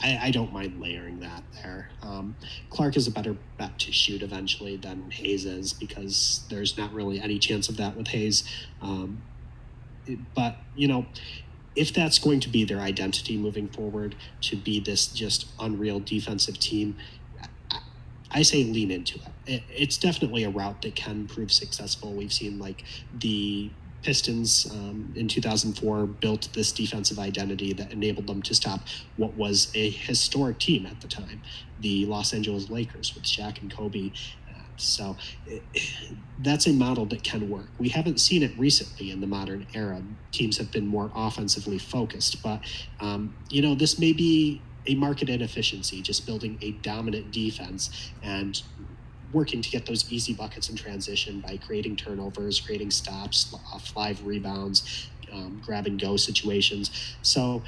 I don't mind layering that there. Clark is a better bet to shoot eventually than Hayes is, because there's not really any chance of that with Hayes. But, if that's going to be their identity moving forward, to be this just unreal defensive team, I say lean into it. It's definitely a route that can prove successful. We've seen the Pistons in 2004 built this defensive identity that enabled them to stop what was a historic team at the time, the Los Angeles Lakers with Shaq and Kobe. So that's a model that can work. We haven't seen it recently in the modern era. Teams have been more offensively focused, but this may be a market inefficiency, just building a dominant defense and working to get those easy buckets in transition by creating turnovers, creating stops, off live rebounds, grab-and-go situations. So,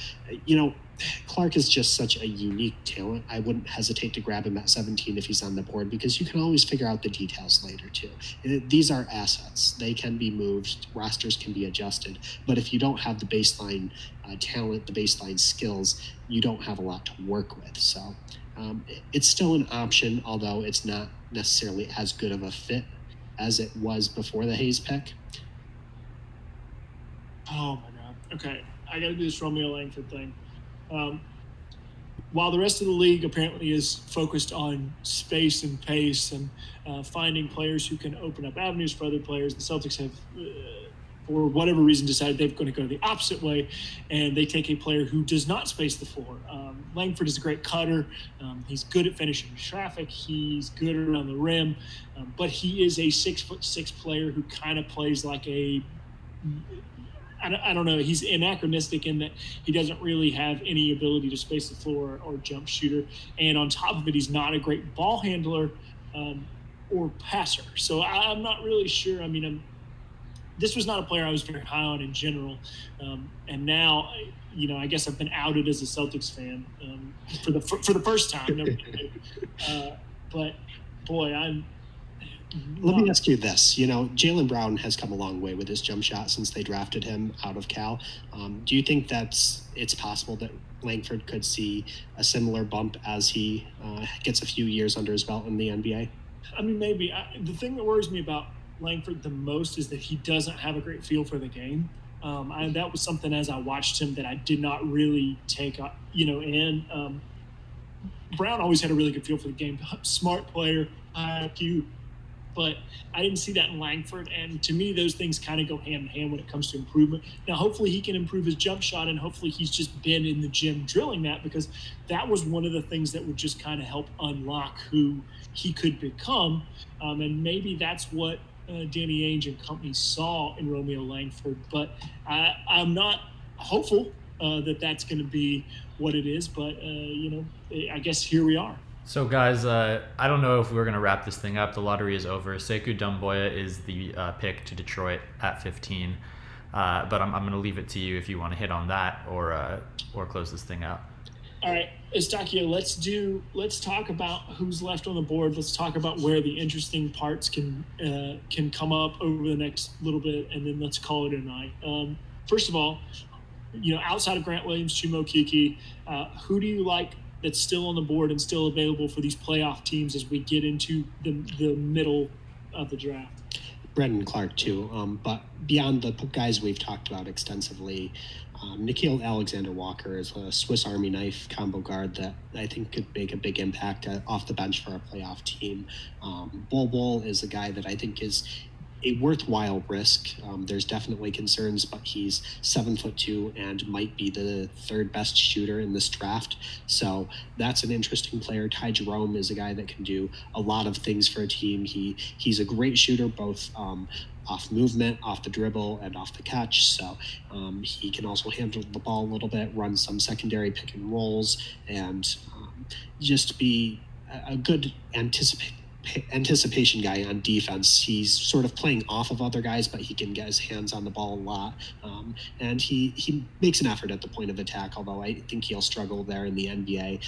Clark is just such a unique talent. I wouldn't hesitate to grab him at 17 if he's on the board, because you can always figure out the details later too. These are assets. They can be moved. Rosters can be adjusted. But if you don't have the baseline talent, the baseline skills, you don't have a lot to work with. So it's still an option, although it's not necessarily as good of a fit as it was before the Hayes pick. Oh my God. Okay. I got to do this Romeo Langford thing. While the rest of the league apparently is focused on space and pace and finding players who can open up avenues for other players, the Celtics have, for whatever reason, decided they're going to go the opposite way, and they take a player who does not space the floor. Langford is a great cutter. He's good at finishing traffic. He's good around the rim, but he is a 6'6" player who kind of plays like I don't know. He's anachronistic in that he doesn't really have any ability to space the floor or jump shooter. And on top of it, he's not a great ball handler or passer. So I'm not really sure. I mean, this was not a player I was very high on in general. And now, I guess I've been outed as a Celtics fan for the first time. But boy, let me ask you this. Jaylen Brown has come a long way with his jump shot since they drafted him out of Cal. Do you think it's possible that Langford could see a similar bump as he gets a few years under his belt in the NBA? I mean, maybe. The thing that worries me about Langford the most is that he doesn't have a great feel for the game. That was something as I watched him that I did not really take in. Brown always had a really good feel for the game. Smart player, high IQ. But I didn't see that in Langford. And to me, those things kind of go hand in hand when it comes to improvement. Now, hopefully he can improve his jump shot, and hopefully he's just been in the gym drilling that, because that was one of the things that would just kind of help unlock who he could become. And maybe that's what Danny Ainge and company saw in Romeo Langford. But I'm not hopeful that that's going to be what it is. But, I guess here we are. So guys, I don't know if we're going to wrap this thing up. The lottery is over. Sekou Doumbouya is the pick to Detroit at 15. But I'm going to leave it to you if you want to hit on that or close this thing out. All right, Eustacchio, let's talk about who's left on the board. Let's talk about where the interesting parts can come up over the next little bit, and then let's call it a night. First of all, outside of Grant Williams, Chuma Okeke, who do you like that's still on the board and still available for these playoff teams as we get into the middle of the draft? Brendan Clark too, but beyond the guys we've talked about extensively, Nickeil Alexander-Walker is a Swiss Army knife combo guard that I think could make a big impact off the bench for a playoff team. Bol is a guy that I think is a worthwhile risk. There's definitely concerns, but he's 7'2" and might be the third best shooter in this draft. So that's an interesting player. Ty Jerome is a guy that can do a lot of things for a team. He's a great shooter, both off movement, off the dribble, and off the catch. So he can also handle the ball a little bit, run some secondary pick and rolls, and just be a good anticipation guy on defense. He's sort of playing off of other guys, but he can get his hands on the ball a lot. And he makes an effort at the point of attack, although I think he'll struggle there in the NBA.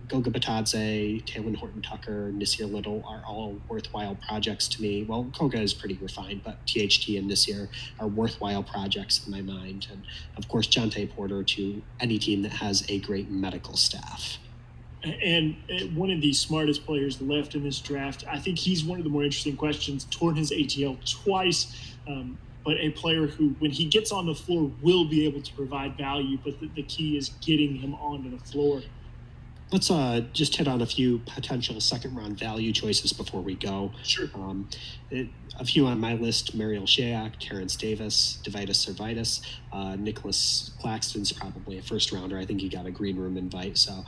Goga Batadze, Taylor Horton-Tucker, Nasir Little are all worthwhile projects to me. Well, Goga is pretty refined, but THT and Nasir are worthwhile projects in my mind. And, of course, Jonte Porter to any team that has a great medical staff. And one of the smartest players left in this draft. I think he's one of the more interesting questions. Torn his ATL twice, but a player who, when he gets on the floor, will be able to provide value. But the key is getting him onto the floor. Let's just hit on a few potential second-round value choices before we go. Sure. A few on my list: Mariel Shayok, Terrence Davis, Devitis Servitis, Nicholas Claxton's probably a first-rounder. I think he got a green room invite. So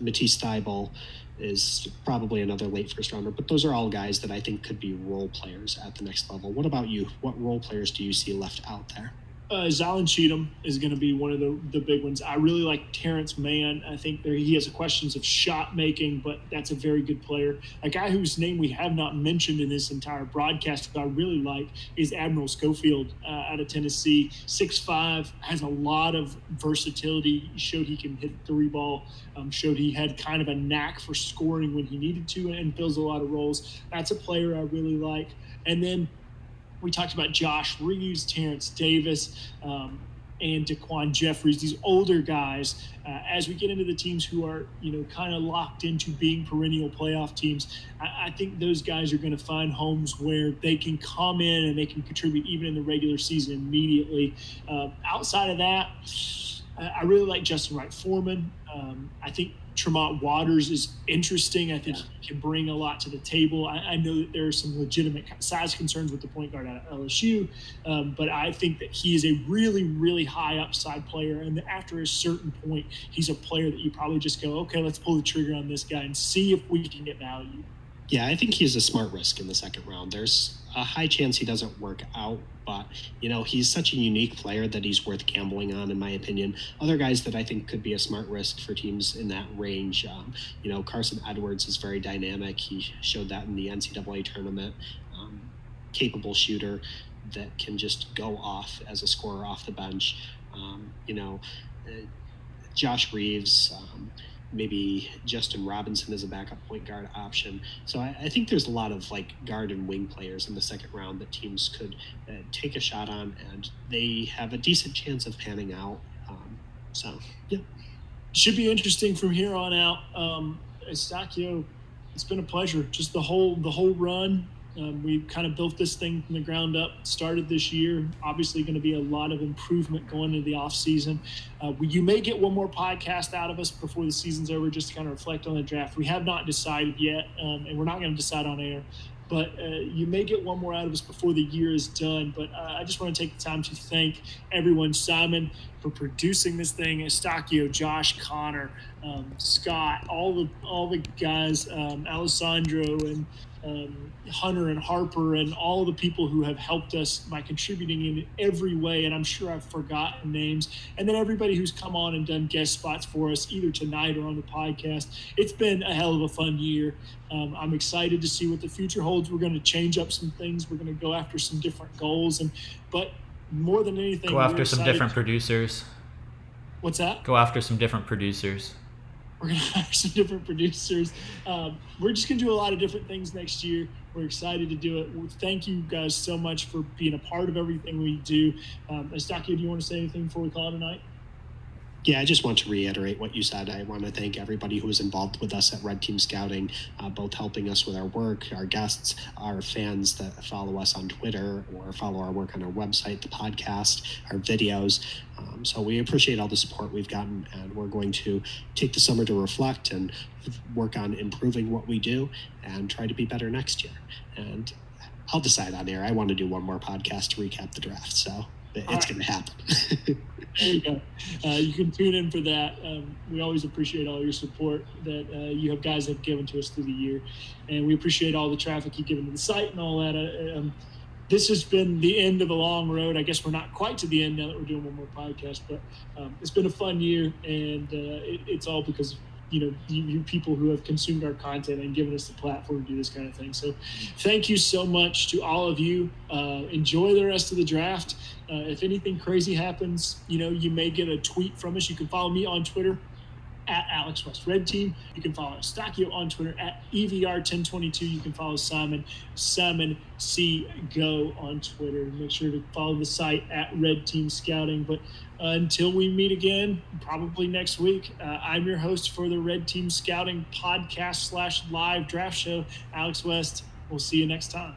Matisse Thybulle is probably another late first-rounder. But those are all guys that I think could be role players at the next level. What about you? What role players do you see left out there? Zylan Cheatham is going to be one of the big ones. I really like Terrence Mann. I think he has questions of shot making, but that's a very good player. A guy whose name we have not mentioned in this entire broadcast that I really like is Admiral Schofield out of Tennessee. 6'5", has a lot of versatility. Showed he can hit the three ball. Showed he had kind of a knack for scoring when he needed to and fills a lot of roles. That's a player I really like. And then we talked about Josh Reeves, Terrence Davis, and Daquan Jeffries, these older guys. As we get into the teams who are, kind of locked into being perennial playoff teams, I think those guys are going to find homes where they can come in and they can contribute even in the regular season immediately. Outside of that, I really like Justin Wright-Foreman. I think Tremont Waters is interesting. I think he can bring a lot to the table. I know that there are some legitimate size concerns with the point guard at LSU, but I think that he is a really, really high upside player. And after a certain point, he's a player that you probably just go, okay, let's pull the trigger on this guy and see if we can get value. Yeah, I think he's a smart risk in the second round. There's a high chance he doesn't work out, but, he's such a unique player that he's worth gambling on, in my opinion. Other guys that I think could be a smart risk for teams in that range, Carson Edwards is very dynamic. He showed that in the NCAA tournament. Capable shooter that can just go off as a scorer off the bench. Josh Reeves, maybe Justin Robinson as a backup point guard option. So I think there's a lot of guard and wing players in the second round that teams could take a shot on, and they have a decent chance of panning out. Should be interesting from here on out. Eustacchio, it's been a pleasure. Just the whole run. We've kind of built this thing from the ground up, started this year. Obviously going to be a lot of improvement going into the off season. You may get one more podcast out of us before the season's over, just to kind of reflect on the draft. We have not decided yet, and we're not going to decide on air, but you may get one more out of us before the year is done. But I just want to take the time to thank everyone, Simon, for producing this thing, Eustacchio, Josh, Connor, Scott, all the guys, Alessandro, and Hunter and Harper, and all the people who have helped us by contributing in every way. And I'm sure I've forgotten names. And then everybody who's come on and done guest spots for us, either tonight or on the podcast. It's been a hell of a fun year. I'm excited to see what the future holds. We're going to change up some things. We're going to go after some different goals. But more than anything, go after some different producers. What's that? Go after some different producers. We're going to hire some different producers. We're just going to do a lot of different things next year. We're excited to do it. Thank you guys so much for being a part of everything we do. Eustacchio, do you want to say anything before we call it a night? Yeah, I just want to reiterate what you said. I want to thank everybody who was involved with us at Red Team Scouting, both helping us with our work, our guests, our fans that follow us on Twitter or follow our work on our website, the podcast, our videos. So we appreciate all the support we've gotten, and we're going to take the summer to reflect and work on improving what we do and try to be better next year. And I'll decide on air. I want to do one more podcast to recap the draft, so it's going to happen. There you go. You can tune in for that. We always appreciate all your support that you guys have given to us through the year. And we appreciate all the traffic you've given to the site and all that. This has been the end of a long road. I guess we're not quite to the end now that we're doing one more podcast, but it's been a fun year, and it's all because you people who have consumed our content and given us the platform to do this kind of thing. So thank you so much to all of you. Enjoy the rest of the draft. If anything crazy happens, you may get a tweet from us. You can follow me on Twitter at Alex West Red Team. You can follow Eustacchio on Twitter at EVR1022. You can follow Simon C Go on Twitter. Make sure to follow the site at Red Team Scouting. But until we meet again, probably next week, I'm your host for the Red Team Scouting podcast /live draft show, Alex West. We'll see you next time.